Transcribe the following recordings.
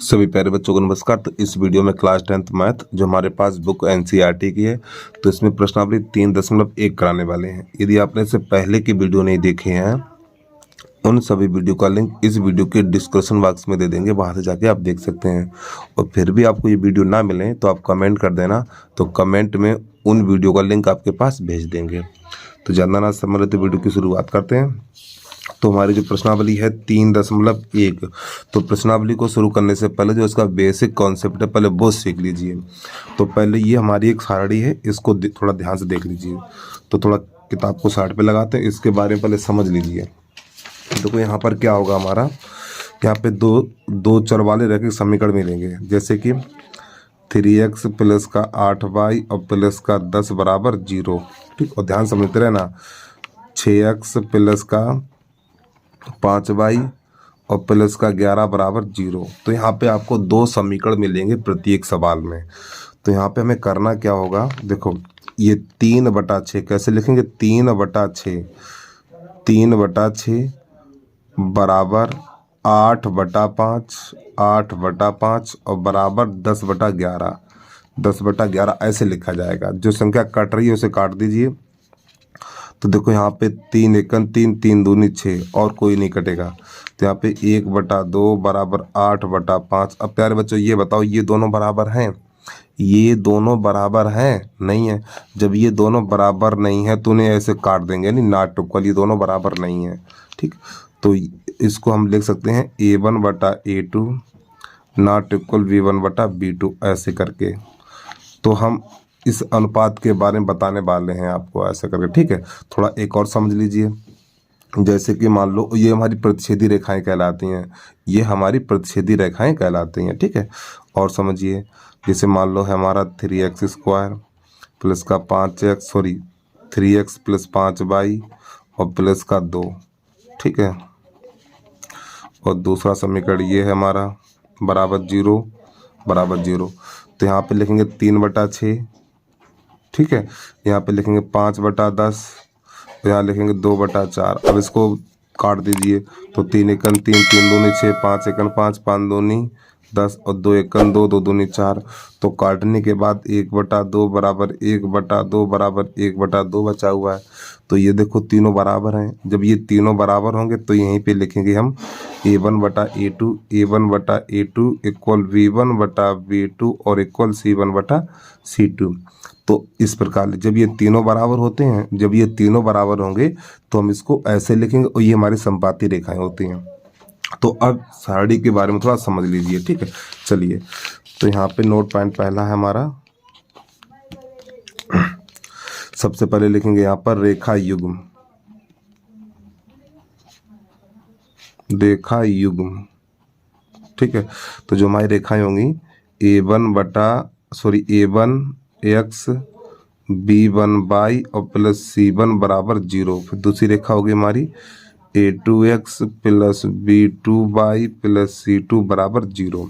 सभी प्यारे बच्चों को नमस्कार। तो इस वीडियो में क्लास 10th मैथ जो हमारे पास बुक एनसीईआरटी की है, तो इसमें प्रश्नावली 3.1 कराने वाले हैं। यदि आपने इससे पहले की वीडियो नहीं देखे हैं, उन सभी वीडियो का लिंक इस वीडियो के डिस्क्रिप्शन बॉक्स में दे देंगे, वहां से जाके आप देख सकते हैं। और फिर भी आपको ये वीडियो ना मिले तो आप कमेंट कर देना, तो कमेंट में उन वीडियो का लिंक आपके पास भेज देंगे। तो ज़्यादा ना समझ लेते वीडियो की शुरुआत करते हैं। तो हमारी जो प्रश्नावली है 3.1, तो प्रश्नावली को शुरू करने से पहले जो इसका बेसिक कॉन्सेप्ट है पहले वो सीख लीजिए। तो पहले ये हमारी एक सारणी है, इसको थोड़ा ध्यान से देख लीजिए। तो थोड़ा किताब को साइड पे लगाते हैं, इसके बारे में पहले समझ लीजिए। देखो यहाँ पर क्या होगा हमारा, यहाँ पे दो चर वाले रैखिक समीकरण मिलेंगे, जैसे कि 3x प्लस का 8y और प्लस का 10 बराबर 0। ठीक, और ध्यान समझते रहना। 6x प्लस का 5y और प्लस का 11 बराबर 0। तो यहाँ पे आपको दो समीकरण मिलेंगे प्रत्येक सवाल में। तो यहाँ पे हमें करना क्या होगा, देखो ये 3/6 कैसे लिखेंगे, 3/6, 3/6 बराबर 8/5, 8/5 और बराबर 10/11, 10/11 ऐसे लिखा जाएगा। जो संख्या कट रही है उसे काट दीजिए। तो देखो यहाँ पे 3 एकन 3, 3 दूनी 6 और कोई नहीं कटेगा। तो यहाँ पे 1/2 बराबर 8/5। अब प्यारे बच्चों ये बताओ, ये दोनों बराबर हैं? ये दोनों बराबर हैं? नहीं है। जब ये दोनों बराबर नहीं है तो उन्हें ऐसे काट देंगे, नहीं नॉट इक्वल, ये दोनों बराबर नहीं है। ठीक, तो इसको हम लिख सकते हैं A1/A2 नॉट इक्वल B1/B2 ऐसे करके। तो हम इस अनुपात के बारे में बताने वाले हैं आपको ऐसे करके। ठीक है, थोड़ा एक और समझ लीजिए। जैसे कि मान लो ये हमारी प्रतिच्छेदी रेखाएं कहलाती हैं, ये हमारी प्रतिच्छेदी रेखाएं कहलाती हैं। ठीक है, और समझिए, जैसे मान लो है हमारा 3x² प्लस का 3x प्लस 5y और प्लस का 2। ठीक है, और दूसरा समीकरण ये है हमारा बराबर 0, बराबर 0। तो यहाँ पे लिखेंगे 3/6। ठीक है, यहाँ पे लिखेंगे 5/10, यहाँ लिखेंगे 2/4। अब इसको काट दीजिए। तो 3 एकन 3, 3 दूनी 6, 5 एकन 5, 5 दूनी 10 और 2 एकन 2, 2 दूनी 4। तो काटने के बाद 1/2 बराबर 1/2 बराबर 1/2 बचा हुआ है। तो ये देखो तीनों बराबर हैं। जब ये तीनों बराबर होंगे तो यहीं पे लिखेंगे हम A1/A2, A1/A2 इक्वल B1/B2 और इक्वल C1/C2। तो इस प्रकार जब ये तीनों बराबर होते हैं, जब ये तीनों बराबर होंगे तो हम इसको ऐसे लिखेंगे, और ये हमारी संपाती रेखाएं होती हैं। तो अब सारणी के बारे में थोड़ा समझ लीजिए। ठीक है, चलिए। तो यहाँ पे नोट पॉइंट पहला है हमारा, सबसे पहले लिखेंगे यहाँ पर रेखा युग्म, रेखा युग्म। ठीक है, तो जो हमारी रेखाएं होंगी A1x B1y और प्लस C1 बराबर 0। फिर दूसरी रेखा होगी हमारी A2x plus B2y plus C2 बराबर 0।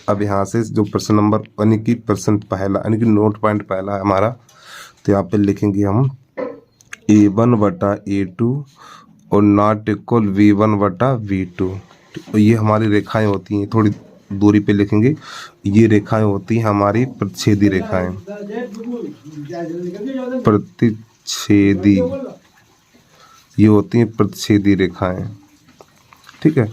अब यहाँ से जो प्रश्न नंबर यानी कि प्रश्न पहला यानी कि नोट पॉइंट पहला है हमारा, तो यहाँ पे लिखेंगे हम A1/A2 और नॉट इक्वल V1/V2। तो ये हमारी रेखाएं होती हैं, थोड़ी दूरी पे लिखेंगे। ये रेखाएं होती हैं हमारी प्रतिच्छेदी रेखाएं, प्रतिच्छेदी, ये होती हैं प्रतिच्छेदी रेखाएं। ठीक है,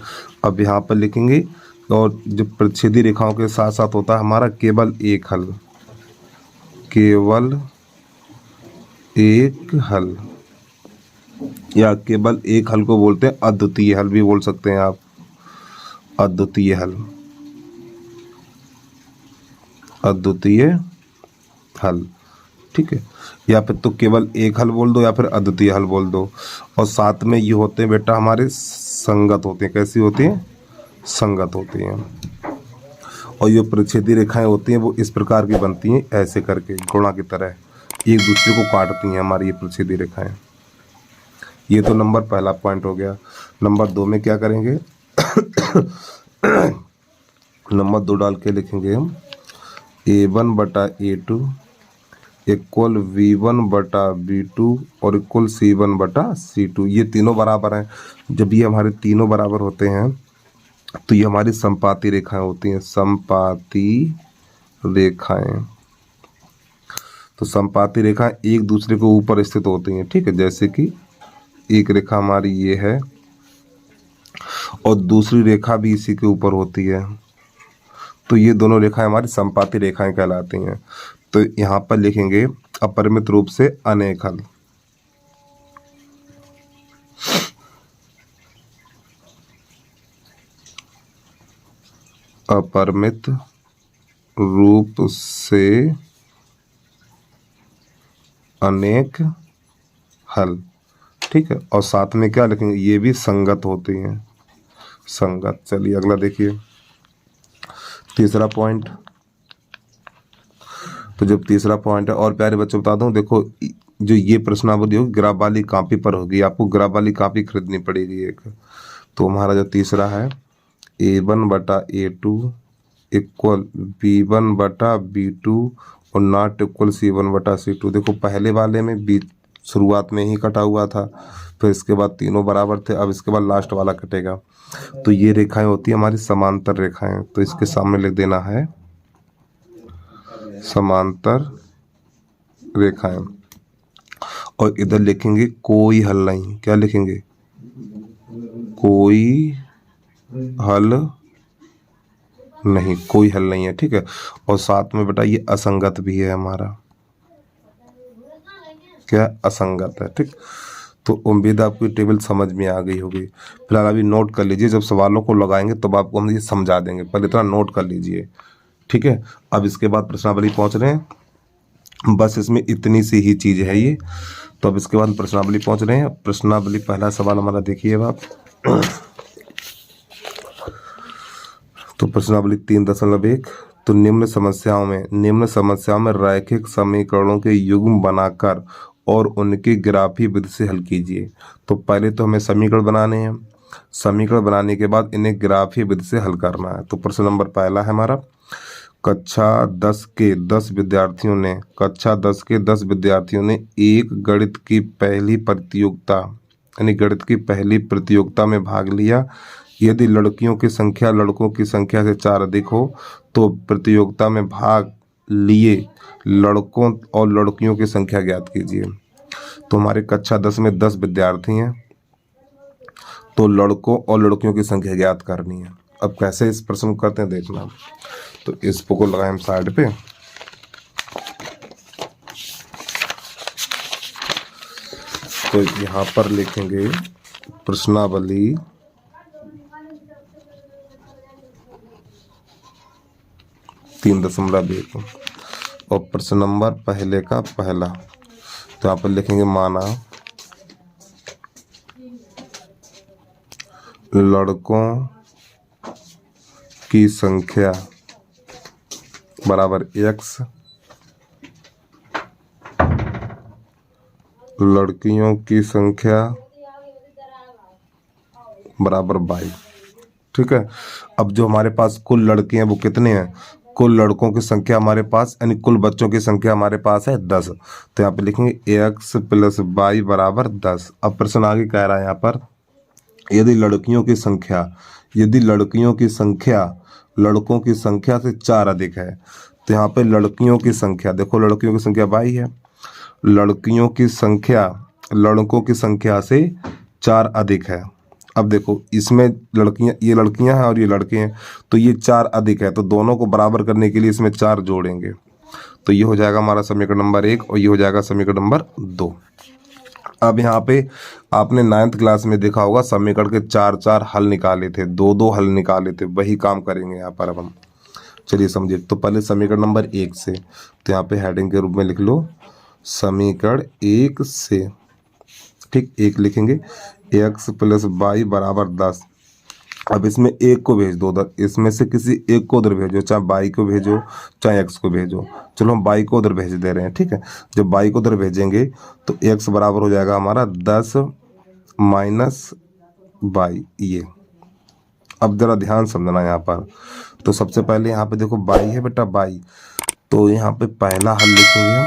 अब यहाँ पर लिखेंगे, और जो प्रतिच्छेदी रेखाओं के साथ साथ होता है हमारा केवल एक हल, केवल एक हल, या केवल एक हल को बोलते हैं अद्वितीय हल भी बोल सकते हैं आप, अद्वितीय हल, अद्वितीय हल। ठीक है, या फिर तो केवल एक हल बोल दो या फिर अद्वितीय हल बोल दो। और साथ में ये होते हैं बेटा हमारे संगत होते हैं। कैसी होती हैं? संगत होती हैं। और ये प्रतिच्छेदी रेखाएं होती हैं वो इस प्रकार की बनती हैं, ऐसे करके गुणा की तरह एक दूसरे को काटती हैं हमारी ये प्रतिच्छेदी रेखाएं। ये तो नंबर पहला पॉइंट हो गया। नंबर 2 में क्या करेंगे नंबर 2 डाल के लिखेंगे हम A1/A2 इक्वल V1/B2 और इक्वल C1/C2। ये तीनों बराबर हैं। जब ये हमारे तीनों बराबर होते हैं तो ये हमारी समपाती रेखाएं होती हैं, समपाती रेखाएं। तो समपाती रेखाएं एक दूसरे के ऊपर स्थित होती हैं, ठीक है। जैसे कि एक रेखा हमारी ये है और दूसरी रेखा भी इसी के ऊपर होती है, तो ये दोनों रेखाएं हमारी समपाती रेखाएं कहलाती हैं। तो यहाँ पर लिखेंगे अपरिमित रूप से अनेक हल। अपरिमित रूप से अनेक हल, ठीक है। और साथ में क्या लिखेंगे, ये भी संगत होती हैं, संगत। चलिए अगला देखिए, तीसरा पॉइंट। तो जब तीसरा पॉइंट है, और प्यारे बच्चों बता दूं, देखो जो ये प्रश्नावली होगी ग्राफ वाली कॉपी पर होगी, आपको ग्राफ वाली कॉपी खरीदनी पड़ेगी एक। तो हमारा जो तीसरा है, A1/A2 इक्वल B1/B2 और नॉट इक्वल C1/C2। देखो पहले वाले में बीच शुरुआत में ही कटा हुआ था, फिर इसके बाद तीनों बराबर थे, अब इसके बाद लास्ट वाला कटेगा। तो ये रेखाएं होती है हमारी समांतर रेखाएं, तो इसके सामने लिख देना है समांतर रेखाएं। और इधर लिखेंगे कोई हल नहीं, क्या लिखेंगे, कोई हल नहीं, कोई हल नहीं है, ठीक है। और साथ में बेटा ये असंगत भी है हमारा, क्या असंगत है, ठीक। तो उम्मीद है आपकी टेबल समझ में आ गई होगी। फिलहाल अभी नोट कर लीजिए, जब सवालों को लगाएंगे तब आपको हम ये समझा देंगे, पहले इतना नोट कर लीजिए, ठीक है। अब इसके बाद प्रश्नावली पहुंच रहे हैं, बस इसमें इतनी सी ही चीज है ये। तो अब इसके बाद प्रश्नावली पहुंच रहे हैं। प्रश्नावली पहला सवाल हमारा देखिए आप। तो प्रश्नावली 3.1। तो निम्न समस्याओं में रैखिक समीकरणों के युग्म बनाकर और उनकी ग्राफी विधि से हल कीजिए। तो पहले तो हमें समीकरण बनाने हैं, समीकरण बनाने के बाद इन्हें ग्राफी विधि से हल करना है। तो प्रश्न नंबर पहला है हमारा, कक्षा 10 के 10 विद्यार्थियों ने एक गणित की पहली प्रतियोगिता में भाग लिया। यदि लड़कियों की संख्या लड़कों की संख्या से 4 अधिक हो तो प्रतियोगिता में भाग लिए लड़कों और लड़कियों की संख्या ज्ञात कीजिए। तो हमारे कक्षा 10 में 10 विद्यार्थी हैं, तो लड़कों और लड़कियों की संख्या ज्ञात करनी है। अब कैसे इस प्रश्न को करते हैं देखना। तो इस को लगाएं हम साइड पे। तो यहाँ पर लिखेंगे प्रश्नावली 3.1 और प्रश्न नंबर पहले का पहला। तो यहाँ पर लिखेंगे माना लड़कों की संख्या बराबर x, लड़कियों की संख्या बराबर y, ठीक है। अब जो हमारे पास कुल लड़के हैं वो कितने हैं, कुल लड़कों की संख्या हमारे पास यानी कुल बच्चों की संख्या हमारे पास है 10। तो यहाँ पे लिखेंगे x + y बराबर 10। अब प्रश्न आगे कह रहा है यहाँ पर, यदि लड़कियों की संख्या लड़कों की संख्या से 4 अधिक है। तो यहाँ पे लड़कियों की संख्या, देखो लड़कियों की संख्या 22 है, लड़कियों की संख्या लड़कों की संख्या से 4 अधिक है। अब देखो इसमें ये लड़कियां हैं और ये लड़के हैं, तो ये 4 अधिक है, तो दोनों को बराबर करने के लिए इसमें 4 जोड़ेंगे। तो ये हो जाएगा हमारा समीकरण नंबर 1 और ये हो जाएगा समीकरण नंबर 2। अब यहाँ पे आपने 9th क्लास में देखा होगा समीकरण के 4 हल निकाले थे, 2 हल निकाले थे, वही काम करेंगे यहाँ पर अब हम। चलिए समझिए। तो पहले समीकरण नंबर 1 से, तो यहाँ पे हेडिंग के रूप में लिख लो समीकरण 1 से, ठीक। 1 लिखेंगे x + y बराबर 10। अब इसमें एक को भेज दो उधर, इसमें से किसी एक को उधर भेजो, चाहे y को भेजो चाहे x को भेजो। चलो हम y को उधर भेज दे रहे हैं, ठीक है। जब y को उधर भेजेंगे तो x बराबर हो जाएगा हमारा 10 - y ये। अब जरा ध्यान समझना यहाँ पर। तो सबसे पहले यहाँ पे देखो y है बेटा y, तो यहाँ पे पहला हल लिखेंगे हम,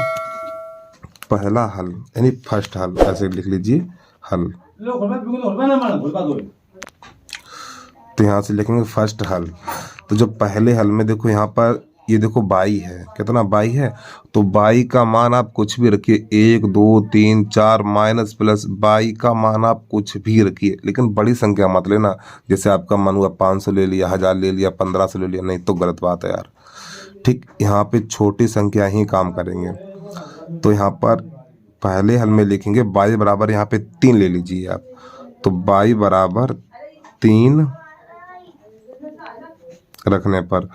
पहला हल यानी फर्स्ट हल, ऐसे लिख लीजिए हल। तो यहाँ से लिखेंगे फर्स्ट हल। तो जो पहले हल में देखो यहाँ पर ये देखो 22 है, कितना 22 है, तो 22 का मान आप कुछ भी रखिए, 1 2 3 4 माइनस प्लस 22 का मान आप कुछ भी रखिए, लेकिन बड़ी संख्या मत लेना। जैसे आपका मन हुआ 500 ले लिया, 1000 ले लिया, 1500 ले लिया, नहीं तो गलत बात है यार। ठीक, यहाँ पे छोटी संख्या ही काम करेंगे। तो यहाँ पर पहले हल में लिखेंगे 22 बराबर यहाँ पे 3 ले लीजिए आप। तो 22 बराबर 3 रखने पर,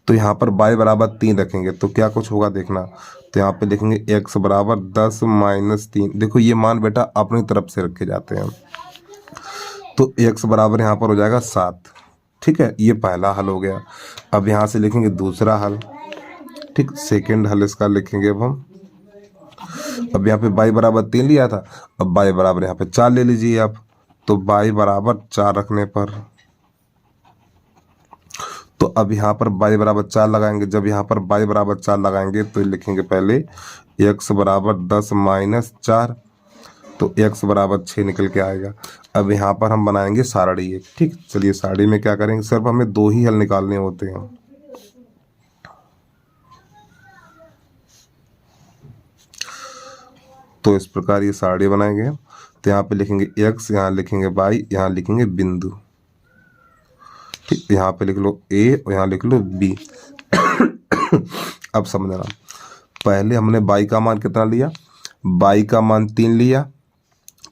तो यहाँ पर 22 बराबर 3 रखेंगे तो क्या कुछ होगा देखना। तो यहाँ पे लिखेंगे x बराबर 10 माइनस 3। देखो ये मान बेटा अपनी तरफ से रखे जाते हैं, तो x बराबर यहाँ पर हो जाएगा 7। ठीक है, ये पहला हल हो गया। अब यहाँ से लिखेंगे दूसरा हल। ठीक, सेकेंड हल इसका लिखेंगे अब हम। अब यहाँ पे 22 बराबर 3 लिया था, अब 22 बराबर यहाँ पे 4 ले लीजिए आप। तो 22 बराबर 4 रखने पर, तो अब यहाँ पर 22 बराबर 4 लगाएंगे। जब यहाँ पर 22 बराबर 4 लगाएंगे तो लिखेंगे पहले x बराबर 10 माइनस 4, तो x बराबर 6 निकल के आएगा। अब यहाँ पर हम बनाएंगे सारणी एक। ठीक, चलिए सारणी में क्या करेंगे, सिर्फ हमें 2 ही हल निकालने होते हैं। तो इस प्रकार ये सारणी बनाएंगे। तो यहाँ पे लिखेंगे x, यहाँ लिखेंगे y, यहाँ लिखेंगे बिंदु। ठीक, यहाँ पे लिख लो a और यहाँ लिख लो b। अब समझना, पहले हमने y का मान कितना लिया, y का मान 3 लिया,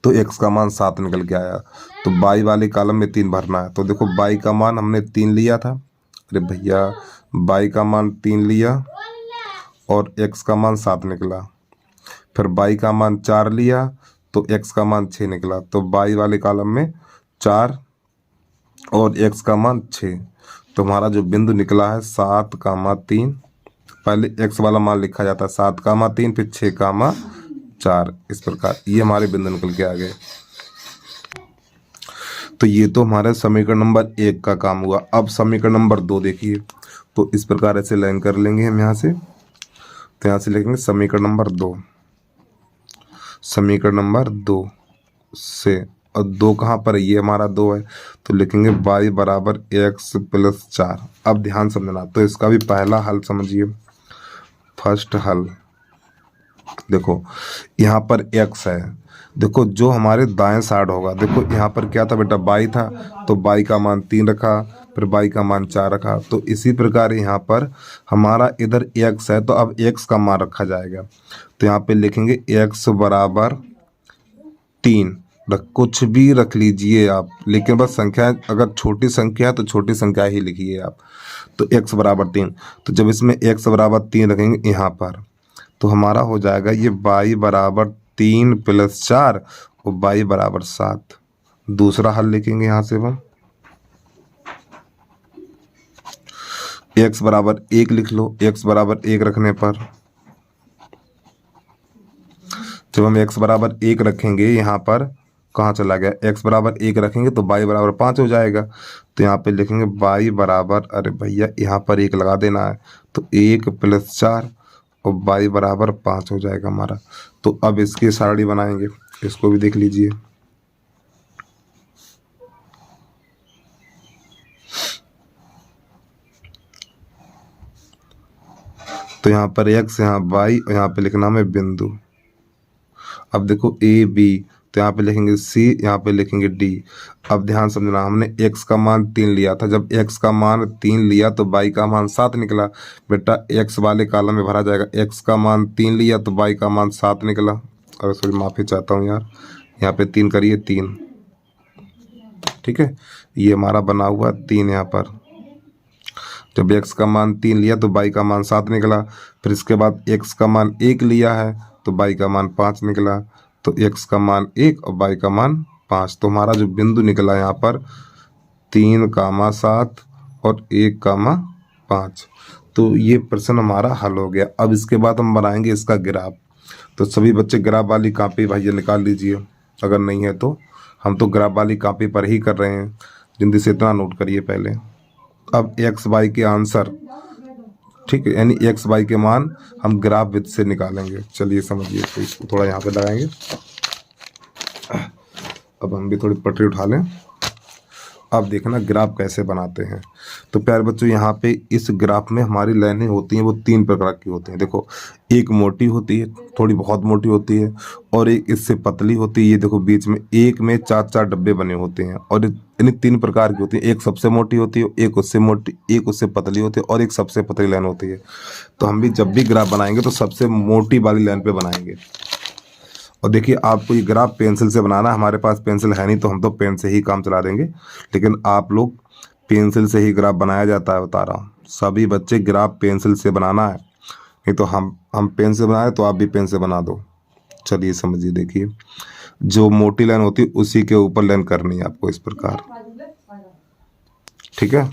तो x का मान 7 निकल के आया। तो y वाले कॉलम में 3 भरना है। तो देखो y का मान हमने 3 लिया था, अरे भैया y का मान 3 लिया और x का मान 7 निकला। फिर y का मान 4 लिया तो x का मान 6 निकला। तो y वाले कॉलम में 4 और x का मान 6। तो हमारा जो बिंदु निकला है 7,3। पहले x वाला मान लिखा जाता है 7,3, फिर 6,4। इस प्रकार ये हमारे बिंदु निकल के आ गए। तो ये तो हमारे समीकरण नंबर 1 का काम हुआ। अब समीकरण नंबर 2 देखिए। तो इस प्रकार ऐसे लाइन कर लेंगे हम यहाँ से। तो यहाँ से लिखेंगे समीकरण नंबर 2, समीकरण नंबर 2 से, और 2 कहाँ पर है, ये हमारा 2 है, तो लिखेंगे y बराबर x प्लस 4। अब ध्यान समझना, तो इसका भी पहला हल समझिए, फर्स्ट हल। देखो यहाँ पर x है, देखो जो हमारे दाएं साइड होगा, देखो यहाँ पर क्या था बेटा, y था, तो y का मान 3 रखा, फिर y का मान 4 रखा। तो इसी प्रकार यहाँ पर हमारा इधर x है, तो अब x का मान रखा जाएगा। तो यहाँ पे लिखेंगे x बराबर 3, कुछ भी रख लीजिए आप, लेकिन बस संख्या, अगर छोटी संख्या है तो छोटी संख्या ही लिखिए आप। तो x बराबर 3, तो जब इसमें x बराबर 3 रखेंगे यहाँ पर, तो हमारा हो जाएगा ये y बराबर 3 प्लस 4 और y बराबर 7। दूसरा हल लिखेंगे यहाँ से हम, x बराबर 1 लिख लो। x बराबर 1 रखने पर, जब हम x बराबर 1 रखेंगे यहाँ पर, कहाँ चला गया, x बराबर 1 रखेंगे तो y बराबर 5 हो जाएगा। तो यहाँ पे लिखेंगे y बराबर, अरे भैया यहाँ पर 1 लगा देना है, तो 1 प्लस 4 और y बराबर 5 हो जाएगा हमारा। तो अब इसकी सारणी बनाएंगे, इसको भी देख लीजिए। तो यहाँ पर x, यहाँ y और यहाँ पे लिखना हमें बिंदु। अब देखो a b, तो यहाँ पे लिखेंगे c, यहाँ पे लिखेंगे d। अब ध्यान समझना, हमने x का मान 3 लिया था, जब x का मान 3 लिया तो y का मान 7 निकला। बेटा x वाले कॉलम में भरा जाएगा, x का मान 3 लिया तो y का मान 7 निकला। अरे सॉरी, माफ़ी चाहता हूँ यार, यहाँ पे 3 करिए 3। ठीक है, ये हमारा बना हुआ 3 यहाँ पर। जब x का मान 3 लिया तो y का मान 7 निकला। फिर इसके बाद x का मान 1 लिया है तो y का मान 5 निकला। तो x का मान 1 और y का मान 5। तो हमारा जो बिंदु निकला यहाँ पर 3,7 और 1,5। तो ये प्रश्न हमारा हल हो गया। अब इसके बाद हम बनाएंगे इसका ग्राफ। तो सभी बच्चे ग्राफ वाली कॉपी भैया निकाल लीजिए, अगर नहीं है तो। हम तो ग्राफ वाली कॉपी पर ही कर रहे हैं, जल्दी से इतना नोट करिए पहले। अब एक्स वाई के आंसर, ठीक है, यानी एक्स वाई के मान हम ग्राफ विद से निकालेंगे। चलिए समझिए, तो इसको थोड़ा यहाँ पे लगाएंगे। अब हम भी थोड़ी पटरी उठा लें। अब देखना ग्राफ कैसे बनाते हैं। तो प्यारे बच्चों यहाँ पे इस ग्राफ में हमारी लाइनें होती हैं वो 3 प्रकार की होती हैं। देखो, एक मोटी होती है, थोड़ी बहुत मोटी होती है, और एक इससे पतली होती है। ये देखो बीच में एक में 4-4 डब्बे बने होते हैं, और यानी 3 प्रकार की होती है। एक सबसे मोटी होती है, एक उससे मोटी, एक उससे पतली होती है, और एक सबसे पतली लाइन होती है। तो हम भी जब भी ग्राफ बनाएंगे तो सबसे मोटी वाली लाइन पे बनाएंगे। और देखिए, आपको ये ग्राफ पेंसिल से बनाना, हमारे पास पेंसिल है नहीं तो हम तो पेन से ही काम चला देंगे, लेकिन आप लोग पेंसिल से ही ग्राफ बनाया जाता है, बता रहा हूँ। सभी बच्चे ग्राफ पेंसिल से बनाना है, नहीं तो हम पेन से बनाए तो आप भी पेन से बना दो। चलिए समझिए, देखिए जो मोटी लाइन होती है उसी के ऊपर लाइन करनी है आपको इस प्रकार, ठीक है।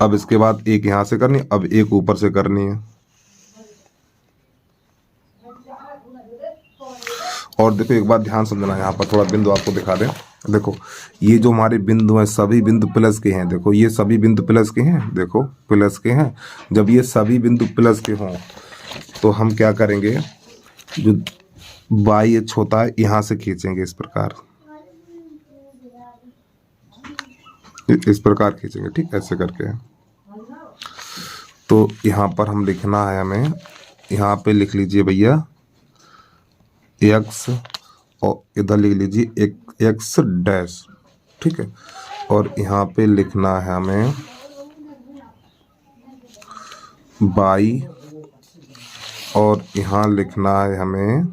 अब इसके बाद एक यहाँ से करनी, अब एक ऊपर से करनी है। और देखो एक बात ध्यान समझना, यहाँ पर थोड़ा बिंदु आपको दिखा दें। देखो ये जो हमारे बिंदु हैं सभी बिंदु प्लस के हैं। देखो ये सभी बिंदु प्लस के हैं, देखो प्लस के हैं। जब ये सभी बिंदु प्लस के हों तो हम क्या करेंगे, जो बाई एच होता है यहाँ से खींचेंगे इस प्रकार, इस प्रकार खींचेंगे, ठीक, ऐसे करके। तो यहाँ पर हम लिखना है, हमें यहाँ पे लिख लीजिए भैया एक्स, और इधर लिख लीजिए एक एक्स डैश, ठीक है। और यहाँ पे लिखना है हमें बाई, और यहाँ लिखना है हमें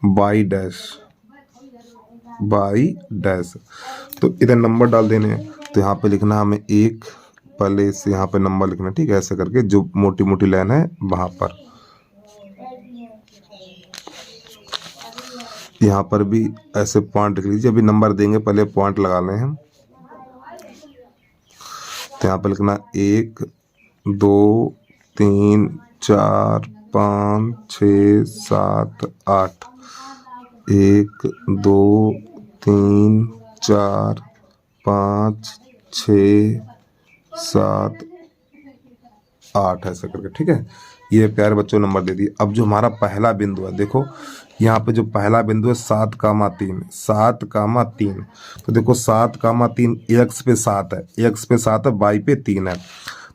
बाई डैश, बाई डैश। तो इधर नंबर डाल देने हैं। तो यहाँ पे लिखना है हमें एक, पहले इससे यहाँ पे नंबर लिखना, ठीक है, ऐसे करके जो मोटी मोटी लाइन है वहाँ पर। यहाँ पर भी ऐसे पॉइंट लिख लीजिए, अभी नंबर देंगे पहले पॉइंट लगा लें हम। तो यहाँ पर लिखना 1 2 3 4 5 6 7 8, 1 2 3 4 5 6 7 8 ऐसे करके, ठीक है। ये प्यारे बच्चों नंबर दे दिए। अब जो हमारा पहला बिंदु है, देखो यहाँ पे जो पहला बिंदु है 7,3, 7,3। तो देखो 7,3 एक्स पे 7 है, एक्स पे 7 है, वाई पे 3 है।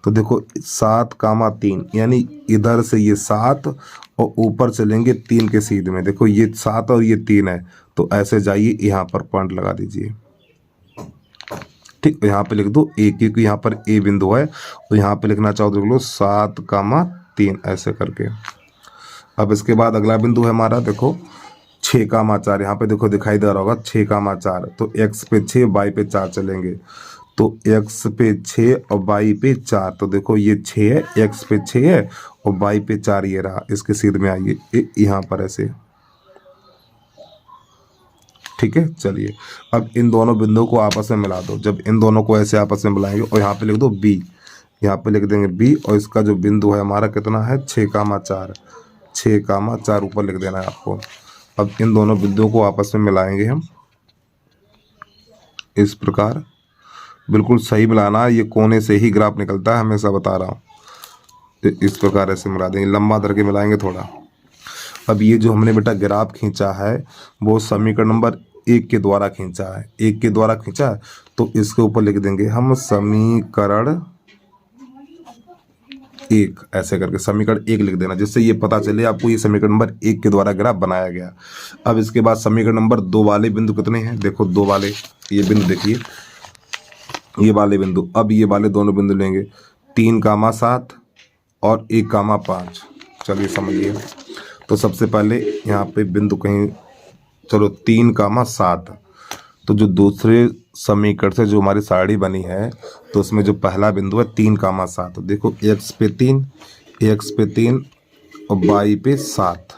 तो देखो 7,3 यानी इधर से ये 7 और ऊपर चलेंगे 3 के सीधे में। देखो ये 7 और ये 3 है, तो ऐसे जाइए, यहाँ पर पॉइंट लगा दीजिए, ठीक। यहाँ पे लिख दो ए, क्योंकि यहाँ पर ए बिंदु है। तो यहाँ पे लिखना चाहो तो लिख लो 7,3 ऐसे करके। अब इसके बाद अगला बिंदु है हमारा, देखो 6,4। यहाँ पे देखो दिखाई दे रहा होगा 6,4। तो एक्स पे 6, वाई पे 4 चलेंगे। तो एक्स पे 6 और वाई पे 4। तो देखो ये 6 है, एक्स पे 6 है और वाई पे 4, ये रहा। इसके सीध में आइए यहाँ पर ऐसे, ठीक है। चलिए अब इन दोनों बिंदुओं को आपस में मिला दो। जब इन दोनों को ऐसे आपस में मिलाएंगे, और यहाँ पे लिख दो बी, यहाँ पे लिख देंगे बी, और इसका जो बिंदु है हमारा कितना है 6,4, 6,4 ऊपर लिख देना है आपको। अब इन दोनों बिंदुओं को आपस में मिलाएंगे हम इस प्रकार, बिल्कुल सही मिलाना। ये कोने से ही ग्राफ निकलता है, हमेशा बता रहा हूँ। इस प्रकार ऐसे मिला देंगे, लंबा करके मिलाएंगे थोड़ा। अब ये जो हमने बेटा ग्राफ खींचा है वो समीकरण नंबर 1 के द्वारा खींचा है, 1 के द्वारा खींचा है। तो इसके ऊपर लिख देंगे हम समीकरण 1, ऐसे करके समीकरण 1 लिख देना, जिससे ये पता चले आपको ये समीकरण नंबर 1 के द्वारा ग्राफ बनाया गया। अब इसके बाद समीकरण नंबर 2 वाले बिंदु कितने हैं, देखो 2 वाले ये बिंदु, देखिए ये वाले बिंदु। अब ये वाले दोनों बिंदु लेंगे 3,7 और 1,5। चलिए समझिए। तो सबसे पहले यहाँ पे बिंदु कहीं, चलो 3,7। तो जो दूसरे समीकरण से जो हमारी सारणी बनी है, तो उसमें जो पहला बिंदु है 3,7। देखो एक्स पे 3, एक्स पे 3 और वाई पे 7।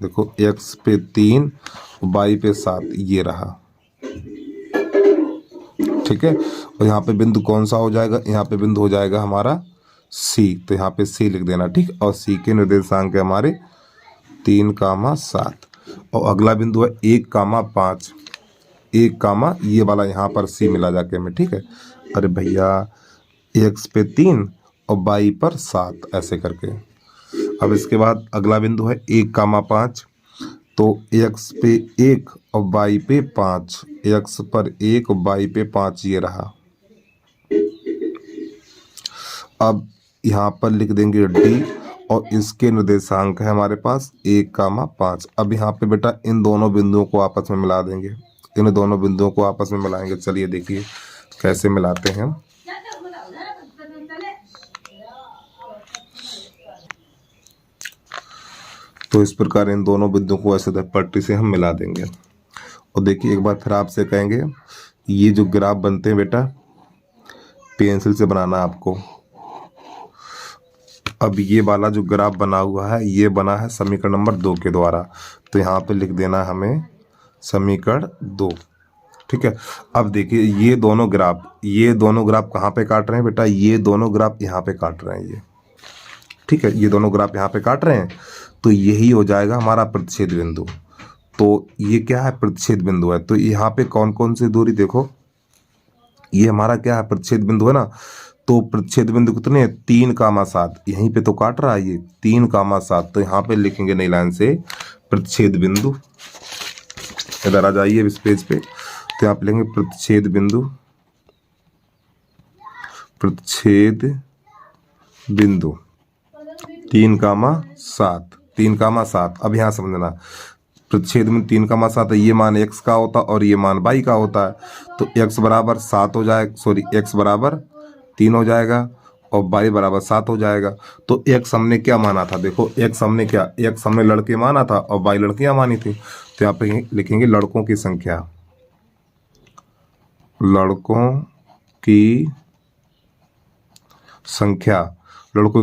देखो एक्स पे 3 और वाई पे 7, ये रहा, ठीक है। और यहाँ पे बिंदु कौन सा हो जाएगा, यहाँ पे बिंदु हो जाएगा हमारा सी। तो यहाँ पे सी लिख देना, ठीक। और सी के निर्देशांक है हमारे 3,7। और अगला बिंदु है 1,5, 1, ये वाला यहाँ पर सी मिला जाके हमें, ठीक है। अरे भैया एक्स पे 3 और वाई पर 7 ऐसे करके। अब इसके बाद अगला बिंदु है 1,5, तो x पे 1 और y पे 5, x पर 1 और y पे 5 ये रहा। अब यहाँ पर लिख देंगे d और इसके निर्देशांक है हमारे पास 1,5। अब यहाँ पे बेटा इन दोनों बिंदुओं को आपस में मिला देंगे, इन दोनों बिंदुओं को आपस में मिलाएंगे। चलिए देखिए कैसे मिलाते हैं हम। तो इस प्रकार इन दोनों बिंदुओं को ऐसे पट्टी से हम मिला देंगे। और देखिए एक बार फिर आपसे कहेंगे, ये जो ग्राफ बनते हैं बेटा पेंसिल से बनाना आपको। अब ये वाला जो ग्राफ बना हुआ है ये बना है समीकरण नंबर 2 के द्वारा, तो यहाँ पे लिख देना हमें समीकरण 2। ठीक है। अब देखिए ये दोनों ग्राफ कहाँ पे काट रहे हैं बेटा, ये दोनों ग्राफ यहाँ पे काट रहे हैं ये। ठीक है, ये दोनों ग्राफ यहाँ पे काट रहे हैं, तो यही हो जाएगा हमारा प्रतिच्छेद बिंदु। तो ये क्या है, प्रतिच्छेद बिंदु है। तो यहाँ पे कौन कौन सी दूरी देखो, ये हमारा क्या है, प्रतिच्छेद बिंदु है ना। तो प्रतिच्छेद बिंदु कितने हैं, 3,7, यहीं पे तो काट रहा है ये 3,7। तो यहाँ पे लिखेंगे नई लाइन से प्रतिच्छेद बिंदु। इधर आ जाइए इस पेज पे, तो यहाँ पे लिखेंगे प्रतिच्छेद बिंदु, प्रतिच्छेद बिंदु 3,7। अब यहाँ समझना प्रतिच्छेद में 3,7 है, ये मान x का होता और ये मान y का होता है। तो x बराबर 7 हो जाएगा, सॉरी x बराबर 3 हो जाएगा और y बराबर 7 हो जाएगा। तो x हमने क्या माना था, देखो x हमने लड़के माना था और y लड़कियां मानी थी। तो यहाँ पे लिखेंगे लड़कों की संख्या, लड़कों की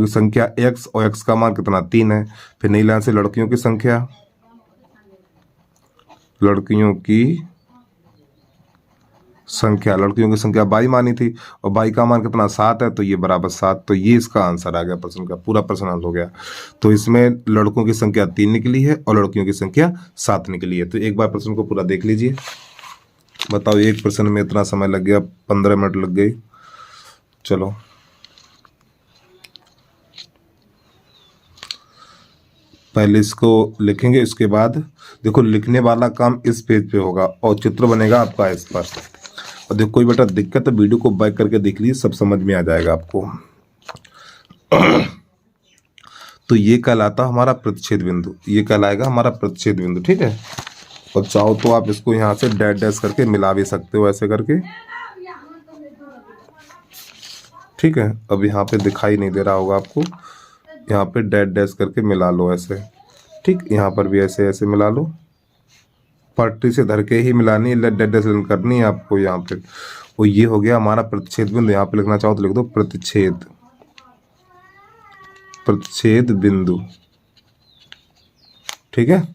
संख्या x और x का मान कितना 3 है। फिर नई लाइन से लड़कियों की संख्या y मानी थी और y का मान कितना 7 है, तो ये बराबर 7। तो ये इसका आंसर आ गया प्रश्न का, पूरा प्रश्न हल हो गया। तो इसमें लड़कों की संख्या 3 निकली है और लड़कियों की संख्या 7 निकली है। तो एक बार प्रश्न को पूरा देख लीजिए। बताओ एक प्रश्न में इतना समय लग गया, 15 मिनट लग गई। चलो पहले इसको लिखेंगे, इसके बाद देखो लिखने वाला काम इस पेज पे होगा और चित्र बनेगा आपका इस पर। और देखो कोई बेटा दिक्कत है वीडियो को बैक करके देख लीजिए, सब समझ में आ जाएगा आपको। तो ये कहलाता हमारा प्रतिच्छेद बिंदु, ये कहलाएगा हमारा प्रतिच्छेद बिंदु। ठीक है, और चाहो तो आप इसको यहाँ से डैश डैश करके मिला भी सकते हो ऐसे करके। ठीक है, अब यहाँ पे दिखाई नहीं दे रहा होगा आपको, यहाँ पे डैश डैश करके मिला लो ऐसे। ठीक, यहाँ पर भी ऐसे ऐसे मिला लो, पट्टी से धर के ही मिलानी है, डैश डैश करनी है आपको यहाँ पे। वो ये हो गया हमारा प्रतिच्छेद बिंदु। यहाँ पे लिखना चाहो तो लिख दो प्रतिच्छेद बिंदु। ठीक है,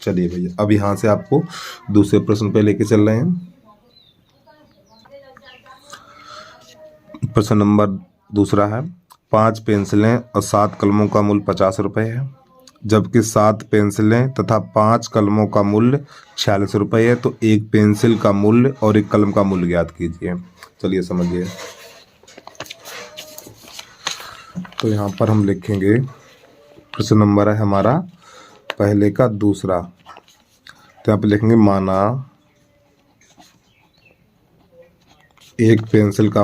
चलिए भैया अब यहाँ से आपको दूसरे प्रश्न पे लेके चल रहे हैं। प्रश्न नंबर दूसरा है, 5 पेंसिलें और 7 कलमों का मूल्य 50 रुपये है, जबकि 7 पेंसिलें तथा 5 कलमों का मूल्य 46 रुपये है। तो एक पेंसिल का मूल्य और एक कलम का मूल्य ज्ञात कीजिए। चलिए समझिए। तो यहाँ पर हम लिखेंगे, प्रश्न नंबर है हमारा पहले का दूसरा। तो यहाँ पे लिखेंगे माना एक पेंसिल का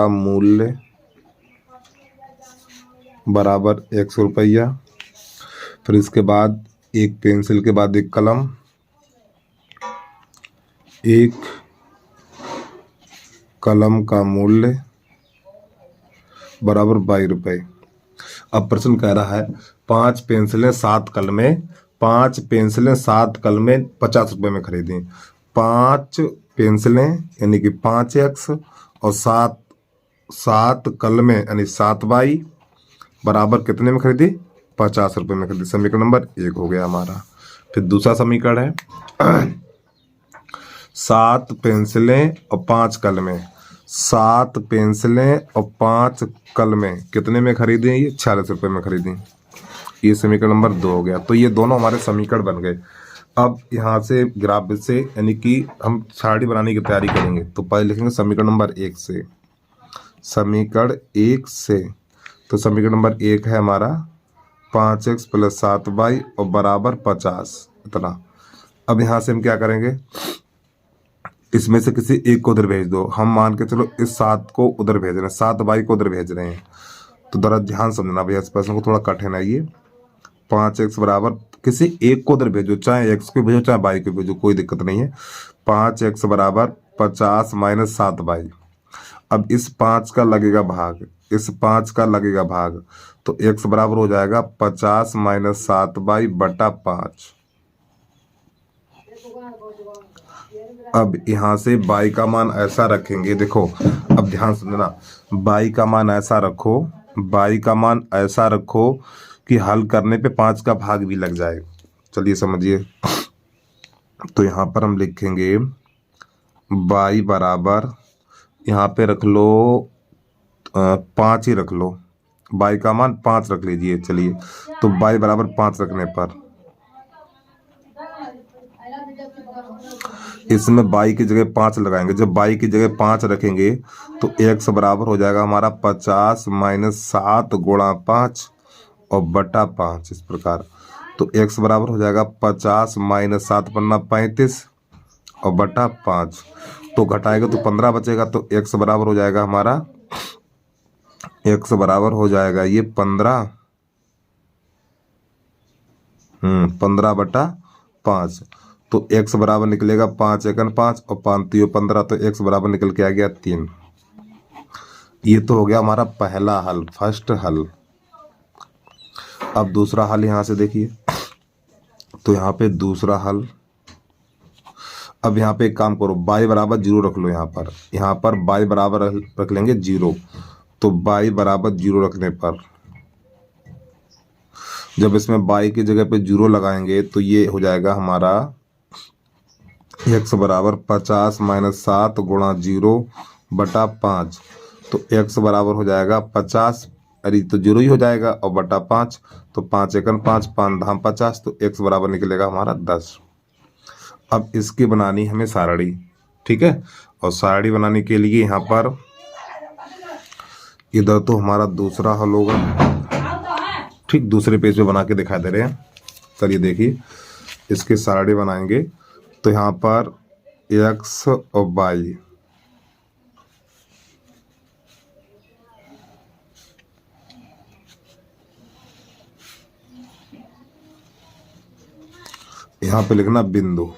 मूल्य बराबर 100 रुपया। फिर इसके बाद एक पेंसिल के बाद एक कलम, एक कलम का मूल्य बराबर 22 रुपये। अब प्रश्न कह रहा है 5 पेंसिलें 7 कलमें 50 रुपये में खरीदें। 5 पेंसिलें यानी कि 5x और 7 कलमें यानी 7y बराबर कितने में खरीदी, 50 रुपये में खरीदी। समीकरण नंबर 1 हो गया हमारा। फिर दूसरा समीकरण है 7 पेंसिलें और 5 कलमें, 7 पेंसिलें और 5 कलमें कितने में खरीदें, ये 46 रुपये में खरीदें। ये समीकरण नंबर 2 हो गया। तो ये दोनों हमारे समीकरण बन गए। अब यहाँ से ग्राफ से यानी कि हम सारणी बनाने की तैयारी करेंगे। तो पहले लिखेंगे समीकरण नंबर 1 से, समीकरण 1 से तो समीकरण नंबर 1 है हमारा 5x प्लस 7y और बराबर 50 इतना। अब यहाँ से हम क्या करेंगे, इसमें से किसी एक को उधर भेज दो। हम मान के चलो इस 7 को उधर भेज रहे हैं, 7y को उधर भेज रहे हैं। तो जरा ध्यान समझना भैया, इस प्रश्न को थोड़ा कठिन है ये। 5x बराबर किसी एक को उधर भेजो, चाहे x को भेजो चाहे y को भेजो, कोई दिक्कत नहीं है। 5x बराबर 50 माइनस 7y। अब इस 5 का लगेगा भाग, इस 5 का लगेगा भाग, तो x बराबर हो जाएगा 50 माइनस 7y बटा 5। अब यहाँ से y का मान ऐसा रखेंगे, देखो अब ध्यान समझना, y का मान ऐसा रखो, y का मान ऐसा रखो कि हल करने पे 5 का भाग भी लग जाए। चलिए समझिए, तो यहाँ पर हम लिखेंगे y बराबर, यहाँ पे रख लो 5 ही रख लो, y का मान 5 रख लीजिए। चलिए, तो y बराबर 5 रखने पर इसमें y की जगह 5 लगाएंगे। जब y की जगह 5 रखेंगे तो x बराबर हो जाएगा हमारा 50 माइनस 7 गुणा 5 और बटा 5 इस प्रकार। तो x बराबर हो जाएगा 50 माइनस 7 पन्ना 35 और बटा 5। तो घटाएगा तो 15 बचेगा, तो x बराबर हो जाएगा हमारा, x बराबर हो जाएगा ये 15 बटा 5। तो x बराबर निकलेगा 5 एकन 5 और 5 3 15, तो x बराबर निकल के आ गया 3। ये तो हो गया हमारा पहला हल, फर्स्ट हल। अब दूसरा हल यहाँ से देखिए, तो यहाँ पे दूसरा हल। अब यहाँ पे एक काम करो, y बराबर 0 रख लो। यहाँ पर y बराबर रख लेंगे 0। तो y बराबर 0 रखने पर जब इसमें y की जगह पे 0 लगाएंगे तो ये हो जाएगा हमारा x बराबर 50 माइनस 7 गुणा 0 बटा 5। तो x बराबर हो जाएगा 50, अरे तो 0 ही हो जाएगा, और बटा 5, तो 5 एकन 5 5 धाम 50, तो x बराबर निकलेगा हमारा 10। अब इसकी बनानी हमें सारणी, ठीक है। और सारणी बनाने के लिए यहाँ पर इधर तो हमारा दूसरा हल होगा, ठीक, दूसरे पेज पे बना के दिखा दे रहे हैं। चलिए देखिए, इसके सारणी बनाएंगे। तो यहाँ पर x और y, यहाँ पे लिखना बिंदु।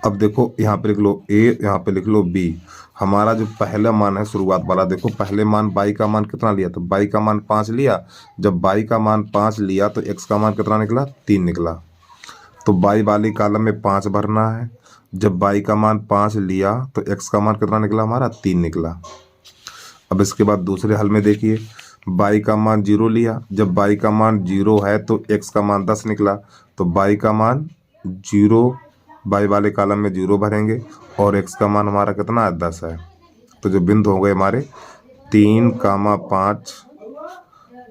अब देखो यहाँ पे लिख लो a, यहाँ पे लिख लो b। हमारा जो पहला मान है शुरुआत वाला, देखो पहले मान y का मान कितना लिया, तो y का मान 5 लिया। जब y का मान 5 लिया तो x का मान कितना निकला, 3 निकला। तो y वाली कॉलम में 5 भरना है। जब y का मान 5 लिया तो x का मान कितना निकला हमारा, 3 निकला। अब इसके बाद दूसरे हल में देखिए, y का मान 0 लिया। जब y का मान 0 है तो x का मान 10 निकला। तो y का मान 0, y वाले कॉलम में 0 भरेंगे और x का मान हमारा कितना है, 10 है। तो जो बिंदु हो गए हमारे 3, 5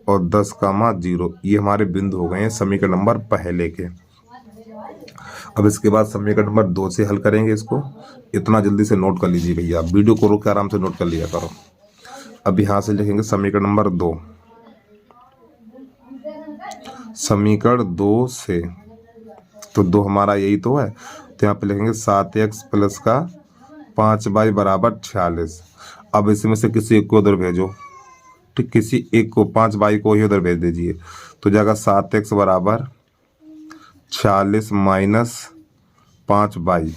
और 10, 0, ये हमारे बिंदु हो गए हैं समीकरण नंबर पहले के। अब इसके बाद समीकरण नंबर 2 से हल करेंगे इसको। इतना जल्दी से नोट कर लीजिए भैया, वीडियो को रोक के आराम से नोट कर लिया करो। अब यहाँ से लिखेंगे समीकरण नंबर 2, समीकरण 2 से, तो 2 हमारा यही तो है। तो यहाँ पे लिखेंगे 7x प्लस का 5y बराबर 46। अब इसमें से किसी एक को उधर भेजो, ठीक, किसी एक को, 5y को ही उधर भेज दीजिए। तो जाएगा 7x बराबर 46 माइनस 5y,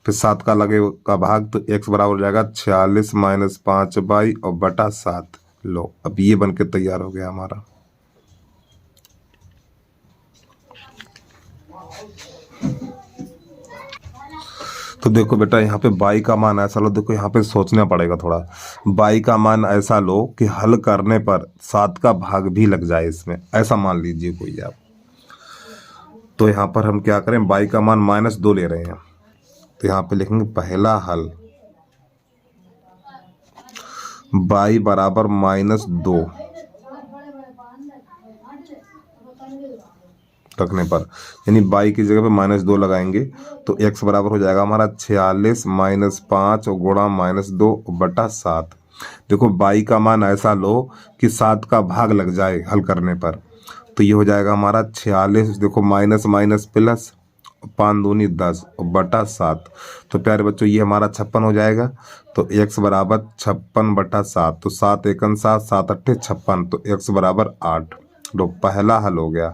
फिर 7 का लगेगा भाग, तो x बराबर हो जाएगा 46 माइनस 5y और बटा 7। लो, अब ये बन के तैयार हो गया हमारा। तो देखो बेटा, यहाँ पे y का मान ऐसा लो, देखो यहाँ पे सोचना पड़ेगा थोड़ा। y का मान ऐसा लो कि हल करने पर 7 का भाग भी लग जाए इसमें, ऐसा मान लीजिए कोई आप। तो यहाँ पर हम क्या करें, y का मान -2 ले रहे हैं। तो यहाँ पे लिखेंगे पहला हल, y बराबर -2 रखने पर, यानी y की जगह पे -2 लगाएंगे तो x बराबर हो जाएगा हमारा 46 माइनस 5 और गुणा -2 बटा 7। देखो बाई का मान ऐसा लो कि 7 का भाग लग जाए हल करने पर, तो ये हो जाएगा हमारा 46। देखो माइनस माइनस प्लस, 5 दूनी 10 और बटा 7। तो प्यारे बच्चों ये हमारा 56 हो जाएगा। तो x बराबर 56/7। तो 7 एकम 7, 7 अट्ठे 56। तो x बराबर 8। लो पहला हल हो गया।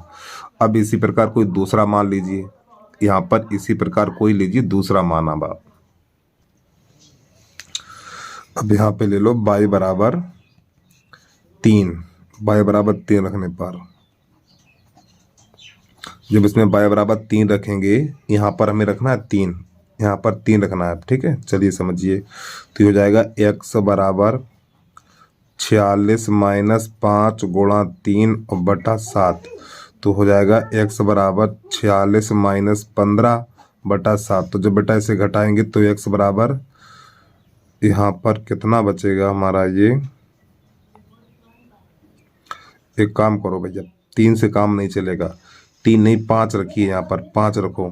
अब इसी प्रकार कोई दूसरा मान लीजिए, यहाँ पर इसी प्रकार कोई लीजिए दूसरा मान। अब यहाँ पे ले लो y बराबर 3। y बराबर 3 रखने पर, जब इसमें y बराबर 3 रखेंगे, यहाँ पर हमें रखना है 3, यहाँ पर 3 रखना है। ठीक है, चलिए समझिए। तो ये हो जाएगा x बराबर 46 माइनस 5 गुणा 3 और बटा 7। तो हो जाएगा x बराबर 46 माइनस 15 बटा 7। तो जब बेटा इसे घटाएंगे तो x बराबर यहाँ पर कितना बचेगा हमारा, ये एक काम करो भैया, 3 से काम नहीं चलेगा, 3 नहीं 5 रखिए, यहाँ पर 5 रखो।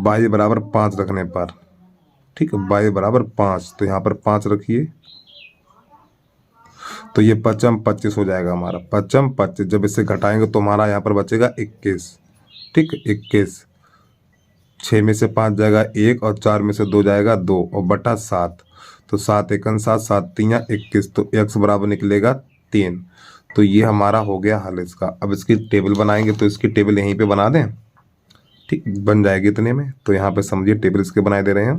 y बराबर 5 रखने पर, ठीक है, y बराबर 5, तो यहाँ पर 5 रखिए। तो ये 5 25 हो जाएगा हमारा, 5 25। जब इसे घटाएंगे तो हमारा यहाँ पर बचेगा 21। ठीक है, 21। 6 में से 5 जाएगा 1 और 4 में से 2 जाएगा 2 और बटा 7। तो 7 एकम 7, 7 तियाँ 21। तो x बराबर निकलेगा 3। तो ये हमारा हो गया हल इसका। अब इसकी टेबल बनाएंगे, तो इसकी टेबल यहीं पे बना दें। ठीक, बन जाएगी इतने में। तो यहाँ पे समझिए टेबल इसके बनाए दे रहे हैं,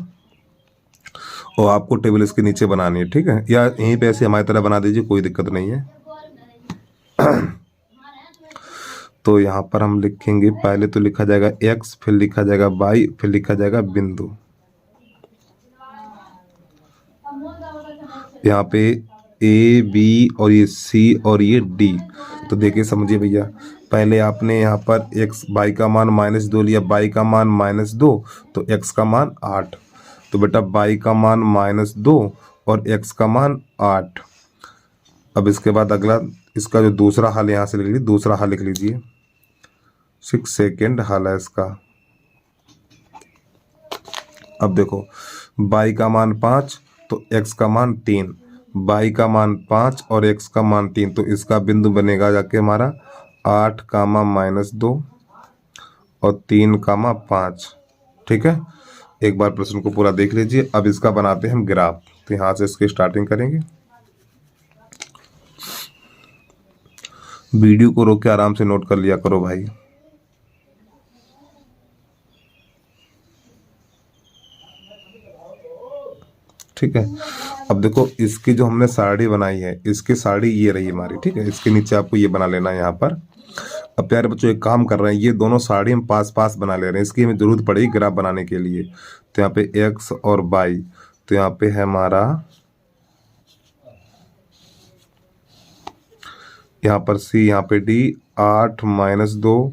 और आपको टेबल इसके नीचे बनानी है। ठीक है, या यहीं पे ऐसे हमारी तरह बना दीजिए, कोई दिक्कत नहीं है। तो यहाँ पर हम लिखेंगे, पहले तो लिखा जाएगा x, फिर लिखा जाएगा y, फिर लिखा जाएगा बिंदु। यहाँ पे a b और ये c और ये d। तो देखिए समझिए भैया, पहले आपने यहाँ पर x y का मान -2 लिया, y का मान -2, तो x का मान 8। तो बेटा y का मान -2 और x का मान 8। अब इसके बाद अगला, इसका जो दूसरा हल यहाँ से लिख लीजिए, दूसरा हल लिख लीजिए, 6 सेकेंड हल है इसका। अब देखो y का मान 5 तो x का मान 3, y का मान 5 और x का मान 3। तो इसका बिंदु बनेगा जाके हमारा 8, -2 और 3, 5। ठीक है, एक बार प्रश्न को पूरा देख लीजिए। अब इसका बनाते हैं हम ग्राफ। तो यहाँ से इसकी स्टार्टिंग करेंगे। वीडियो को रोक के आराम से नोट कर लिया करो भाई। ठीक है, अब देखो इसकी जो हमने साड़ी बनाई है, इसकी साड़ी ये रही हमारी। ठीक है, इसके नीचे आपको ये बना लेना है यहाँ पर। अब प्यारे बच्चों एक काम कर रहे हैं, ये दोनों साड़ी हम पास पास बना ले रहे हैं, इसकी हमें जरूरत पड़ेगी ग्राफ बनाने के लिए। तो यहाँ पे x और y, तो यहाँ पे है हमारा, यहाँ पर c, यहाँ पे d, 8 -2,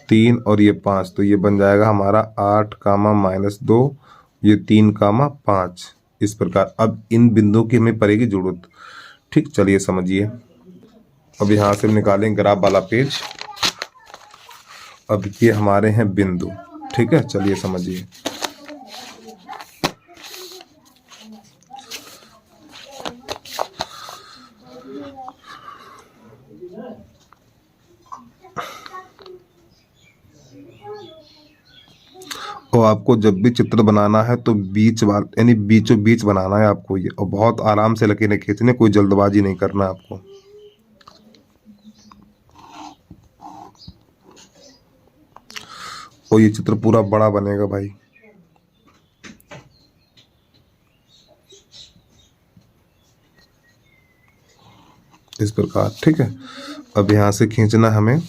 3 और ये 5। तो ये बन जाएगा हमारा 8, -2, ये 3, 5। इस प्रकार अब इन बिंदुओं की हमें पड़ेगी जरूरत। ठीक, चलिए समझिए। अब यहाँ से हम निकालें ग्राफ वाला पेज। अब ये हमारे हैं बिंदु। ठीक है, चलिए समझिए। तो आपको जब भी चित्र बनाना है तो बीच वाल यानी बीचों बीच बनाना है आपको ये, और बहुत आराम से लकीरें खींचने, कोई जल्दबाजी नहीं करना आपको। और ये चित्र पूरा बड़ा बनेगा भाई। इस प्रकार। ठीक है, अब यहाँ से खींचना हमें,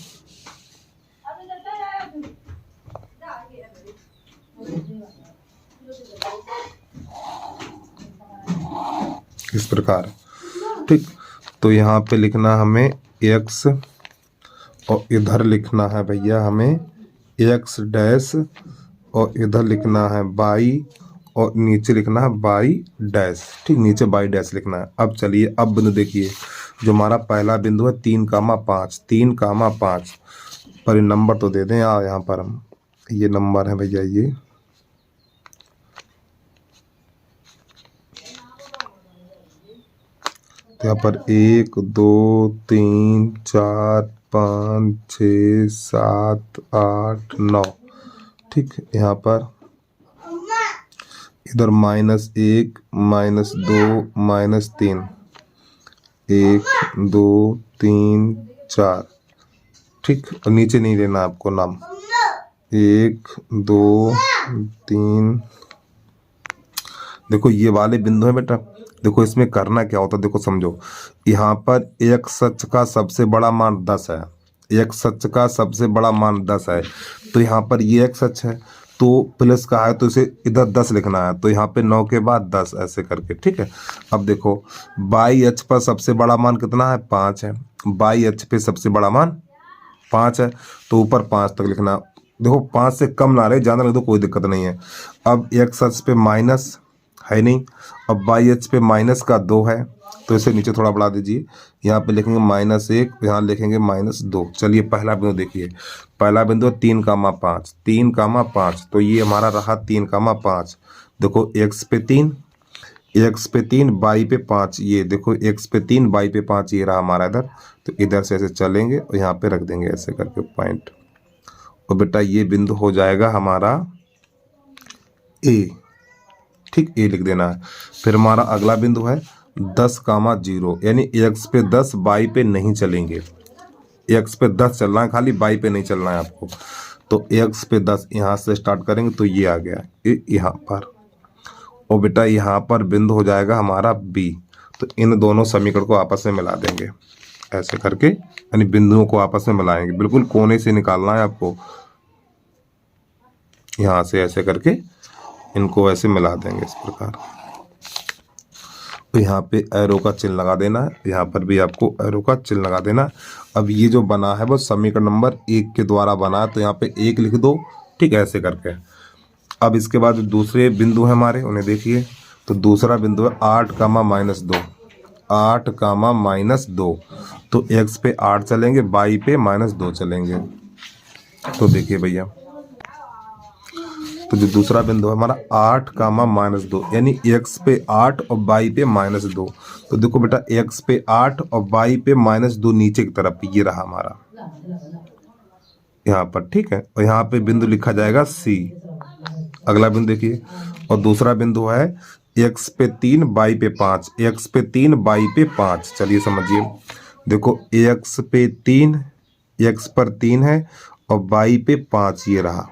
इस प्रकार। ठीक, तो यहाँ पे लिखना हमें x, और इधर लिखना है भैया हमें x डैश, और इधर लिखना है y, और नीचे लिखना है y डैश। ठीक, नीचे y डैश लिखना है। अब चलिए, अब बिंदु देखिए, जो हमारा पहला बिंदु है 3, 5, 3, 5 पर ये नंबर तो दे दें यार। यहाँ पर हम, ये नंबर है भैया, ये तो यहाँ पर 1 2 3 4 5 6 7 8 9, ठीक। यहाँ पर इधर -1 -2 -3, 1 2 3 4, ठीक। और नीचे नहीं लेना आपको नाम, 1 2 3। देखो ये वाले बिंदु है बेटा, देखो इसमें करना क्या होता है, देखो समझो। यहाँ पर एक सच का सबसे बड़ा मान 10 है, एक सच का सबसे बड़ा मान 10 है, तो यहाँ पर ये एक सच है, तो प्लस का है तो इसे इधर 10 लिखना है, तो यहाँ पे 9 के बाद 10 ऐसे करके, ठीक है। अब देखो बाई एच पर सबसे बड़ा मान कितना है, 5 है। बाई एच पे सबसे बड़ा मान 5 है, तो ऊपर 5 तक लिखना। देखो 5 से कम ना रहे, ज़्यादा लिख दो कोई दिक्कत नहीं है। अब एक सच पे माइनस है नहीं, अब बाई एच पे माइनस का 2 है, तो इसे नीचे थोड़ा बढ़ा दीजिए। यहाँ पे लिखेंगे -1, यहाँ लिखेंगे -2। चलिए पहला बिंदु देखिए, पहला बिंदु है 3,5, 3,5, तो ये हमारा रहा 3,5। देखो एक्स पे 3, एक्स पे 3, बाई पे 5, ये देखो एक्स पे 3 बाई पे 5, ये रहा हमारा इधर। तो इधर से ऐसे चलेंगे और यहाँ पे रख देंगे ऐसे करके पॉइंट, और बेटा ये बिंदु हो जाएगा हमारा ए, ठीक। ए लिख देना है। फिर हमारा अगला बिंदु है 10,0, यानी एक्स पे 10 बाई पे नहीं चलेंगे, एक्स पे 10 चलना है खाली, बाई पे नहीं चलना है आपको। तो एक्स पे 10 यहाँ से स्टार्ट करेंगे तो ये आ गया यहाँ पर, और बेटा यहाँ पर बिंदु हो जाएगा हमारा बी। तो इन दोनों समीकरण को आपस में मिला देंगे ऐसे करके, यानी बिंदुओं को आपस में मिलाएंगे, बिल्कुल कोने से निकालना है आपको, यहाँ से ऐसे करके इनको ऐसे मिला देंगे इस प्रकार। तो यहाँ पे एरो का चिन्ह लगा देना है, यहाँ पर भी आपको एरो का चिन्ह लगा देना। अब ये जो बना है वो समीकरण नंबर 1 के द्वारा बना है, तो यहाँ पे 1 लिख दो, ठीक है, ऐसे करके। अब इसके बाद दूसरे बिंदु है हमारे, उन्हें देखिए। तो दूसरा बिंदु है 8,-2, 8,-2, तो एक्स पे 8 चलेंगे, बाई पे -2 चलेंगे। तो देखिए भैया, तो जो दूसरा बिंदु है हमारा 8,-2, यानी एक्स पे 8 और बाई पे -2। तो देखो बेटा एक्स पे 8 और बाई पे -2 नीचे की तरफ, ये रहा हमारा यहाँ पर, ठीक है। और यहाँ पे बिंदु लिखा जाएगा सी। अगला बिंदु देखिए, और दूसरा बिंदु है एक्स पे 3 बाई पे 5, एक्स पे 3 बाई पे 5। चलिए समझिए, देखो एक्स पे 3, एक्स पर 3 है और बाई पे 5, ये रहा।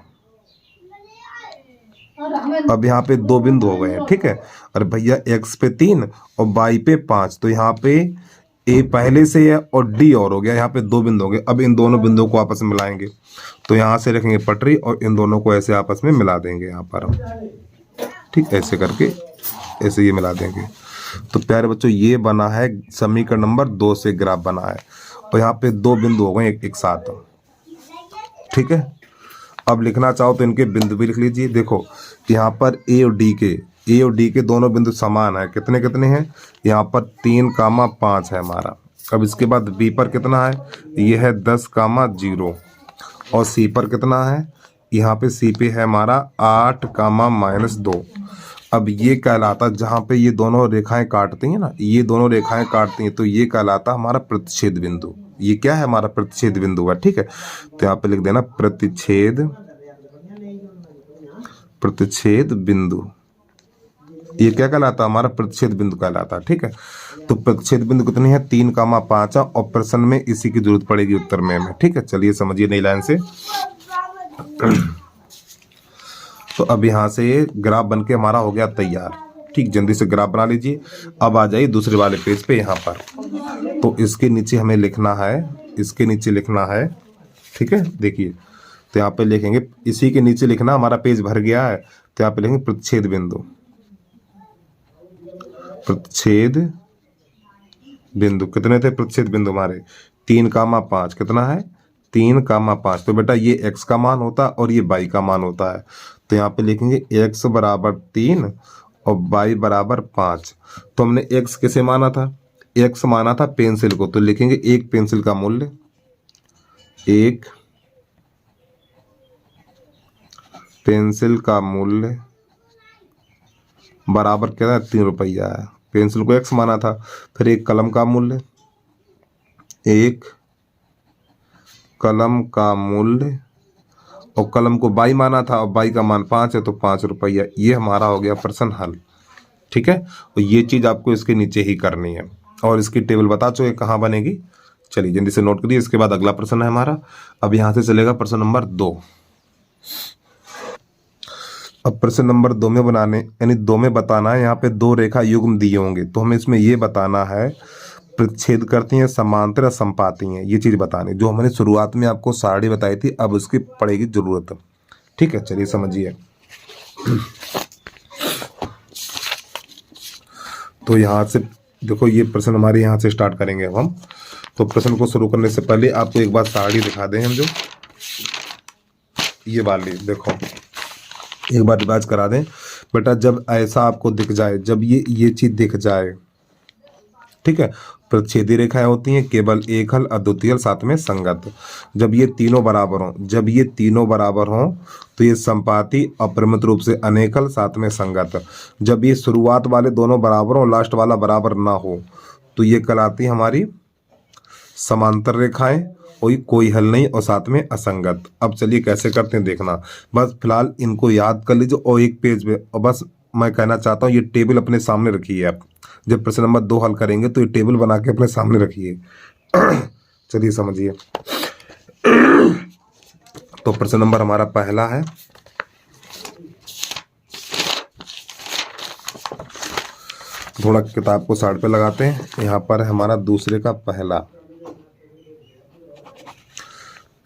अब यहाँ पे 2 बिंदु हो गए हैं, ठीक है। और भैया एक्स पे 3 और बाई पे 5, तो यहाँ पे ए पहले से है और डी और हो गया, यहाँ पे 2 बिंदु हो गए। अब इन दोनों बिंदुओं को आपस में मिलाएंगे, तो यहाँ से रखेंगे पटरी और इन दोनों को ऐसे आपस में मिला देंगे यहाँ पर हम, ठीक, ऐसे करके ऐसे ये मिला देंगे। तो प्यारे बच्चों ये बना है समीकरण नंबर 2 से ग्राफ बना है, और यहाँ पे 2 बिंदु हो गए एक साथ, ठीक है। अब लिखना चाहो तो इनके बिंदु भी लिख लीजिए। देखो यहाँ पर ए और डी के दोनों बिंदु समान है, कितने कितने हैं, यहाँ पर 3,5 है हमारा। अब इसके बाद बी पर कितना है, ये है 10,0, और सी पर कितना है, यहाँ पे सी पे है हमारा 8,-2। अब ये कहलाता, जहाँ पे ये दोनों रेखाएं काटती हैं ना, ये दोनों रेखाएं काटती हैं, तो ये कहलाता हमारा प्रतिच्छेद बिंदु। ये क्या है, हमारा प्रतिच्छेद बिंदु है, ठीक है। तो यहाँ पे लिख देना प्रतिच्छेद बिंदु। ये क्या कहलाता है, हमारा प्रतिच्छेद बिंदु कहलाता है, ठीक है। तो प्रतिच्छेद बिंदु कितनी है, 3,5 और प्रश्न में इसी की जरूरत पड़ेगी उत्तर में, ठीक है। चलिए समझिए नई लाइन से। तो अब यहाँ से ये ग्राफ बनके हमारा हो गया तैयार, ठीक। जल्दी से ग्राफ बना लीजिए। अब आ जाइए दूसरे वाले पेज पे यहाँ पर, तो इसके नीचे हमें लिखना है, इसके नीचे लिखना है, ठीक है। देखिए तो यहाँ पे लिखेंगे, इसी के नीचे लिखना, हमारा पेज भर गया है, तो यहाँ पे लिखेंगे प्रतिच्छेद बिंदु। प्रतिच्छेद बिंदु कितने थे, प्रतिच्छेद बिंदु हमारे 3,5, कितना है 3,5। तो बेटा ये x का मान होता है और ये y का मान होता है। तो यहाँ पे लिखेंगे x बराबर 3 और y बराबर 5। तो हमने x किसे माना था, x माना था पेंसिल को, तो लिखेंगे एक पेंसिल का मूल्य, एक पेंसिल का मूल्य बराबर क्या है, 3 रुपया है, पेंसिल को x माना था। फिर एक कलम का मूल्य, एक कलम का मूल्य, और कलम को बाई माना था और बाई का मान 5 है तो 5 रुपया। ये हमारा हो गया प्रश्न हल। ठीक है, और ये चीज़ आपको इसके नीचे ही करनी है और इसकी टेबल बता चुके कहाँ बनेगी। चलिए जल्दी से नोट करिए। इसके बाद अगला प्रश्न है हमारा। अब यहाँ से चलेगा प्रश्न नंबर 2। अब प्रश्न नंबर 2 में बनाने यानी 2 में बताना है। यहाँ पे 2 रेखा युग्म दिए होंगे तो हमें इसमें ये बताना है प्रतिच्छेद करती हैं, समांतर या संपाती हैं। ये चीज़ बतानी जो हमने शुरुआत में आपको सारणी बताई थी, अब उसकी पड़ेगी जरूरत। ठीक है, चलिए समझिए। तो यहाँ से देखो, ये प्रश्न हमारे यहाँ से स्टार्ट करेंगे अब हम। तो प्रश्न को शुरू करने से पहले आपको एक बार सारणी दिखा दें हम, जो ये वाली देखो, एक बार रिवाइज करा दें बेटा। जब ऐसा आपको दिख जाए, जब ये चीज दिख जाए, ठीक है, प्रतिच्छेदी रेखाएं होती हैं, केवल एक हल, अद्वितीय हल, साथ में संगत। जब ये तीनों बराबर हों, जब ये तीनों बराबर हों तो ये संपाती, अपरिमित रूप से अनेक हल, साथ में संगत। जब ये शुरुआत वाले दोनों बराबर हों, लास्ट वाला बराबर ना हो, तो ये कहलाती हमारी समांतर रेखाएं, कोई हल नहीं और साथ में असंगत। अब चलिए कैसे करते हैं देखना। बस फिलहाल इनको याद कर लीजिए और एक पेज पे, और बस मैं कहना चाहता हूँ ये टेबल अपने सामने रखिए आप। जब प्रश्न नंबर 2 हल करेंगे तो ये टेबल बना के अपने सामने रखिए। चलिए समझिए। तो प्रश्न नंबर हमारा पहला है। थोड़ा किताब को साइड पे लगाते हैं। यहाँ पर है हमारा दूसरे का पहला।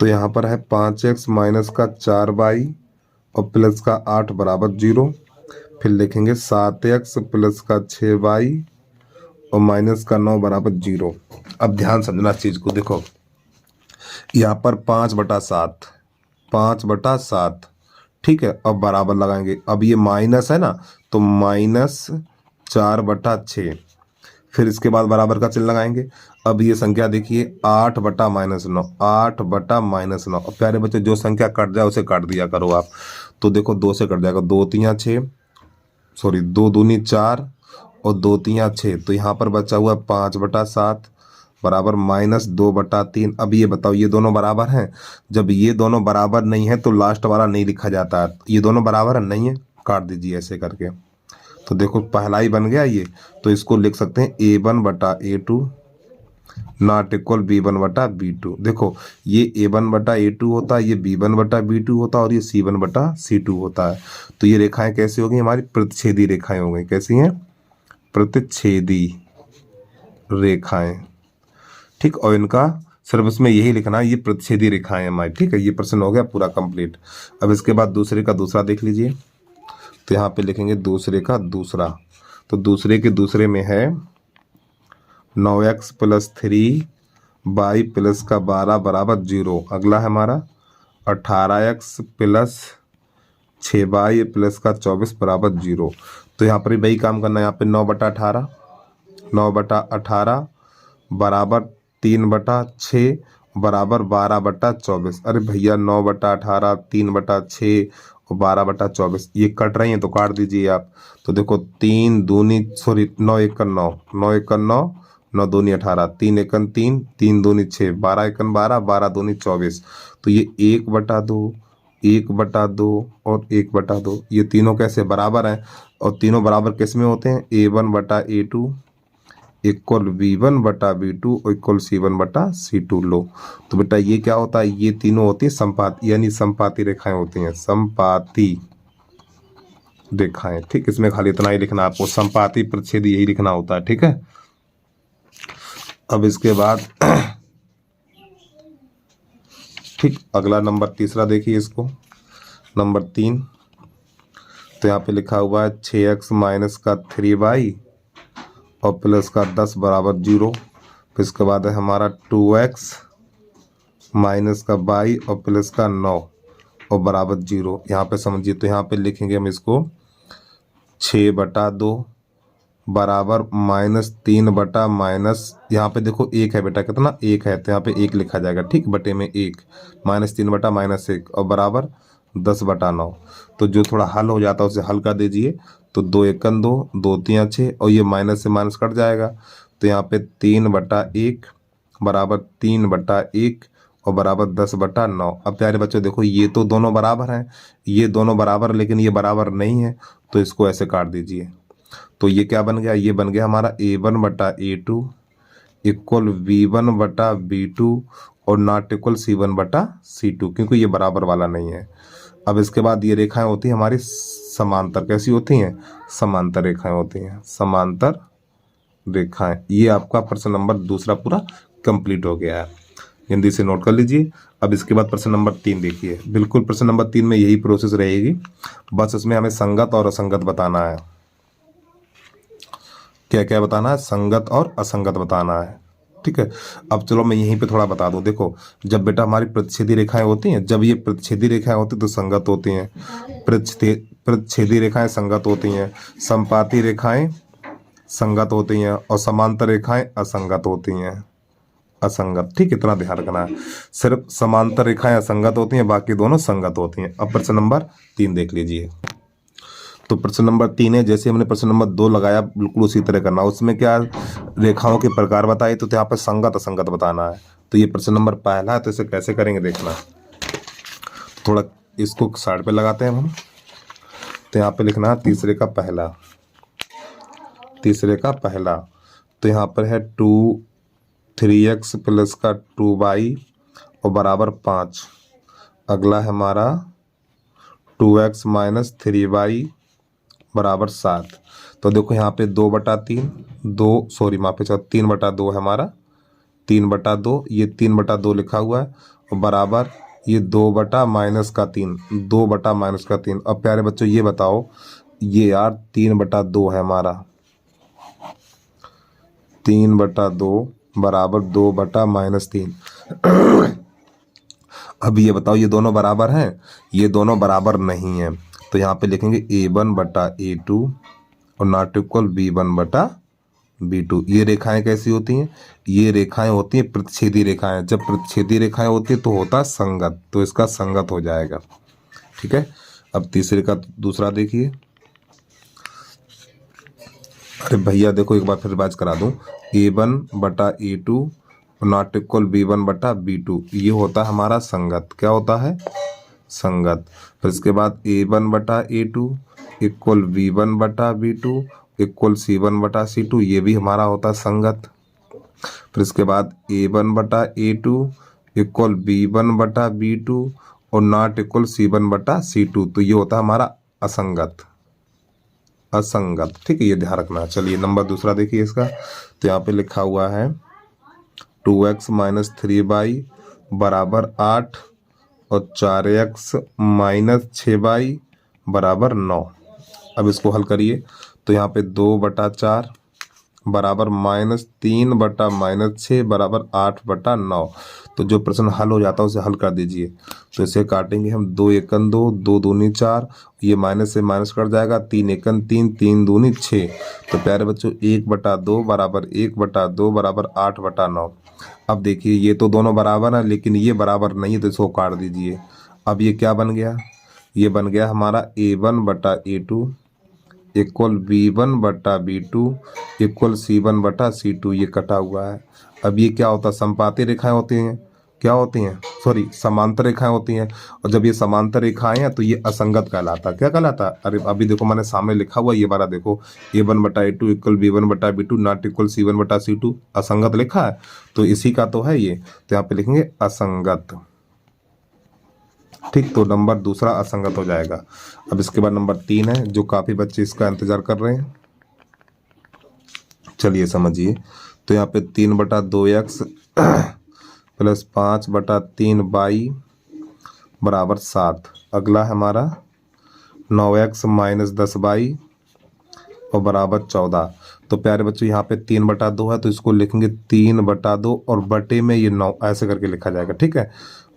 तो यहाँ पर है 5x माइनस का 4y और प्लस का 8 बराबर 0। फिर लिखेंगे 7x प्लस का 6y और माइनस का 9 बराबर 0। अब ध्यान समझना चीज़ को। देखो यहाँ पर 5/7, 5/7, ठीक है। अब बराबर लगाएंगे। अब ये माइनस है ना, तो माइनस 4/6। फिर इसके बाद बराबर का चिन्ह लगाएंगे। अब ये संख्या देखिए 8/-9, 8/-9। अब प्यारे बच्चे जो संख्या कट जाए उसे काट दिया करो आप। तो देखो 2 से कट जाएगा, 2 3 6, सॉरी 2 दूनी 4 और 2 3 6। तो यहाँ पर बचा हुआ 5/7 बराबर -2/3। अब ये बताओ ये दोनों बराबर हैं? जब ये दोनों बराबर नहीं है तो लास्ट वाला नहीं लिखा जाता है। ये दोनों बराबर है नहीं है, काट दीजिए ऐसे करके। तो देखो पहला ही बन गया ये। तो इसको लिख सकते हैं A1/A2 नॉट इक्वल B1/B2। देखो ये A1/A2 होता है, ये B1/B2 होता है और ये C1/C2 होता है। तो ये रेखाएं कैसी होगी? हमारी प्रतिच्छेदी रेखाएं हो गई। कैसी हैं? प्रतिच्छेदी रेखाएं, ठीक। और इनका सिर्फ इसमें यही लिखना है, ये प्रतिच्छेदी रेखाएं हमारी, ठीक है। ये प्रश्न हो गया पूरा कंप्लीट। अब इसके बाद दूसरे का दूसरा देख लीजिए। तो यहाँ पे लिखेंगे दूसरे का दूसरा। तो दूसरे के दूसरे में है 9x प्लस 3y प्लस का 12 बराबर 0। अगला है हमारा 18x प्लस 6y प्लस का 24 बराबर 0। तो यहाँ पर भी वही काम करना है। यहाँ पे 9/18, 9/18 बराबर 3/6 बराबर 12/24। अरे भैया 9/18, 3/6 और 12/24 ये कट रही हैं तो काट दीजिए आप। तो देखो 3 दूनी 9 1 9, 9 1 9, 9 दूनी 18, 3 1 3, 3 दूनी 6, 12 1 12, 12 दूनी 24। तो ये 1/2, 1/2 और 1/2 ये तीनों कैसे बराबर हैं? और तीनों बराबर किस में होते हैं? A1/A2 equal B1/B2 equal C1/C2। लो तो बेटा ये क्या होता है? ये तीनों होती है संपाती, यानी संपाती रेखाएं होती हैं, संपाती रेखाएं, ठीक। इसमें खाली इतना ही लिखना आपको, संपाती प्रतिच्छेदी यही लिखना होता है, ठीक है। अब इसके बाद ठीक अगला नंबर तीसरा देखिए इसको, नंबर 3। तो यहाँ पे लिखा हुआ है 6x माइनस का 3y और प्लस का 10 बराबर 0। फिर इसके बाद है हमारा 2x माइनस का y और प्लस का 9 और बराबर 0। यहाँ पे समझिए। तो यहाँ पे लिखेंगे हम इसको 6/2 बराबर -3 माइनस, यहाँ पे देखो 1 है बेटा, कितना 1 है तो यहाँ पे 1 लिखा जाएगा, ठीक। बटे में 1 -3 -1 और बराबर 10/9। तो जो थोड़ा हल हो जाता है उसे हल कर दीजिए। तो 2 एकन 2, 2 तियां 6 और ये माइनस से माइनस कट जाएगा। तो यहाँ पे 3/1 बराबर 3/1 और बराबर 10/9। अब प्यारे बच्चों देखो ये तो दोनों बराबर हैं, ये दोनों बराबर, लेकिन ये बराबर नहीं है तो इसको ऐसे काट दीजिए। तो ये क्या बन गया, ये बन गया हमारा A1/A2 इक्वल B1/B2 और नॉट इक्वल C1/C2, क्योंकि ये बराबर वाला नहीं है। अब इसके बाद ये रेखाएं होती हैं हमारी समांतर। कैसी होती हैं? समांतर रेखाएं होती हैं, समांतर रेखाएं। ये आपका प्रश्न नंबर दूसरा पूरा कंप्लीट हो गया है, हिंदी से नोट कर लीजिए। अब इसके बाद प्रश्न नंबर 3 देखिए। बिल्कुल प्रश्न नंबर 3 में यही प्रोसेस रहेगी, बस इसमें हमें संगत और असंगत बताना है। क्या क्या बताना है? संगत और असंगत बताना है, ठीक है। अब चलो मैं यहीं पे थोड़ा बता दूं। देखो जब बेटा हमारी प्रतिच्छेदी रेखाएं होती हैं, जब ये प्रतिच्छेदी रेखाएं होती तो संगत होती हैं, प्रतिच्छेदी रेखाएं संगत होती हैं, संपाती रेखाएं संगत होती हैं और समांतर रेखाएं असंगत होती हैं, असंगत, ठीक। इतना ध्यान रखना है, सिर्फ समांतर रेखाएं असंगत होती हैं, बाकी दोनों संगत होती हैं। अब प्रश्न नंबर 3 देख लीजिए। तो प्रश्न नंबर 3 है, जैसे हमने प्रश्न नंबर 2 लगाया बिल्कुल उसी तरह करना। उसमें क्या रेखाओं के प्रकार बताए, तो यहाँ पर संगत असंगत बताना है। तो ये प्रश्न नंबर पहला है, तो इसे कैसे करेंगे देखना। थोड़ा इसको साइड पे लगाते हैं हम। तो यहाँ पे लिखना है तीसरे का पहला, तीसरे का पहला। तो यहाँ पर है 3x प्लस का 2y और बराबर 5। अगला है हमारा 2x माइनस 3y बराबर 7। तो देखो यहाँ पे 2/3, 3/2 है हमारा, 3/2, ये 3/2 लिखा हुआ है और बराबर ये 2/-3, 2/-3। अब प्यारे बच्चों ये बताओ, ये यार 3/2 है हमारा, 3/2 बराबर 2/-3। अब ये बताओ ये दोनों बराबर हैं? ये दोनों बराबर नहीं हैं। तो यहाँ पे लिखेंगे A1/A2 और नॉट इक्वल B1/B2। ये रेखाएं कैसी होती हैं? ये रेखाएं होती हैं प्रतिच्छेदी रेखाएं। जब प्रतिच्छेदी रेखाएं होती है तो होता है संगत, तो इसका संगत हो जाएगा, ठीक है। अब तीसरे का दूसरा देखिए। अरे भैया देखो एक बार फिर बात करा दूं, A1/A2 नॉट इक्वल B1/B2, ये होता है हमारा संगत। क्या होता है? संगत। फिर इसके बाद A1/A2 equal B1/B2 equal C1/C2, ये भी हमारा होता है संगत। फिर इसके बाद A1/A2 इक्वल B1/B2 और नॉट इक्वल C1/C2, तो ये होता है हमारा असंगत, असंगत, ठीक है। ये ध्यान रखना। चलिए नंबर दूसरा देखिए इसका। तो यहाँ पे लिखा हुआ है 2x माइनस 3y बराबर 8 और 4x माइनस 6y बराबर 9। अब इसको हल करिए। तो यहाँ पे 2/4 बराबर -3/-6 बराबर 8/9। तो जो प्रश्न हल हो जाता है उसे हल कर दीजिए। तो इसे काटेंगे हम, 2 एकन 2, 2 दूनी 4, ये माइनस से माइनस कट जाएगा, 3 एकन 3, 3 दूनी 6। तो प्यारे बच्चों 1/2 बराबर 1/2 बराबर 8/9। अब देखिए ये तो दोनों बराबर हैं, लेकिन ये बराबर नहीं है, तो इसको काट दीजिए। अब ये क्या बन गया? ये बन गया हमारा A1/A2 equal B1/B2 equal C1/C2, ये कटा हुआ है। अब ये क्या होता है? संपाती रेखाएं होती हैं, क्या होती हैं? सॉरी, समांतर रेखाएं होती हैं। और जब ये समांतर रेखाएं हैं तो ये असंगत कहलाता है। क्या कहलाता है? अरे अभी देखो मैंने सामने लिखा हुआ, ये बारा देखो, A1/A2 equal B1/B2 not equal C1/C2, असंगत लिखा है, तो इसी का तो है ये। तो यहाँ पे लिखेंगे असंगत, ठीक। तो नंबर दूसरा असंगत हो जाएगा। अब इसके बाद नंबर 3 है, जो काफ़ी बच्चे इसका इंतजार कर रहे हैं। चलिए समझिए। तो यहाँ पे 3/2x प्लस 5/3y बराबर 7। अगला है हमारा 9x माइनस 10y और बराबर 14। तो प्यारे बच्चों यहाँ पे 3/2 है, तो इसको लिखेंगे 3/2 और बटे में ये 9, ऐसे करके लिखा जाएगा, ठीक है।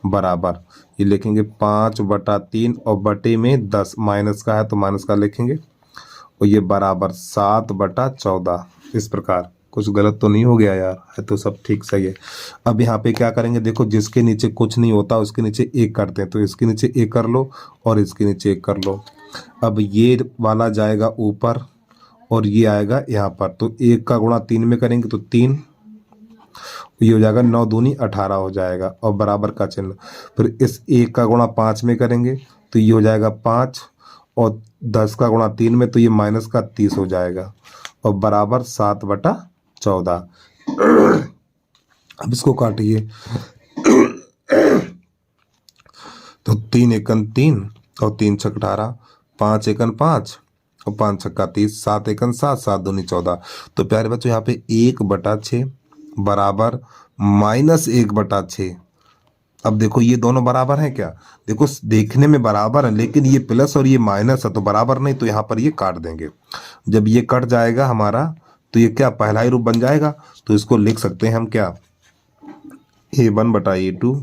बराबर ये लिखेंगे 5/3 और बटे में 10, माइनस का है तो माइनस का लिखेंगे, और ये बराबर 7/14। इस प्रकार कुछ गलत तो नहीं हो गया यार, है तो सब ठीक सही है। अब यहाँ पे क्या करेंगे, देखो जिसके नीचे कुछ नहीं होता उसके नीचे एक करते हैं, तो इसके नीचे एक कर लो और इसके नीचे एक कर लो। अब ये वाला जाएगा ऊपर और ये आएगा यहाँ पर, तो 1 का गुणा 3 में करेंगे तो 3, ये हो जाएगा 9 दूनी 18 हो जाएगा और बराबर का चिन्ह। फिर इस 1 का गुणा 5 में करेंगे तो ये हो जाएगा 5 और 10 का गुणा 3 में तो ये माइनस का 30 हो जाएगा और बराबर 7/14। अब इसको काटिए तो 3 एकन 3 और 3 छक 18, 5 एकन 5 और 5 छक्का 30, 7 एकन 7, 7 दूनी 14। तो प्यारे बच्चों यहाँ पे 1/6 बराबर -1/6। अब देखो ये दोनों बराबर हैं क्या, देखो देखने में बराबर है लेकिन ये प्लस और ये माइनस है तो बराबर नहीं, तो यहाँ पर ये काट देंगे। जब ये कट जाएगा हमारा तो ये क्या पहला ही रूप बन जाएगा, तो इसको लिख सकते हैं हम क्या, A1/A2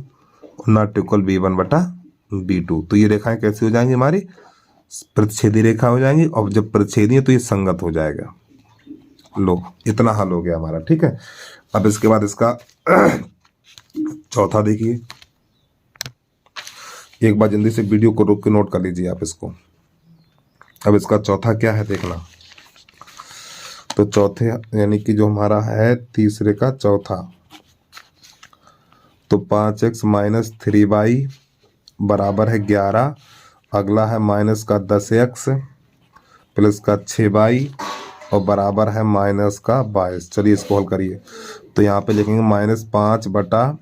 नॉट इक्वल B1/B2। तो ये रेखाएं कैसी हो जाएंगी, हमारी प्रतिच्छेदी रेखा हो जाएंगी, और जब प्रतिच्छेदी है तो ये संगत हो जाएगा। लो इतना हल हो गया हमारा, ठीक है। अब इसके बाद इसका चौथा देखिए, एक बार जल्दी से वीडियो को रोक के नोट कर लीजिए आप इसको। अब इसका चौथा क्या है देखना, तो चौथे यानी कि जो हमारा है तीसरे का चौथा, तो 5x - 3y बराबर है 11। अगला है माइनस का 10x प्लस का 6y और बराबर है माइनस का 22। चलिए इसको हल करिए, तो यहाँ पे लिखेंगे -5 बटा,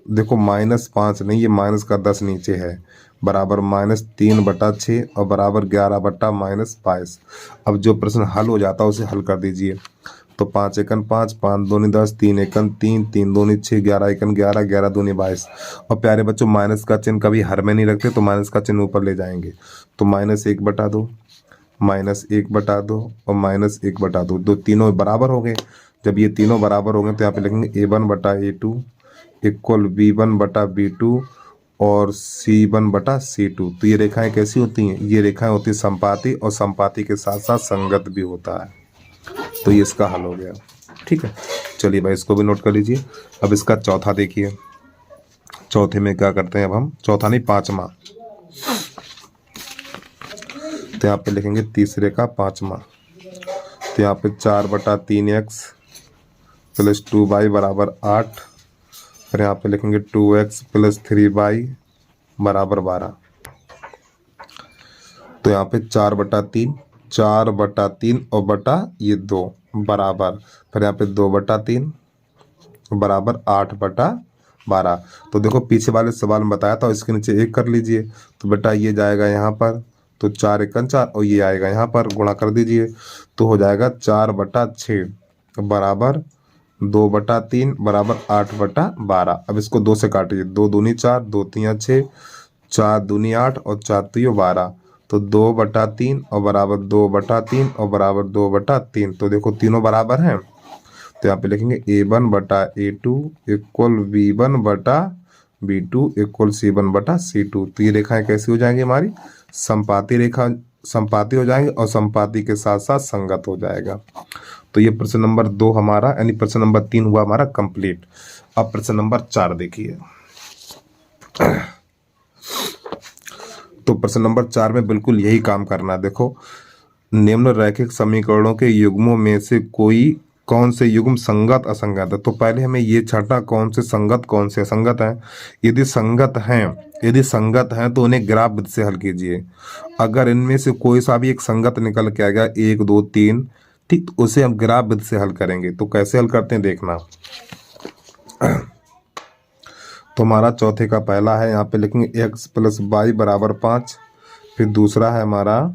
देखो -5 नहीं, ये माइनस का 10 नीचे है, बराबर -3/6 और बराबर 11 बटा -22। अब जो प्रश्न हल हो जाता है उसे हल कर दीजिए। तो 5 एकन 5, 5 दूनी 10, 3 एकन 3, 3 दूनी 6, 11 एकन 11, 11 दूनी 22। और प्यारे बच्चों माइनस का चिन्ह कभी हर में नहीं रखते, तो माइनस का चिन्ह ऊपर ले जाएंगे, तो -1/2, -1/2 और -1/2, दो तीनों बराबर हो गए। जब ये तीनों बराबर हो गए तो यहाँ पे लिखेंगे A1/A2 इक्वल B1/B2 और C1/C2। तो ये रेखाएं कैसी होती हैं, ये रेखाएं होती हैं संपाती, और संपाती के साथ साथ संगत भी होता है। तो ये इसका हल हो गया, ठीक है। चलिए भाई इसको भी नोट कर लीजिए। अब इसका चौथा देखिए, चौथे में क्या करते हैं, अब हम चौथा नहीं पांचवा, तो यहाँ पे लिखेंगे तीसरे का पांचवा। तो यहाँ पे 4/3x प्लस 2y बराबर 8। फिर यहाँ पे लिखेंगे 2x प्लस 3y बराबर 12। तो यहाँ पे 4/3 और बटा ये 2 बराबर, फिर यहाँ पे 2/3 बराबर 8/12। तो देखो पीछे वाले सवाल में बताया था, इसके नीचे एक कर लीजिए, तो बेटा ये जाएगा यहाँ पर, तो 4 एकन 4 और ये आएगा यहाँ पर, गुणा कर दीजिए तो हो जाएगा 4/6 बराबर 2/3 बराबर 8/12। अब इसको 2 से काटिए, 2 दूनी 4, 2 तिया 6, 4 दूनी 8 और 4 तियो 12। तो 2/3 और बराबर 2/3 और बराबर 2/3। तो देखो तीनों बराबर हैं, तो यहाँ पे लिखेंगे A1/A2 equal B1/B2 equal C1/C2। तो ये रेखाएं कैसी हो जाएंगी, हमारी संपाती रेखा, संपाती हो जाएंगे और संपाती के साथ साथ संगत हो जाएगा। तो ये प्रश्न नंबर 2 हमारा, यानी प्रश्न नंबर 3 हुआ हमारा कंप्लीट। अब प्रश्न नंबर 4 देखिए। तो प्रश्न नंबर 4 में बिल्कुल यही काम करना है। देखो निम्न रैखिक समीकरणों के युग्मों में से कौन से युग्म संगत असंगत है। तो पहले हमें ये छांटना कौन से संगत कौन से असंगत हैं। यदि संगत हैं तो उन्हें ग्राफ विधि से हल कीजिए। अगर इनमें से कोई सा भी एक संगत निकल के आ गया 1 2 3, ठीक, तो उसे हम ग्राफ विधि से हल करेंगे। तो कैसे हल करते हैं देखना। तो हमारा चौथे का पहला है, यहाँ पे लिखेंगे x प्लस वाई बराबर 5। फिर दूसरा है हमारा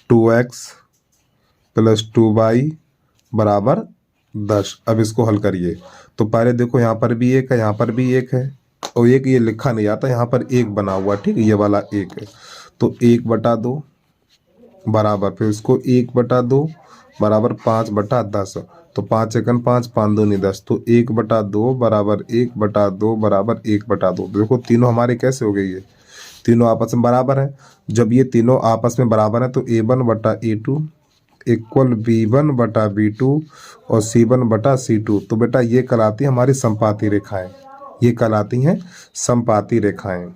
2x प्लस 2y बराबर 10। अब इसको हल करिए। तो पहले देखो यहाँ पर भी एक है, यहाँ पर भी एक है, और एक ये लिखा नहीं आता, यहाँ पर एक बना हुआ, ठीक, ये वाला एक है। तो 1/2 बराबर, फिर इसको 1/2 बराबर 5/10। तो 5 एकन 5, 5 दूनी 10। तो 1/2 बराबर 1/2 बराबर 1/2। देखो तीनों हमारे कैसे हो गई है, तीनों आपस में बराबर हैं। जब ये तीनों आपस में बराबर हैं तो A1/A2 इक्वल B1/B2 और C1/C2। तो बेटा ये कहलाती है हमारी संपाती रेखाएं, ये कहलाती हैं संपाती रेखाएं।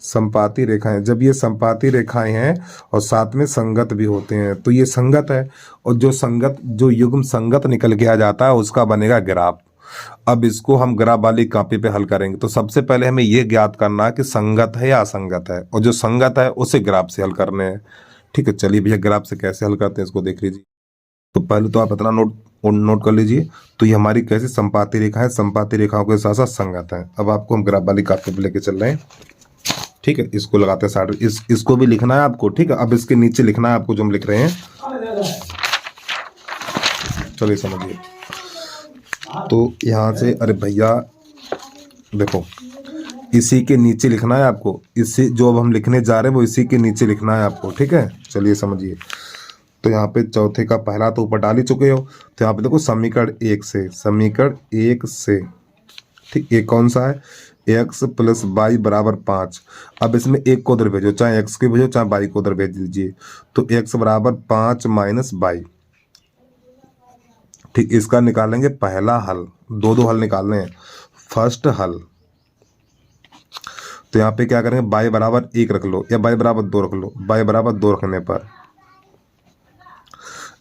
संपाती रेखाएं, जब ये संपाती रेखाएं हैं और साथ में संगत भी होते हैं तो ये संगत है, और जो युग्म संगत निकल के आ जाता है उसका बनेगा ग्राफ। अब इसको हम ग्राफ वाली कॉपी पे हल करेंगे। तो सबसे पहले हमें ये ज्ञात करना है कि संगत है या असंगत है, और जो संगत है उसे ग्राफ से हल करने हैं। ठीक है, चलिए भैया ग्राफ से कैसे हल करते हैं इसको देख लीजिए। तो पहले तो आप इतना नोट कर लीजिए। तो ये हमारी कैसी संपाती रेखा है, संपाती रेखाओं के साथ साथ संगत है। अब आपको हम ग्राफ वाली कॉपी पे लेके चल रहे हैं। ठीक है, इसको लगाते हैं साइड, इसको भी लिखना है आपको। ठीक है, अब इसके नीचे लिखना है आपको जो हम लिख रहे हैं। चलिए समझिए। तो यहाँ से, अरे भैया देखो, इसी के नीचे लिखना है आपको, इसी जो अब हम लिखने जा रहे हैं वो इसी के नीचे लिखना है आपको। ठीक है, चलिए समझिए। तो यहाँ पे चौथे का पहला तो ऊपर डाल ही चुके हो। तो यहाँ पे देखो समीकरण 1 से, समीकरण 1 से, ठीक, एक कौन सा है, x + y = 5। अब इसमें एक को उधर भेजो, चाहे x को भेजो चाहे y को उधर भेज दीजिए। तो x = 5 - y। ठीक, इसका निकालेंगे पहला हल। दो हल निकालने हैं। फर्स्ट हल, तो यहाँ पे क्या करेंगे, y = 1 रख लो या y = 2 रख लो। y = 2 रखने पर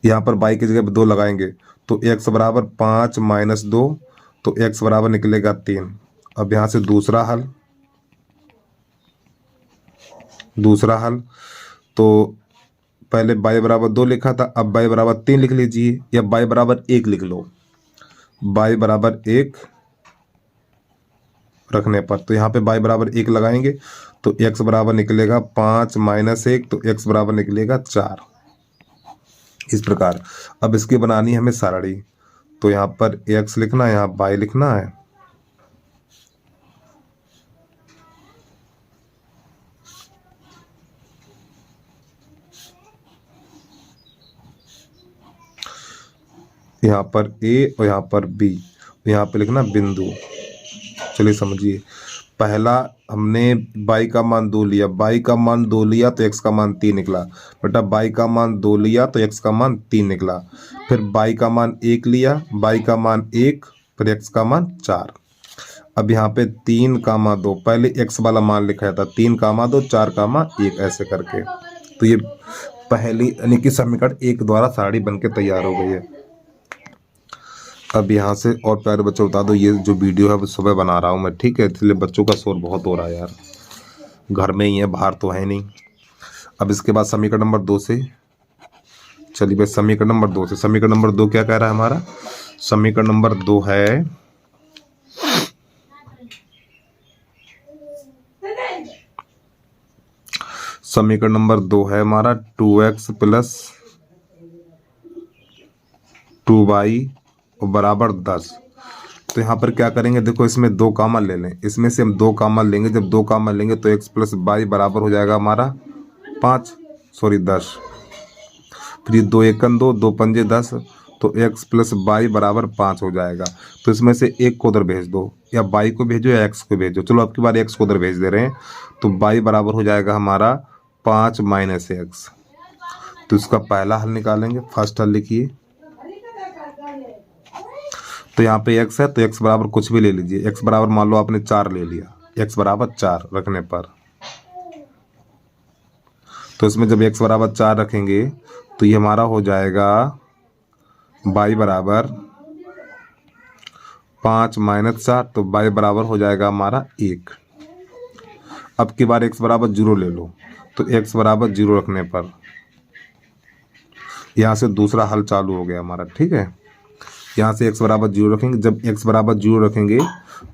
यहाँ पर y की जगह 2 लगाएंगे तो x = 5 - 2, तो x बराबर निकलेगा 3। अब यहाँ से दूसरा हल, तो पहले y = 2 लिखा था, अब y = 3 लिख लीजिए, या y = 1 लिख लो। y = 1 रखने पर, तो यहाँ पे y = 1 लगाएंगे तो x बराबर निकलेगा 5 - 1, तो x बराबर निकलेगा 4। इस प्रकार अब इसकी बनानी है हमें सारणी। तो यहाँ पर x लिखना है, यहाँ y लिखना है। यहाँ पर a और यहाँ पर b, यहाँ पे लिखना बिंदु। चलिए समझिए। पहला हमने y का मान 2 लिया, y का मान 2 लिया तो x का मान 3 निकला। बेटा y का मान 2 लिया तो x का मान 3 निकला। फिर y का मान 1 लिया, y का मान 1, फिर x का मान 4। अब यहाँ पे 3 कामा 2, पहले x वाला मान लिखा था, 3 कामा 2, 4 कामा 1, ऐसे करके। तो ये पहली यानी कि समीकरण 1 द्वारा सारणी बनके तैयार हो गई है। अब यहाँ से और प्यारे बच्चों बता दो, ये जो वीडियो है वो सुबह बना रहा हूँ मैं, ठीक है, इसलिए बच्चों का शोर बहुत हो रहा है यार, घर में ही है, बाहर तो है नहीं। अब इसके बाद समीकरण नंबर 2 से, चलिए भाई समीकरण नंबर 2 से, समीकरण नंबर 2 क्या कह रहा है हमारा, समीकरण नंबर 2 है समीकरण नंबर 2 है हमारा 2x + 2y बराबर 10। तो यहाँ पर क्या करेंगे, देखो इसमें 2 कॉमन ले लें, इसमें से हम 2 कॉमन लेंगे। जब 2 कॉमन लेंगे तो x + y बराबर हो जाएगा हमारा 10। फिर 2 × 1 = 2, 2 × 5 = 10, तो x + y बराबर 5 हो जाएगा। तो इसमें से एक को उधर भेज दो, या y को भेजो या x को भेजो। चलो अब की बार x को उधर भेज दे रहे हैं, तो y बराबर हो जाएगा हमारा 5 - x। तो इसका पहला हल निकालेंगे, फर्स्ट हल लिखिए। तो यहाँ पे x है तो x बराबर कुछ भी ले लीजिए, x बराबर मान लो आपने 4 ले लिया, x बराबर 4 रखने पर, तो इसमें जब x बराबर 4 रखेंगे तो ये हमारा हो जाएगा y बराबर 5 - 4, तो y बराबर हो जाएगा हमारा 1। अब की बार x बराबर 0 ले लो, तो x बराबर 0 रखने पर यहाँ से दूसरा हल चालू हो गया हमारा, ठीक है। यहाँ से x बराबर 0 रखेंगे, जब x बराबर 0 रखेंगे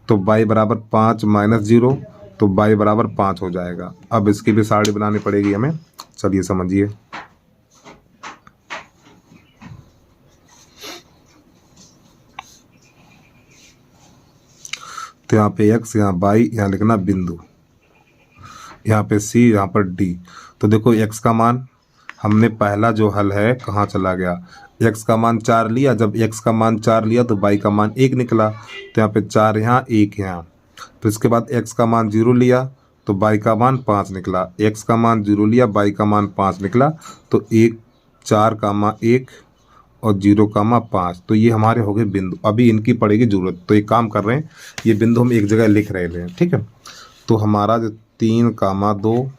तो y बराबर 5 - 0, तो y बराबर 5 हो जाएगा। अब इसकी भी सारणी बनानी पड़ेगी हमें, चलिए समझिए। तो यहाँ पे x, यहाँ y, यहाँ लिखना बिंदु, यहाँ पे c, यहाँ पर d। तो देखो x का मान, हमने पहला जो हल है कहाँ चला गया, x का मान 4 लिया, जब x का मान 4 लिया तो y का मान 1 निकला। तो यहाँ पे 4 यहाँ, 1 यहाँ। तो इसके बाद x का मान 0 लिया तो y का मान 5 निकला, x का मान 0 लिया, y का मान 5 निकला, तो 1 4,1 और 0,5। तो ये हमारे हो गए बिंदु। अभी इनकी पड़ेगी जरूरत, तो एक काम कर रहे हैं, ये बिंदु हम एक जगह लिख रहे हैं, ठीक है। तो हमारा जो 3,2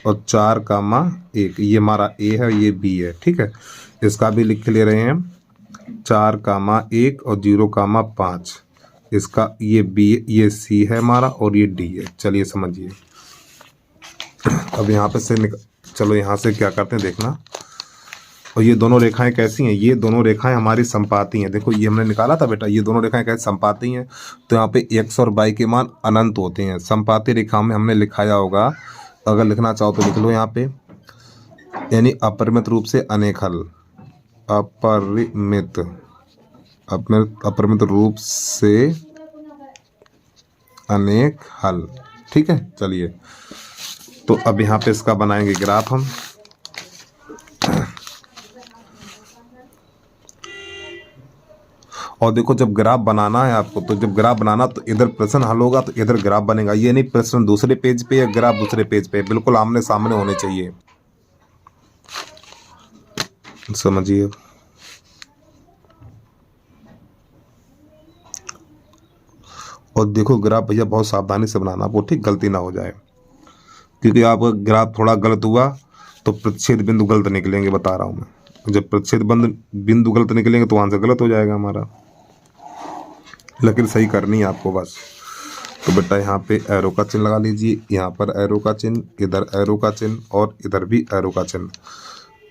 और 4,1 ये हमारा ए है, ये बी है, ठीक है। इसका भी लिख ले रहे हैं 4,1 और 0,5। इसका ये बी, ये सी है हमारा और ये डी है। चलिए समझिए। अब यहाँ पे से चलो यहाँ से क्या करते हैं देखना। और ये दोनों रेखाएं कैसी हैं? ये दोनों रेखाएं हमारी समपाती हैं। देखो ये हमने निकाला था बेटा, ये दोनों रेखाएं कैसे समपाती हैं। तो यहाँ पे x और y के मान अनंत होते हैं। समपाती रेखा में हमने लिखाया होगा, अगर लिखना चाहो तो लिख लो यहाँ पे, यानी अपरिमित रूप से अनेक हल, अपरिमित रूप से अनेक हल, ठीक है। चलिए तो अब यहाँ पे इसका बनाएंगे ग्राफ हम। और देखो जब ग्राफ बनाना है आपको, तो जब ग्राफ बनाना तो इधर प्रश्न हल होगा तो इधर ग्राफ बनेगा। ये नहीं प्रश्न दूसरे पेज पे या ग्राफ दूसरे पेज पे, बिल्कुल आमने सामने होने चाहिए, समझिए। और देखो ग्राफ भैया बहुत सावधानी से बनाना आपको, ठीक, गलती ना हो जाए, क्योंकि आपका ग्राफ थोड़ा गलत हुआ तो प्रतिच्छेद बिंदु गलत निकलेंगे, बता रहा हूँ मैं। जब प्रतिच्छेद बिंदु गलत निकलेंगे तो आंसर गलत हो जाएगा हमारा। लेकिन सही करनी है आपको बस। तो बेटा यहाँ पे एरो का चिन्ह लगा लीजिए, यहाँ पर एरो का चिन्ह, इधर एरो का चिन्ह और इधर भी एरो का चिन्ह।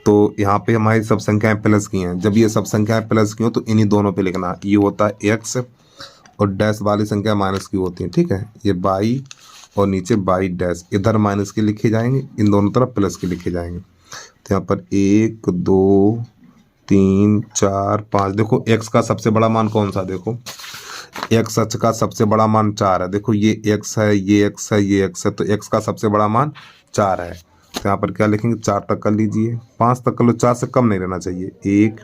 तो यहाँ पे हमारी सब संख्याएं प्लस की हैं। जब ये सब संख्याएं प्लस की हो तो इन्हीं दोनों पे लिखना। ये होता है एक्स और डैश वाली संख्या माइनस की होती है, ठीक है। ये बाई और नीचे बाई डैश, इधर माइनस के लिखे जाएंगे, इन दोनों तरफ प्लस के लिखे जाएंगे। तो यहाँ पर 1 2 3 4 5। देखो एक्स का सबसे बड़ा मान कौन सा? देखो एक्स अक्ष का सबसे बड़ा मान 4 है। देखो ये एक्स है, ये एक्स है, ये एक्स है, तो एक्स का सबसे बड़ा मान 4 है। तो यहाँ पर क्या लिखेंगे? 4 तक कर लीजिए, 5 तक कर लो, 4 से कम नहीं रहना चाहिए। 1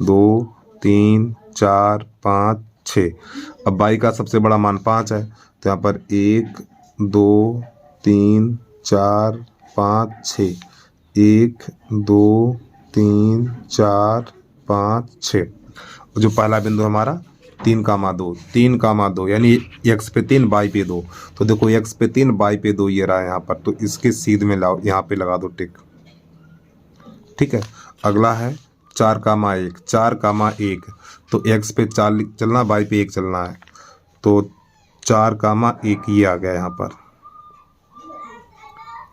2 3 4 5 6। अब बाई का सबसे बड़ा मान 5 है, तो यहाँ पर 1 2 3 4 5 6, 1 2 3 4 5 6। जो पहला बिंदु हमारा 3,2 यानी x पे 3 y पे 2। तो देखो x पे 3 y पे 2 ये रहा यहाँ पर, तो इसके सीध में लाओ, यहाँ पे लगा दो टिक, ठीक है। अगला है 4,1, तो x पे 4 चलना, y पे 1 चलना है, तो 4,1 ये आ गया यहाँ पर,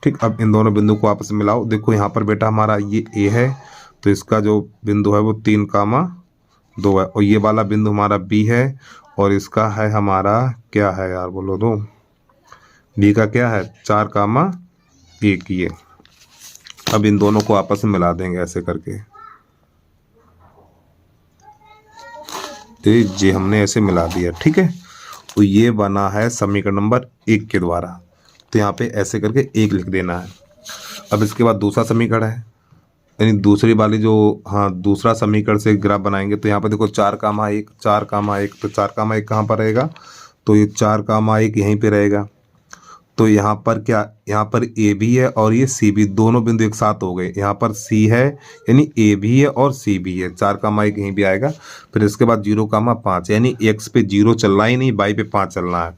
ठीक। अब इन दोनों बिंदु को आपस में मिलाओ। देखो यहाँ पर बेटा हमारा ये a है, तो इसका जो बिंदु है वो 3,2 है, और ये वाला बिंदु हमारा बी है, और इसका है हमारा क्या है यार, बोलो तो, बी का क्या है? 4,1 ये। अब इन दोनों को आपस में मिला देंगे ऐसे करके, जी हमने ऐसे मिला दिया, ठीक है। तो ये बना है समीकरण नंबर 1 के द्वारा। तो यहाँ पे ऐसे करके 1 लिख देना है। अब इसके बाद दूसरा समीकरण है, यानी दूसरी वाली जो, हाँ, दूसरा समीकरण से ग्राफ बनाएंगे। तो यहाँ पर देखो 4,1, तो 4,1 कहाँ पर रहेगा? तो ये 4,1 यहीं पे रहेगा। तो यहाँ पर क्या, यहाँ पर ए भी है और ये सी भी, दोनों बिंदु एक साथ हो गए। यहाँ पर सी है यानी ए भी है और सी भी है, 4,1 यहीं भी आएगा। फिर इसके बाद 0,5, यानी एक्स पे 0 चलना ही नहीं, वाई पे 5 चलना है,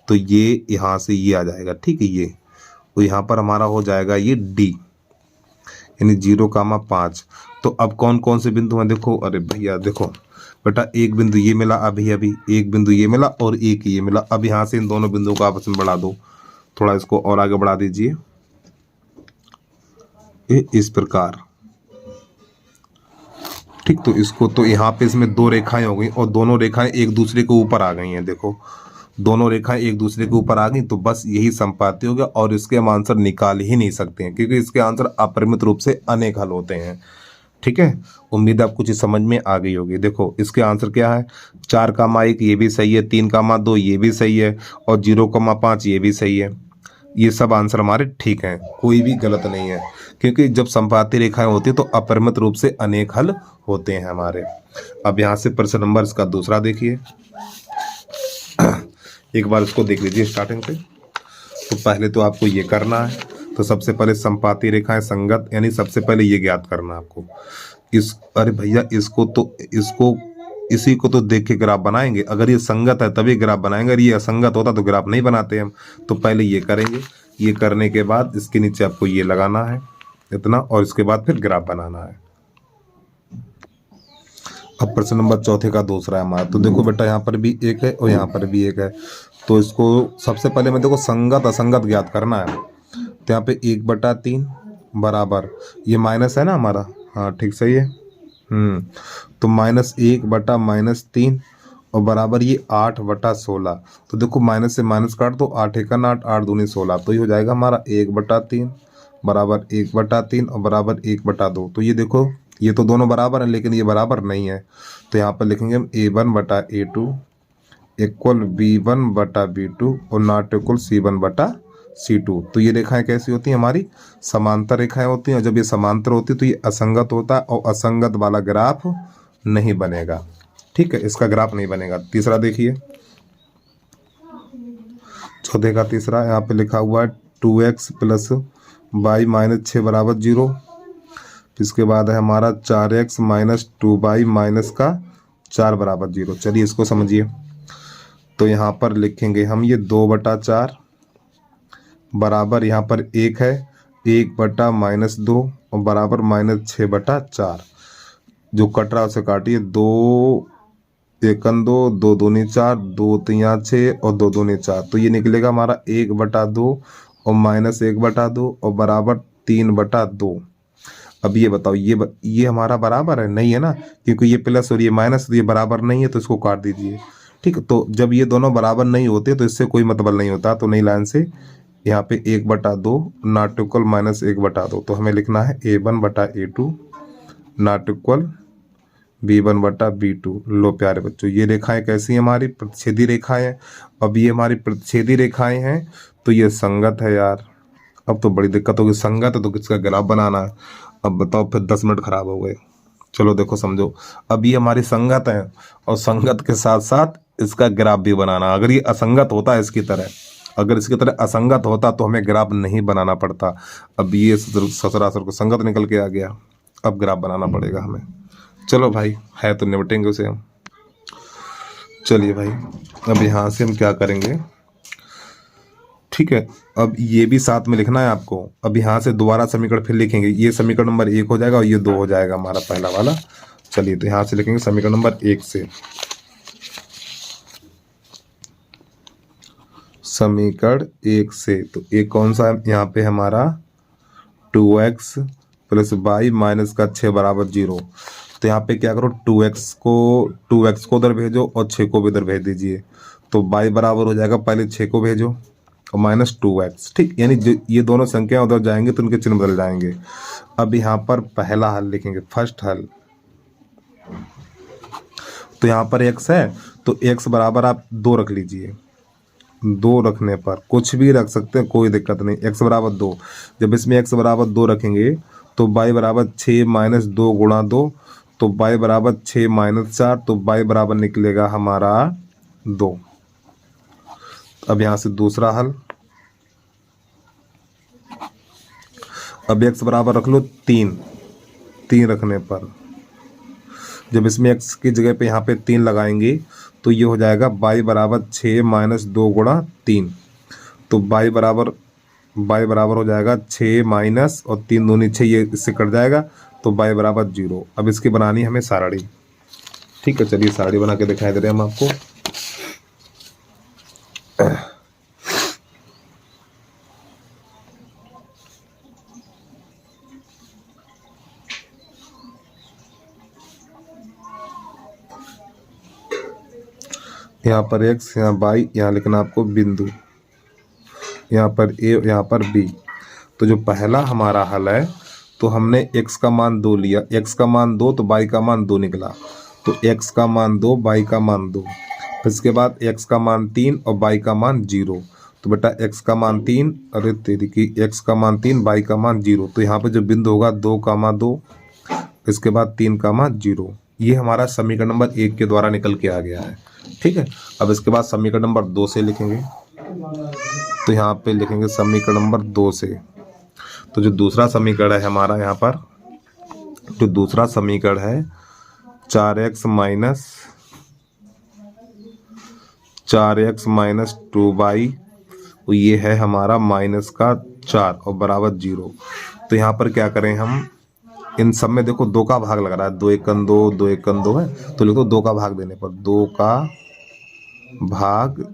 तो ये यहाँ से ये आ जाएगा, ठीक है। ये तो यहाँ पर हमारा हो जाएगा ये डी, यानी 0,5। तो अब कौन कौन से बिंदु हैं? देखो, अरे भैया देखो बेटा, एक बिंदु ये मिला, अभी एक बिंदु ये मिला और एक ये मिला। अब यहाँ से इन दोनों बिंदुओं को आपस में बढ़ा दो, थोड़ा इसको और आगे बढ़ा दीजिए, इस प्रकार, ठीक। तो इसको, तो यहाँ पे इसमें 2 रेखाएं हो गई और दोनों रेखाएं एक दूसरे के ऊपर आ गई हैं। देखो दोनों रेखाएं एक दूसरे के ऊपर आ गई, तो बस यही संपाती हो गया, और इसके हम आंसर निकाल ही नहीं सकते हैं, क्योंकि इसके आंसर अपरिमित रूप से अनेक हल होते हैं, ठीक है। उम्मीद है आपको कुछ समझ में आ गई होगी। देखो इसके आंसर क्या है? 4,1 ये भी सही है, 3,2 ये भी सही है, और 0,5 ये भी सही है। ये सब आंसर हमारे ठीक हैं, कोई भी गलत नहीं है, क्योंकि जब संपाती रेखाएं होती है तो अपरिमित रूप से अनेक हल होते हैं हमारे। अब यहाँ से प्रश्न नंबर इसका दूसरा देखिए, एक बार इसको देख लीजिए स्टार्टिंग से। तो पहले तो आपको ये करना है, तो सबसे पहले संपाती रेखाएं संगत, यानी सबसे पहले ये ज्ञात करना आपको। अरे भैया इसको इसी को तो देख के ग्राफ बनाएंगे। अगर ये संगत है तभी ग्राफ बनाएंगे, अगर ये असंगत होता तो ग्राफ नहीं बनाते हम। तो पहले ये करेंगे, ये करने के बाद इसके नीचे आपको ये लगाना है इतना, और इसके बाद फिर ग्राफ बनाना है। अब प्रश्न नंबर चौथे का दूसरा है हमारा। तो देखो बेटा यहाँ पर भी एक है और यहाँ पर भी एक है। तो इसको सबसे पहले मैं देखो संगत असंगत ज्ञात करना है। तो यहाँ पे 1/3 बराबर, ये माइनस है ना हमारा, हाँ ठीक सही है। तो -1/-3 और बराबर ये 8/16। तो देखो माइनस से माइनस काट दो, 8 एकन 8, 8 दूनी 16। तो ये हो जाएगा हमारा 1/3 बराबर 1/3 और बराबर 1/2। तो ये देखो ये तो दोनों बराबर हैं, लेकिन ये बराबर नहीं है। तो यहाँ पर लिखेंगे हम A1/A2 इक्वल B1/B2 और नॉट इक्वल C1/C2। तो ये रेखाएं कैसी होती हैं हमारी? समांतर रेखाएं होती हैं। और जब ये समांतर होती है तो ये असंगत होता है और असंगत वाला ग्राफ नहीं बनेगा। ठीक है, इसका ग्राफ नहीं बनेगा। तीसरा देखिए, चौथे का तीसरा यहाँ पे लिखा हुआ है 2x + y - 6 बराबर 0। इसके बाद है हमारा 4x - 2y - 4 बराबर 0। चलिए इसको समझिए। तो यहाँ पर लिखेंगे हम ये 2/4 बराबर, यहाँ पर 1 है 1/-2 और बराबर -6/4। जो कट रहा है उसे काटिए, 2 एकन 2, 2 दूनी 4, 2 तिया 6 और 2 दूनी 4। तो ये निकलेगा हमारा 1/2 और -1/2 और बराबर 3/2। अब ये बताओ ये हमारा बराबर है? नहीं है ना, क्योंकि ये प्लस और ये माइनस, तो ये बराबर नहीं है, तो इसको काट दीजिए। ठीक है, तो जब ये दोनों बराबर नहीं होते तो इससे कोई मतलब नहीं होता। तो नई लाइन से यहाँ पे 1/2 नॉट इक्वल -1/2। तो हमें लिखना है A1/A2 नॉट इक्वल B1/B2। लो प्यारे बच्चों, ये रेखाएं कैसी हैं? हमारी प्रतिच्छेदी रेखाएं हैं। अब ये हमारी प्रतिच्छेदी रेखाएं हैं तो ये संगत है यार। अब तो बड़ी दिक्कत होगी, संगत है तो किसका ग्राफ बनाना है। अब बताओ, फिर 10 मिनट खराब हो गए। चलो देखो समझो, अब ये हमारी संगत है और संगत के साथ साथ इसका ग्राफ भी बनाना। अगर ये असंगत होता है इसकी तरह, अगर इसकी तरह असंगत होता तो हमें ग्राफ नहीं बनाना पड़ता। अब ये ससुरासुर को संगत निकल के आ गया, अब ग्राफ बनाना पड़ेगा हमें। चलो भाई, है तो निपटेंगे उसे हम। चलिए भाई, अब यहाँ से हम क्या करेंगे? ठीक है, अब ये भी साथ में लिखना है आपको। अब यहाँ से दोबारा समीकरण फिर लिखेंगे। ये समीकरण नंबर 1 हो जाएगा और ये 2 हो जाएगा हमारा पहला वाला। चलिए, तो यहाँ से लिखेंगे समीकरण नंबर 1 से। समीकरण 1 से तो एक कौन सा है यहाँ पे हमारा? 2x + y - 6 बराबर 0। तो यहाँ पे क्या करो, 2x को उधर भेजो और 6 को भी इधर भेज दीजिए। तो y बराबर हो जाएगा, पहले 6 को भेजो और -2x। ठीक, यानी ये दोनों संख्या उधर जाएंगे तो उनके चिन्ह बदल जाएंगे। अब यहाँ पर पहला हल लिखेंगे, फर्स्ट हल। तो यहाँ पर x है तो x बराबर आप 2 रख लीजिए। 2 रखने पर कुछ भी रख सकते हैं, कोई दिक्कत नहीं। x बराबर 2, जब इसमें x बराबर 2 रखेंगे तो y बराबर 6 - 2 गुणा 2, तो y बराबर 6 - 4, तो y बराबर निकलेगा हमारा 2। अब यहाँ से दूसरा हल, अब x बराबर रख लो 3 रखने पर, जब इसमें x की जगह पे यहाँ पे 3 लगाएंगे तो ये हो जाएगा y बराबर 6 - 2 गुणा 3। तो y बराबर हो जाएगा 6 माइनस और 3 दूनी 6, ये इससे कट जाएगा तो y बराबर 0। अब इसकी बनानी हमें सारणी। ठीक है, चलिए सारणी बना के दिखाई दे रहे हैं हम आपको। यहाँ पर x, यहाँ y, यहाँ लिखना आपको बिंदु, यहाँ पर a, यहाँ पर b। तो जो पहला हमारा हल है तो हमने x का मान 2 लिया, x का मान 2 तो y का मान 2 निकला। तो x का मान 2, y का मान 2। फिर इसके बाद x का मान 3 और y का मान 0। तो बेटा x का मान 3, अरे तेरी की, x का मान 3, y का मान 0। तो यहाँ पे जो बिंदु होगा 2, इसके बाद 3, 0। ये हमारा समीकरण नंबर 1 के द्वारा निकल के आ गया है। ठीक है, अब इसके बाद समीकरण नंबर 2 से लिखेंगे। तो यहाँ पे लिखेंगे समीकरण नंबर 2 से। तो जो दूसरा समीकरण है हमारा यहाँ पर, जो दूसरा समीकरण है 4x माइनस 2y, ये है हमारा माइनस का 4 और बराबर 0। तो यहाँ पर क्या करें हम, इन सब में देखो 2 का भाग लग रहा है, 2 एकन 2, 2 एकन 2 है, तो लिखो 2 का भाग देने पर, 2 का भाग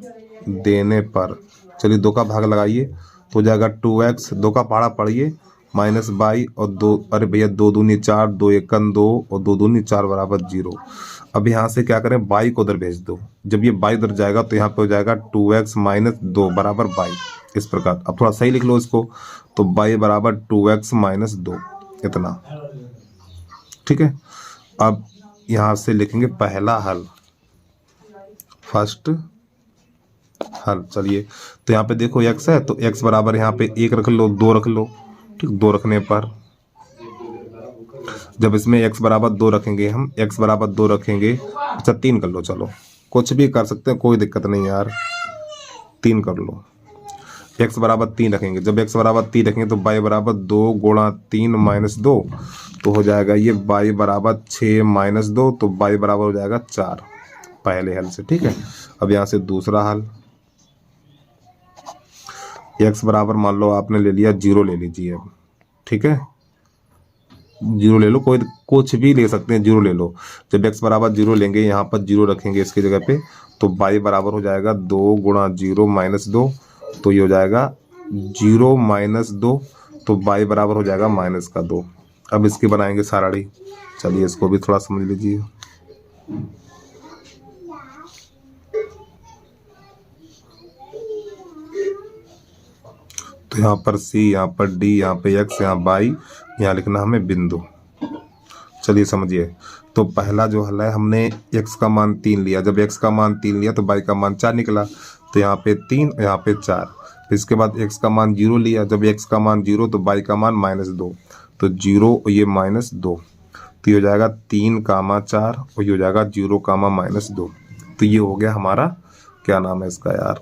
देने पर, चलिए 2 का भाग लगाइए तो हो जाएगा 2x, 2 का पहाड़ा पढ़िए, माइनस बाई और 2, अरे भैया 2 दूनी 4, 2 एकन 2 और 2 दूनी 4 बराबर 0। अब यहाँ से क्या करें, बाई को उधर भेज दो, जब ये बाई उधर जाएगा तो यहाँ पे हो जाएगा 2x माइनस 2 बराबर बाई, इस प्रकार। अब थोड़ा सही लिख लो इसको, तो बाई बराबर 2x माइनस 2, इतना, ठीक है। अब यहाँ से लिखेंगे पहला हल, फर्स्ट हल। चलिए तो यहाँ पे देखो x है, तो x बराबर यहाँ पे 1 रख लो, 2 रख लो, ठीक। 2 रखने पर जब इसमें x बराबर 2 रखेंगे हम, x बराबर 2 रखेंगे, अच्छा 3 कर लो, चलो कुछ भी कर सकते हैं, कोई दिक्कत नहीं यार, 3 कर लो। x बराबर 3 रखेंगे, जब x बराबर 3 रखेंगे तो y बराबर 2 गुणा 3 माइनस 2, तो हो जाएगा ये y बराबर 6 माइनस 2, तो y बराबर हो जाएगा 4, पहले हल से, ठीक है। अब यहाँ से दूसरा हल, x बराबर मान लो आपने ले लिया 0, ले लीजिए, ठीक है, 0 ले लो, कोई कुछ भी ले सकते हैं, 0 ले लो। जब x बराबर 0 लेंगे, यहाँ पर 0 रखेंगे इसकी जगह पे, तो y बराबर हो जाएगा 2 गुणा 0 माइनस 2, तो ये हो जाएगा 0 माइनस 2, तो y बराबर हो जाएगा माइनस का 2। अब इसकी बनाएंगे सारणी, चलिए इसको भी थोड़ा समझ लीजिए। तो यहाँ पर c, यहाँ पर d, यहाँ पे x, यहाँ y, यहाँ लिखना हमें बिंदु। चलिए समझिए, तो पहला जो हल है, हमने x का मान 3 लिया, जब x का मान 3 लिया तो y का मान 4 निकला, तो यहाँ पे 3, यहाँ पे 4। इसके बाद x का मान 0 लिया, जब x का मान 0 तो y का मान माइनस 2, तो 0 और ये माइनस 2, तो ये हो जाएगा 3 कामा 4 और ये हो जाएगा 0 कामा माइनस 2। तो ये हो गया हमारा, क्या नाम है इसका यार,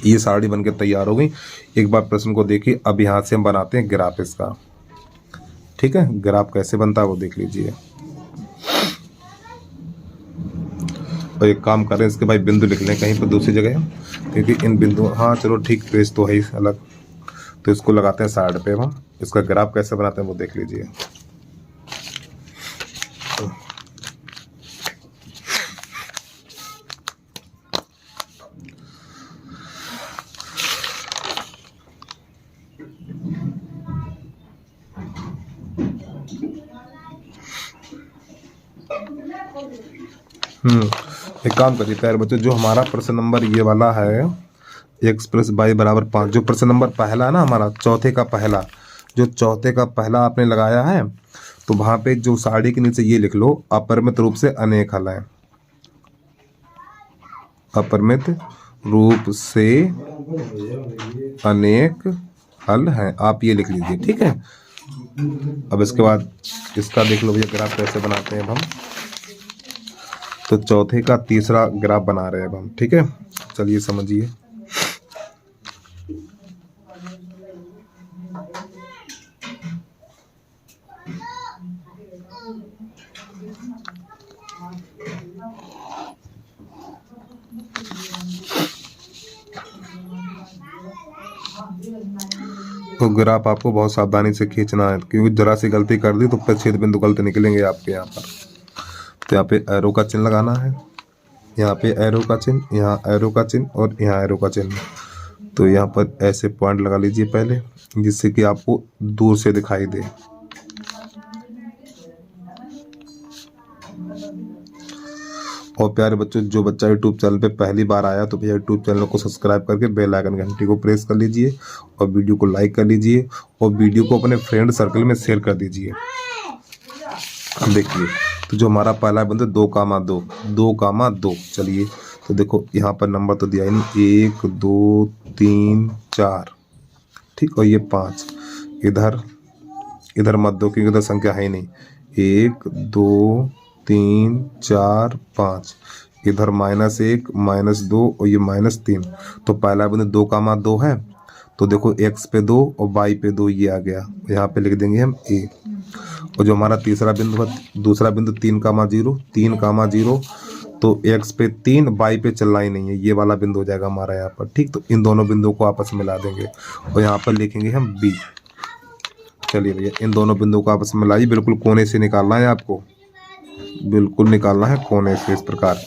ये सारणी बनके तैयार हो गई। एक बार प्रश्न को देखिए। अब यहाँ से हम बनाते हैं ग्राफ इसका, ठीक है। ग्राफ कैसे बनता है वो देख लीजिए। और एक काम करें, इसके भाई बिंदु लिख लें कहीं पर दूसरी जगह, क्योंकि इन बिंदु, हाँ चलो ठीक, पेज तो है ही अलग, तो इसको लगाते हैं साइड पे। हम इसका ग्राफ कैसे बनाते हैं वो देख लीजिए। एक काम करिए प्यारे बच्चों, जो हमारा प्रश्न नंबर ये वाला है x प्लस वाई बराबर 5, जो प्रश्न नंबर पहला है ना हमारा, चौथे का पहला, जो चौथे का पहला आपने लगाया है, तो वहां पे जो सारणी के नीचे ये लिख लो, अपरिमित रूप से अनेक हल है, अपरिमित रूप से अनेक हल है, आप ये लिख लीजिए, ठीक है। अब इसके बाद इसका देख लो भैया ग्राफ कैसे बनाते हैं अब हम। तो चौथे का तीसरा ग्राफ बना रहे हैं अब हम, ठीक है। चलिए समझिए। तो ग्राफ आपको बहुत सावधानी से खींचना है, क्योंकि जरा सी गलती कर दी तो फिर छेद बिंदु गलत निकलेंगे आपके यहाँ पर। तो यहाँ पे एरो का चिन्ह लगाना है, यहाँ पे एरो का चिन्ह, यहाँ एरो का चिन्ह और यहाँ एरो का चिन्ह। तो यहाँ पर ऐसे पॉइंट लगा लीजिए पहले, जिससे कि आपको दूर से दिखाई दे। और प्यारे बच्चों, जो बच्चा यूट्यूब चैनल पे पहली बार आया तो भैया यूट्यूब चैनल को सब्सक्राइब करके बेल आइकन घंटी को प्रेस कर लीजिए और वीडियो को लाइक कर लीजिए और वीडियो को अपने फ्रेंड सर्कल में शेयर कर दीजिए। देखिए, तो जो हमारा पहला बंदा 2,2, 2,2, चलिए तो देखो यहाँ पर नंबर तो दिया ही नहीं, 1 2 3 4, ठीक, और ये 5, इधर मत दो क्योंकि इधर संख्या है ही नहीं, 1 2 3 4 5, इधर -1 -2 और ये -3। तो पहला बिंदु 2,2 है, तो देखो x पे 2 और y पे 2 ये आ गया, यहाँ पे लिख देंगे हम a। और जो हमारा तीसरा बिंदु है, दूसरा बिंदु 3,0, 3,0, तो x पे 3 y पे चलना ही नहीं है, ये वाला बिंदु हो जाएगा हमारा यहाँ पर। ठीक, तो इन दोनों बिंदुओं को आपस में मिला देंगे और यहाँ पर लिखेंगे हम b। चलिए भैया, इन दोनों बिंदुओं को आपस में मिलाइए, बिल्कुल कोने से निकालना है आपको, बिल्कुल निकालना है कोने से इस प्रकार।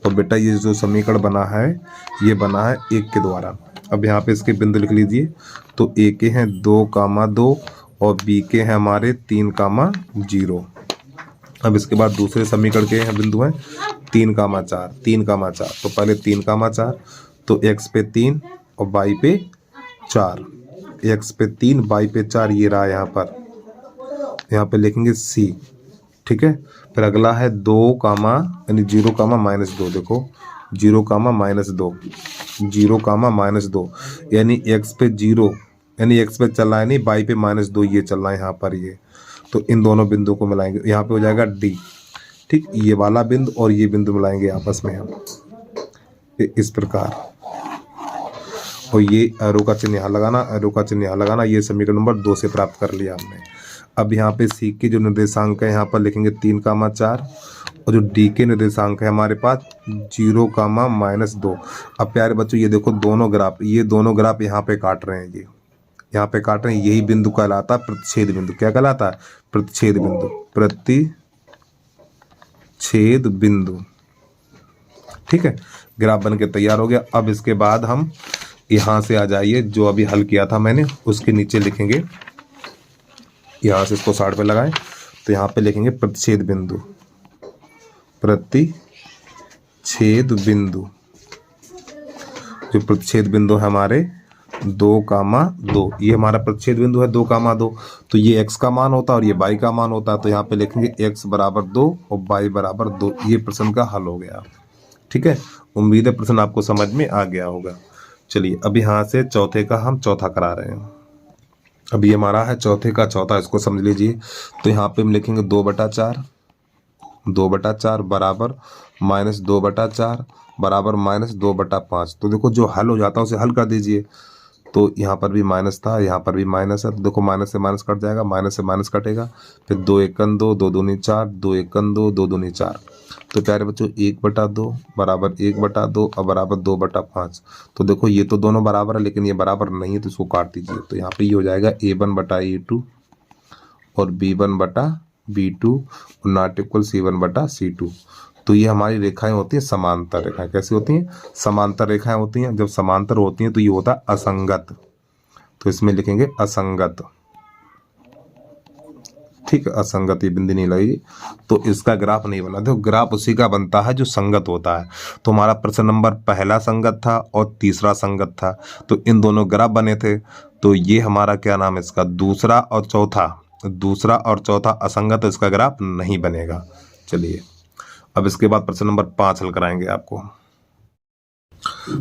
और बेटा ये जो समीकरण बना है ये बना है 1 के द्वारा। अब यहाँ पे इसके बिंदु लिख लीजिए। तो a के हैं 2,2 और b के हैं हमारे 3,0। अब इसके बाद दूसरे समीकरण के हैं बिंदु हैं 3,4, 3,4। तो पहले 3,4, तो x पे 3 और y पे 4, x पे 3 y पे 4 ये रहा यहाँ पे लिखेंगे c। ठीक है, फिर अगला है 2 यानी 0,-2। देखो 0,-2, 0,-2 यानी x पे 0 यानी x पे चल रहा है नहीं, y पे -2 ये चल रहा है यहाँ पर ये। तो इन दोनों बिंदुओं को मिलाएंगे, यहाँ पे हो जाएगा d। ठीक, ये वाला बिंदु और ये बिंदु मिलाएंगे आपस में हम इस प्रकार। और ये एरो का चिन्ह यहाँ लगाना, एरो का चिन्ह यहाँ लगाना। ये समीकरण नंबर 2 से प्राप्त कर लिया हमने। अब यहाँ पे सी के जो निर्देशांक है यहाँ पर लिखेंगे 3,4 और जो डी के निर्देशांक है हमारे पास 0,-2। अब प्यारे बच्चों ये देखो दोनों ग्राफ, ये दोनों ग्राफ यहाँ पे काट रहे हैं, ये यहाँ पे काट रहे हैं, यही बिंदु कहलाता है प्रतिच्छेद बिंदु। क्या कहलाता है? प्रतिच्छेद बिंदु, प्रतिच्छेद बिंदु। ठीक है, ग्राफ बन के तैयार हो गया। अब इसके बाद हम यहाँ से आ जाइए, जो अभी हल किया था मैंने उसके नीचे लिखेंगे, यहाँ से इसको 60 पे लगाएं तो यहाँ पे लिखेंगे प्रतिच्छेद बिंदु, प्रतिच्छेद बिंदु। जो प्रतिच्छेद बिंदु है हमारे 2,2, ये हमारा प्रतिच्छेद बिंदु है 2,2। तो ये x का मान होता है और ये y का मान होता है। तो यहाँ पे लिखेंगे x बराबर 2 और y बराबर 2। ये प्रश्न का हल हो गया। ठीक है, उम्मीद है प्रश्न आपको समझ में आ गया होगा। चलिए अब यहाँ से चौथे का हम चौथा करा रहे हैं। अब ये हमारा है चौथे का चौथा, इसको समझ लीजिए। तो यहाँ पे हम लिखेंगे 2/4, 2/4 बराबर -2/4 बराबर -2/5। तो देखो जो हल हो जाता है उसे हल कर दीजिए। तो यहाँ पर भी माइनस था, यहाँ पर भी माइनस है, तो देखो माइनस से माइनस कट जाएगा, माइनस से माइनस कटेगा। फिर 2 एकन 2, 2 दूनी 4, 2 एकन 2, 2 दूनी 4। तो प्यारे बच्चों 1/2 बराबर 1/2 और बराबर 2/5। तो देखो ये तो दोनों बराबर है लेकिन ये बराबर नहीं है, तो इसको काट दीजिए। तो यहाँ पे ये हो जाएगा A1/A2 और B1/B2 और नॉट इक्वल C1/C2। तो ये हमारी रेखाएं होती हैं समांतर रेखाएं। कैसी होती हैं? समांतर रेखाएं होती हैं। जब समांतर होती हैं तो ये होता है असंगत, तो इसमें लिखेंगे असंगत। ठीक है, असंगत ये बिंदी नहीं लगेगी तो इसका ग्राफ नहीं बना। देखो ग्राफ उसी का बनता है जो संगत होता है। तो हमारा प्रश्न नंबर पहला संगत था और तीसरा संगत था, तो इन दोनों ग्राफ बने थे। तो ये हमारा क्या नाम है इसका, दूसरा और चौथा असंगत, तो इसका ग्राफ नहीं बनेगा। चलिए अब इसके बाद प्रश्न नंबर 5 हल कराएंगे आपको।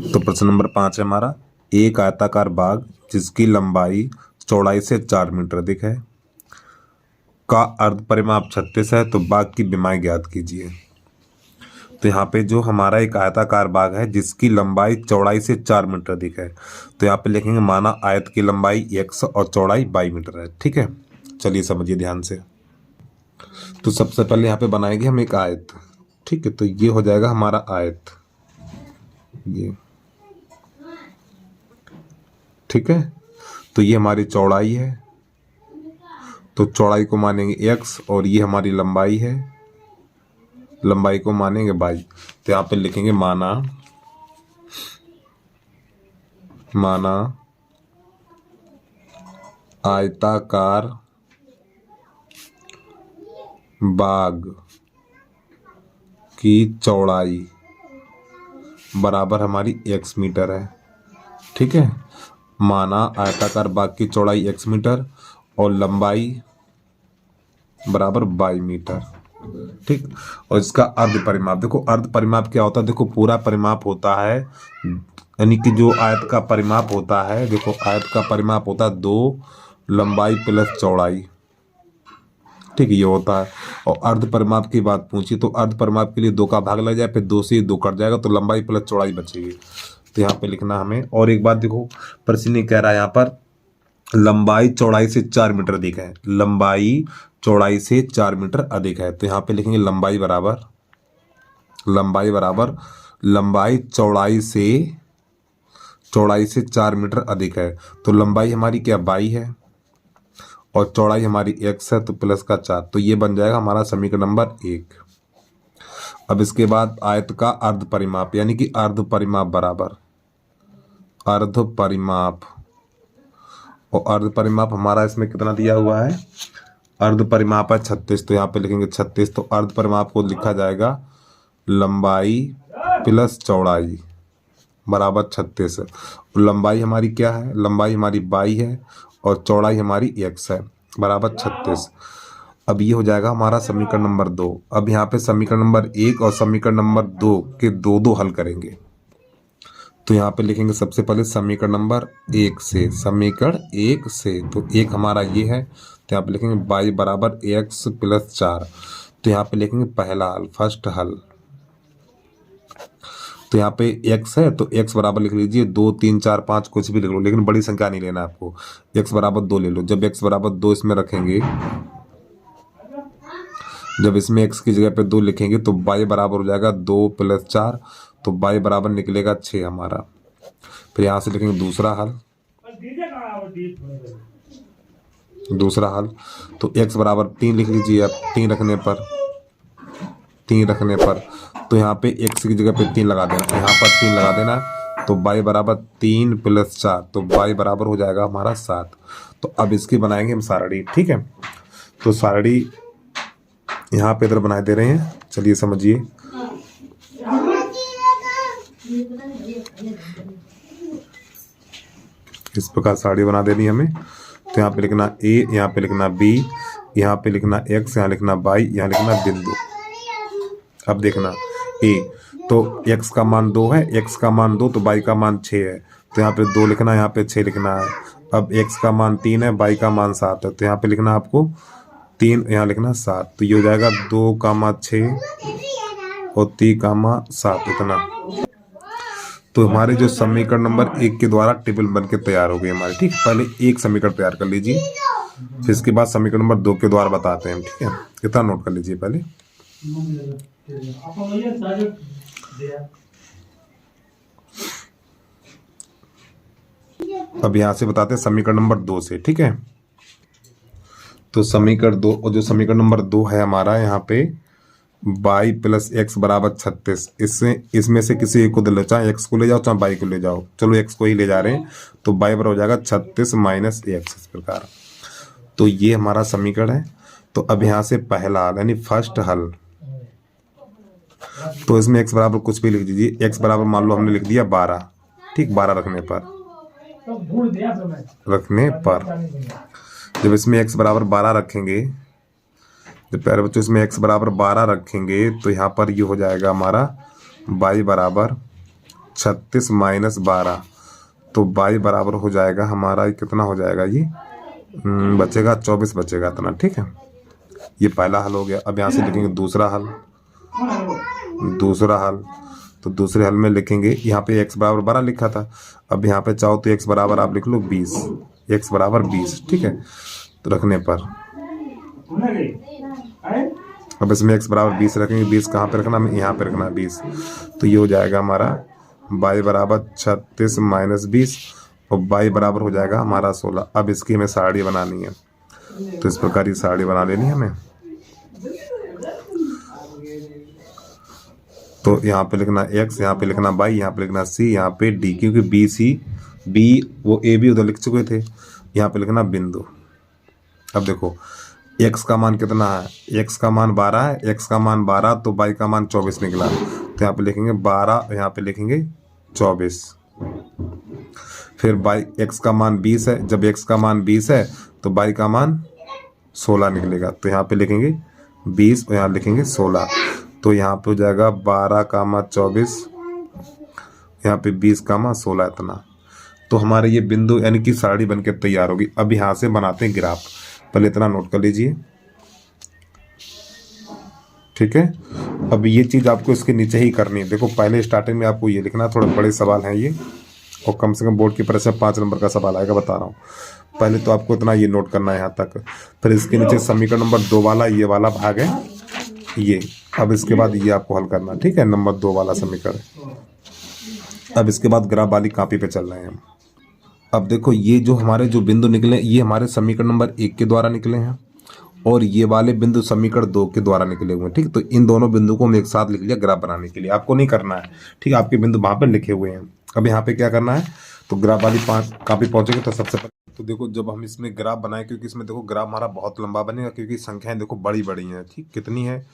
तो प्रश्न नंबर 5 है हमारा, एक आयताकार बाग जिसकी लंबाई चौड़ाई से 4 मीटर अधिक है का अर्ध परिमाप 36 है, तो बाग की विमाएं ज्ञात कीजिए। तो यहाँ पे जो हमारा एक आयताकार बाग है जिसकी लंबाई चौड़ाई से 4 मीटर अधिक है, तो यहाँ पे लिखेंगे माना आयत की लंबाई x और चौड़ाई y मीटर है। ठीक है, चलिए समझिए ध्यान से। तो सबसे पहले यहाँ पे बनाएंगे हम एक आयत। ठीक है, तो ये हो जाएगा हमारा आयत, ये। ठीक है, तो ये हमारी चौड़ाई है, तो चौड़ाई को मानेंगे x और ये हमारी लंबाई है, लंबाई को मानेंगे y। तो यहाँ पे लिखेंगे माना आयताकार बाग की चौड़ाई बराबर हमारी x मीटर है। ठीक है, माना आयताकार बाग की चौड़ाई x मीटर और लंबाई बराबर y मीटर। ठीक, और इसका अर्ध परिमाप, देखो अर्ध परिमाप क्या होता है, देखो पूरा परिमाप होता है, यानी कि जो आयत का परिमाप होता है, देखो आयत का परिमाप होता है 2 लंबाई प्लस चौड़ाई। ठीक, ये होता है। और अर्ध परिमाप की बात पूछी तो अर्ध परिमाप के लिए 2 का भाग लग जाए, फिर 2 से 2 कट जाएगा, तो लंबाई प्लस चौड़ाई बचेगी। तो यहाँ पे लिखना हमें। और एक बात देखो, प्रश्न कह रहा है यहाँ पर लंबाई चौड़ाई से 4 मीटर अधिक है, लंबाई चौड़ाई से 4 मीटर अधिक है। तो यहाँ पे लिखेंगे लंबाई बराबर लंबाई चौड़ाई से 4 मीटर अधिक है। तो लंबाई हमारी क्या 22 है और चौड़ाई हमारी x है, तो प्लस का 4, तो ये बन जाएगा हमारा समीकरण नंबर 1। अब इसके बाद आयत का अर्ध परिमाप यानी कि अर्ध परिमाप बराबर अर्ध परिमाप, और अर्ध परिमाप हमारा इसमें कितना दिया हुआ है, अर्ध परिमाप है 36, तो यहाँ पे लिखेंगे 36। तो अर्ध परिमाप को लिखा जाएगा लंबाई प्लस चौड़ाई बराबर 36 है। लंबाई हमारी क्या है, लंबाई हमारी 22 है और चौड़ाई हमारी x है बराबर 36। अब ये हो जाएगा हमारा समीकरण नंबर 2। अब यहाँ पे समीकरण नंबर 1 और समीकरण नंबर 2 के दो हल करेंगे। तो यहाँ पे लिखेंगे सबसे पहले समीकरण नंबर 1 से, समीकरण 1 से, तो एक हमारा ये है, तो यहाँ पे लिखेंगे y बराबर x प्लस 4। तो यहाँ पे लिखेंगे पहला हल, फर्स्ट हल। तो यहाँ पे x है तो x बराबर लिख लीजिए 2 3 4 5 कुछ भी लिख लो, लेकिन बड़ी संख्या नहीं लेना आपको। x बराबर 2 ले लो। जब x बराबर 2 इसमें रखेंगे, जब इसमें x की जगह पे 2 लिखेंगे तो y बराबर हो जाएगा 2 प्लस 4, तो y बराबर निकलेगा 6 हमारा। फिर यहाँ से लिखेंगे दूसरा हल, तो x बराबर 3 लिख लीजिए। अब 3 रखने पर तो यहाँ पे x की जगह पे 3 लगा देना, यहाँ पर 3 लगा देना, तो y बराबर 3 प्लस 4, तो y बराबर हो जाएगा हमारा 7। तो अब इसकी बनाएंगे हम सारणी, ठीक है। तो सारणी यहाँ पे इधर बना दे रहे हैं, चलिए समझिए। इस प्रकार सारणी बना देनी हमें। तो यहाँ पे लिखना a, यहाँ पे लिखना b, यहाँ पे लिखना x, यहाँ लिखना y, यहाँ लिखना बिंदु। अब देखना a, तो x का मान 2 है, x का मान 2, तो y का मान 6 है, तो यहाँ पे 2 लिखना है, यहाँ पे 6 लिखना है। अब x का मान 3 है, y का मान 7 है, तो यहाँ पे लिखना आपको 3, यहाँ लिखना 7, तो ये हो जाएगा 2, 6 और 3, 7 इतना। तो हमारे जो समीकरण नंबर 1 के द्वारा टेबल बन के तैयार हो गई हमारी, ठीक। पहले एक समीकरण तैयार कर लीजिए, फिर इसके बाद समीकरण नंबर 2 के द्वारा बताते हैं, ठीक है। इतना नोट कर लीजिए पहले। अब यहाँ से बताते हैं समीकरण नंबर 2 से, ठीक है। तो समीकरण 2, और जो समीकरण नंबर 2 है हमारा, यहाँ पे y प्लस एक्स बराबर 36, इसमें से किसी एक को ले लो, चाहे x को ले जाओ चाहे y को ले जाओ, चलो x को ही ले जा रहे हैं, तो y बराबर हो जाएगा 36 माइनस x, इस प्रकार। तो ये हमारा समीकरण है। तो अब यहाँ से पहला हल यानी फर्स्ट हल, तो इसमें x बराबर कुछ भी लिख दीजिए। x बराबर मान लो हमने लिख दिया 12, ठीक। 12 रखने पर जब इसमें x बराबर 12 रखेंगे, जब प्यारे बच्चों इसमें x बराबर 12 रखेंगे, तो यहाँ पर ये हो जाएगा हमारा y बराबर 36 माइनस 12, तो y बराबर हो जाएगा हमारा, कितना हो जाएगा, ये बचेगा 24 बचेगा इतना, ठीक है। ये पहला हल हो गया। अब यहाँ से लिखेंगे दूसरा हल, तो दूसरे हल में लिखेंगे, यहाँ पे x बराबर 12 लिखा था, अब यहाँ पे चाहो तो x बराबर आप लिख लो 20, x बराबर 20, ठीक है। तो रखने पर अब इसमें x बराबर 20 रखेंगे, 20 कहाँ पे रखना, यहाँ पे रखना 20, तो ये हो जाएगा हमारा y बराबर 36 माइनस 20, और y बराबर हो जाएगा हमारा 16। अब इसकी हमें सारणी बनानी है, तो इस प्रकार की सारणी बना लेनी है हमें। तो यहाँ पे लिखना x, यहाँ पे लिखना y, यहाँ पे लिखना c, यहाँ पे d, क्योंकि b वो a b उधर लिख चुके थे, यहाँ पे लिखना बिंदु। अब देखो x का मान कितना है, x का मान 12 है, x का मान 12, तो y का मान 24 निकला, तो यहाँ पे लिखेंगे 12, यहाँ पे लिखेंगे 24। फिर x का मान 20 है, जब x का मान 20 है तो y का मान 16 निकलेगा, तो यहाँ पे लिखेंगे 20 और यहाँ लिखेंगे 16, तो यहाँ पे हो जाएगा 12, 24, यहाँ पे 20, 16 इतना। तो हमारे ये बिंदु यानी कि सारणी बनके तैयार होगी। अब यहाँ से बनाते हैं ग्राफ, पहले इतना नोट कर लीजिए, ठीक है। अब ये चीज़ आपको इसके नीचे ही करनी है। देखो पहले स्टार्टिंग में आपको ये लिखना, थोड़े बड़े सवाल हैं ये, और कम से कम बोर्ड की परीक्षा 5 नंबर का सवाल आएगा, बता रहा हूँ। पहले तो आपको इतना ये नोट करना है यहाँ तक। फिर इसके नीचे समीकरण नंबर 2 वाला ये वाला भाग है ये। अब इसके बाद ये आपको हल करना, ठीक है, नंबर 2 वाला समीकरण। अब इसके बाद ग्राफ वाली कॉपी पे चल रहे हैं हम। अब देखो ये जो हमारे जो बिंदु निकले ये हमारे समीकरण नंबर 1 के द्वारा निकले हैं, और ये वाले बिंदु समीकरण 2 के द्वारा निकले हुए हैं, ठीक। तो इन दोनों बिंदु को हम एक साथ लिख लिया ग्राफ बनाने के लिए। आपको नहीं करना है, ठीक, आपके बिंदु वहां पर लिखे हुए हैं। अब यहाँ पे क्या करना है, तो ग्राफ वाली 5 कॉपी पहुंचेगी तो सबसे पहले तो देखो जब हम इसमें ग्राफ बनाए, क्योंकि इसमें देखो ग्राफ हमारा बहुत लंबा बनेगा, क्योंकि संख्याएं देखो बड़ी बड़ी हैं, ठीक। कितनी है,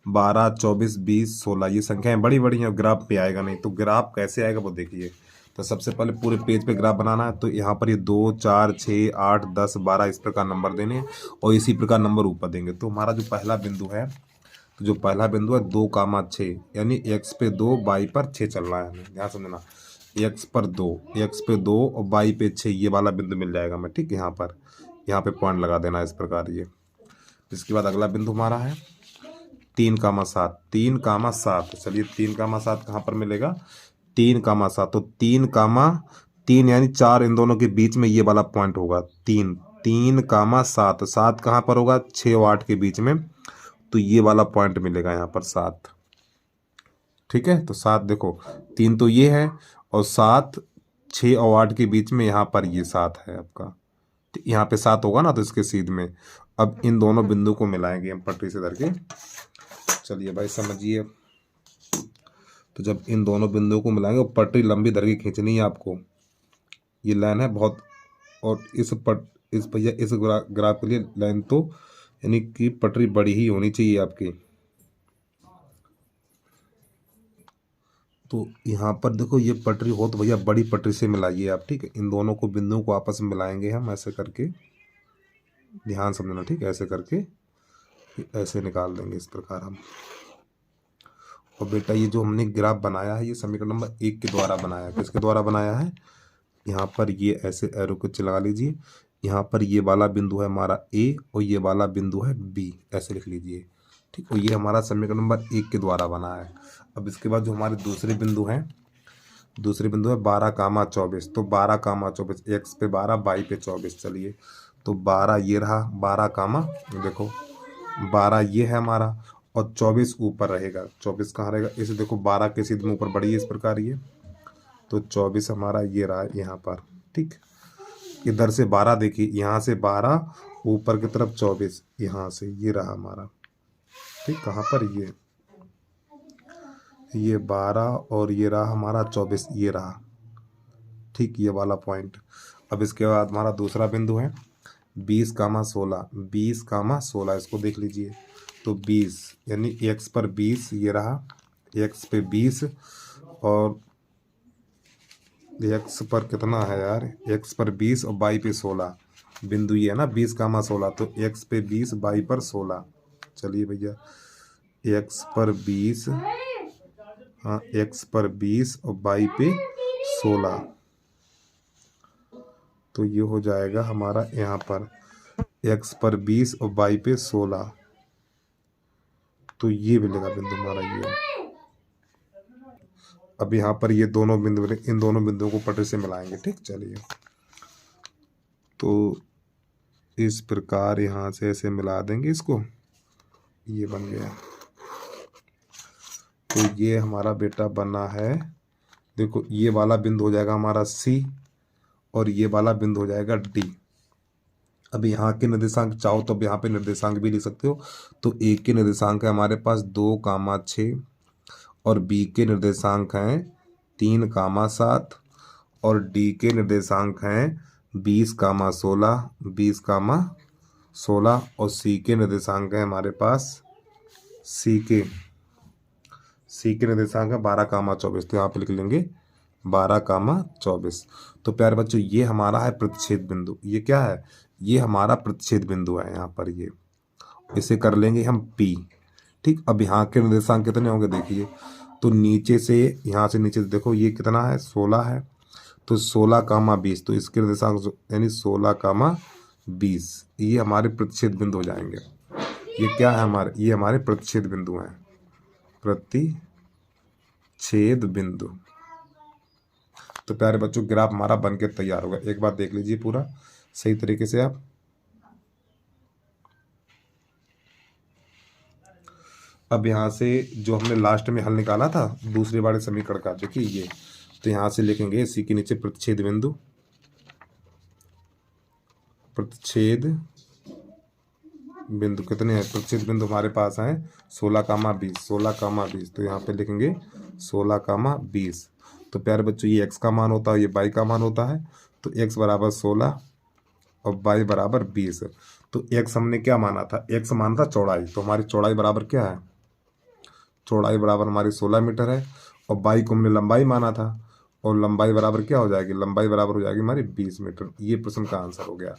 12, 24, 20, 16, ये संख्याएं बड़ी बड़ी हैं, ग्राफ पे आएगा नहीं। तो ग्राफ कैसे आएगा वो देखिए। तो सबसे पहले पूरे पेज पे ग्राफ बनाना है। तो यहाँ पर ये 2, 4, 6, 8, 10, 12 इस प्रकार नंबर देने हैं, और इसी प्रकार नंबर ऊपर देंगे। तो हमारा जो पहला बिंदु है, तो जो पहला बिंदु है 2, 6, यानी x पे 2 y पर 6 चल रहा है हमें, ध्यान समझना। x पर 2 और y पे 6, ये वाला बिंदु मिल जाएगा हमें, ठीक। यहाँ पे पॉइंट लगा देना इस प्रकार ये। इसके बाद अगला बिंदु हमारा है 3, 7। चलिए 3, 7 कहाँ पर मिलेगा, 3, 7। तो 3, यानी 4 इन दोनों के बीच में ये वाला पॉइंट होगा 3, 7। 7 कहाँ पर होगा, 6 और 8 के बीच में। तो ये वाला पॉइंट मिलेगा यहाँ पर 7, ठीक है। तो 7 देखो 3 तो ये है, और 7 6 और 8 के बीच में यहाँ पर ये 7 है आपका। यहाँ पे 7 होगा ना, तो इसके सीध में। अब इन दोनों बिंदु को मिलाएंगे हम पटरी से धर के। चलिए भाई समझिए। तो जब इन दोनों बिंदुओं को मिलाएंगे, पटरी लंबी धर के खींचनी है आपको। ये लाइन है बहुत, और इस ग्राफ के लिए लाइन तो यानी कि पटरी बड़ी ही होनी चाहिए आपकी। तो यहाँ पर देखो ये पटरी हो तो भैया बड़ी पटरी से मिलाइए आप, ठीक है। इन दोनों को बिंदुओं को आपस में मिलाएंगे हम ऐसे करके, ध्यान समझना, ठीक है। ऐसे करके ऐसे निकाल देंगे इस प्रकार हम। और बेटा ये जो हमने ग्राफ बनाया है ये समीकरण नंबर 1 के द्वारा बनाया है। किसके द्वारा बनाया है, यहाँ पर ये ऐसे एरो को चला लीजिए। यहाँ पर ये वाला बिंदु है हमारा A और ये वाला बिंदु है B, ऐसे लिख लीजिए, ठीक। और ये हमारा समीकरण नंबर 1 के द्वारा बना है। अब इसके बाद जो हमारे दूसरे बिंदु है 12, 24। तो 12, 24 x पे 12 y पे 24। चलिए तो 12 ये रहा, 12, देखो 12 ये है हमारा, और 24 ऊपर रहेगा। 24 कहाँ रहेगा, इसे देखो 12 के सीधे ऊपर बढ़ी है इस प्रकार ये। तो 24 हमारा ये रहा यहाँ पर, ठीक। इधर से 12 देखिए, यहाँ से 12 ऊपर की तरफ 24, यहाँ से ये रहा हमारा, ठीक। कहाँ पर ये 12 और ये रहा हमारा 24, ये रहा, ठीक, ये वाला पॉइंट। अब इसके बाद हमारा दूसरा बिंदु है 20, 16। इसको देख लीजिए। तो 20 यानी x पर 20 ये रहा, x पे 20, और x पर कितना है यार, x पर 20 और y पे 16 बिंदु ये है ना, 20, 16। तो x पे 20 y पर 16। चलिए भैया x पर 20, हाँ x पर 20 और y पे 16। तो ये हो जाएगा हमारा यहाँ पर x पर 20 और y पे 16। तो ये मिलेगा बिंदु हमारा ये। अब यहाँ पर ये दोनों बिंदु, इन दोनों बिंदुओं को पटरी से मिलाएंगे, ठीक। चलिए तो इस प्रकार यहाँ से ऐसे मिला देंगे इसको, ये बन गया। तो ये हमारा बेटा बना है, देखो ये वाला बिंदु हो जाएगा हमारा C, और ये वाला बिंदु हो जाएगा D। अब यहाँ के निर्देशांक चाहो तो अब यहाँ पे निर्देशांक भी लिख सकते हो। तो A के निर्देशांक है हमारे पास 2, 6, और B के निर्देशांक हैं 3, 7, और D के निर्देशांक हैं 20, 16, और C के निर्देशांक है हमारे पास C के निर्देशांक है 12, 24। तो यहाँ पे लिख लेंगे 12, 24। तो प्यारे बच्चों ये हमारा है प्रतिच्छेद बिंदु। ये क्या है, ये हमारा प्रतिच्छेद बिंदु है यहाँ पर ये। इसे कर लेंगे हम P, ठीक। अब यहाँ के निर्देशांक कितने होंगे देखिए। तो नीचे से, यहाँ से नीचे से देखो ये कितना है, 16 है। तो 16, 20, तो इसके निर्देशांक यानी 16, 20 ये हमारे प्रतिच्छेद बिंदु हो जाएंगे। ये क्या है हमारे, ये हमारे प्रतिच्छेद बिंदु हैं। प्रतिच्छेद बिंदु। तो प्यारे बच्चों ग्राफ हमारा बन के तैयार होगा। एक बार देख लीजिए पूरा सही तरीके से आप। अब यहाँ से जो हमने लास्ट में हल निकाला था दूसरे वाले समीकरण का, देखिए ये, तो यहाँ से लिखेंगे सी के नीचे प्रतिच्छेद बिंदु, प्रतिच्छेद बिंदु कितने हैं, प्रतिच्छेद बिंदु हमारे पास हैं 16,20, 16,20, तो यहाँ पे लिखेंगे 16,20। तो प्यारे बच्चों ये x का मान होता है, ये y का मान होता है, तो x बराबर 16 और y बराबर 20। तो x हमने क्या माना था, x माना था चौड़ाई, तो हमारी चौड़ाई बराबर क्या है, चौड़ाई बराबर हमारी 16 मीटर है, और y को हमने लंबाई माना था, और लंबाई बराबर क्या हो जाएगी, लंबाई बराबर हो जाएगी हमारी 20 मीटर। ये प्रश्न का आंसर हो गया।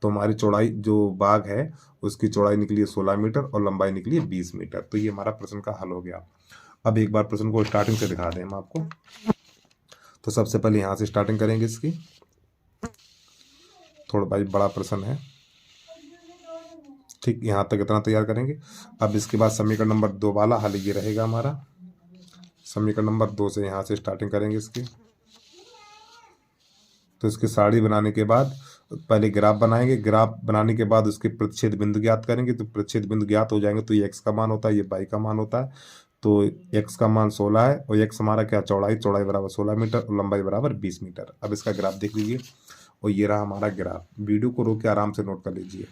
तो हमारी चौड़ाई जो बाग है उसकी चौड़ाई निकली है 16 मीटर और लंबाई निकली है 20 मीटर। तो ये हमारा प्रश्न का हल हो गया। अब एक बार प्रश्न को स्टार्टिंग से दिखा दें हम आपको। तो सबसे पहले यहाँ से स्टार्टिंग करेंगे इसकी, थोड़ा भाई बड़ा प्रश्न है, ठीक, यहाँ तक इतना तैयार करेंगे। अब इसके बाद समीकरण नंबर 2 वाला हल ये रहेगा हमारा। समीकरण नंबर 2 से यहाँ से स्टार्टिंग करेंगे इसकी। तो इसकी सारणी बनाने के बाद पहले ग्राफ बनाएंगे, ग्राफ बनाने के बाद उसके प्रतिच्छेद बिंदु ज्ञात करेंगे। तो प्रतिच्छेद बिंदु ज्ञात हो जाएंगे तो ये x का मान होता है, ये y का मान होता है। तो x का मान 16 है और x हमारा क्या, चौड़ाई, चौड़ाई बराबर 16 मीटर और लंबाई बराबर 20 मीटर। अब इसका ग्राफ देख लीजिए, और ये रहा हमारा ग्राफ। वीडियो को रोक के आराम से नोट कर लीजिए,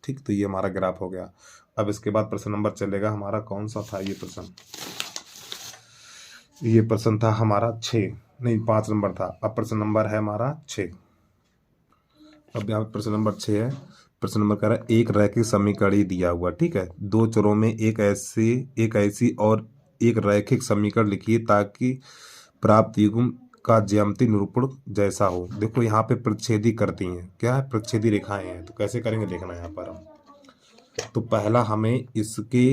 ठीक। तो ये हमारा ग्राफ हो गया। अब इसके बाद प्रश्न नंबर चलेगा हमारा, कौन सा था ये प्रश्न, ये प्रश्न था हमारा 6, नहीं 5 नंबर था। अब प्रश्न नंबर है हमारा 6। अब यहाँ प्रश्न नंबर 6 है। प्रश्न नंबर कह रहा है एक रैखिक समीकरण दिया हुआ, ठीक है, दो चरों में एक ऐसी और एक रैखिक समीकरण लिखिए ताकि प्राप्त युग्म का ज्यामितीय निरूपण जैसा हो। देखो यहाँ पे प्रतिच्छेदी करती हैं, क्या है, प्रतिच्छेदी रेखाएं हैं। तो कैसे करेंगे देखना यहाँ पर हम। तो पहला हमें इसके,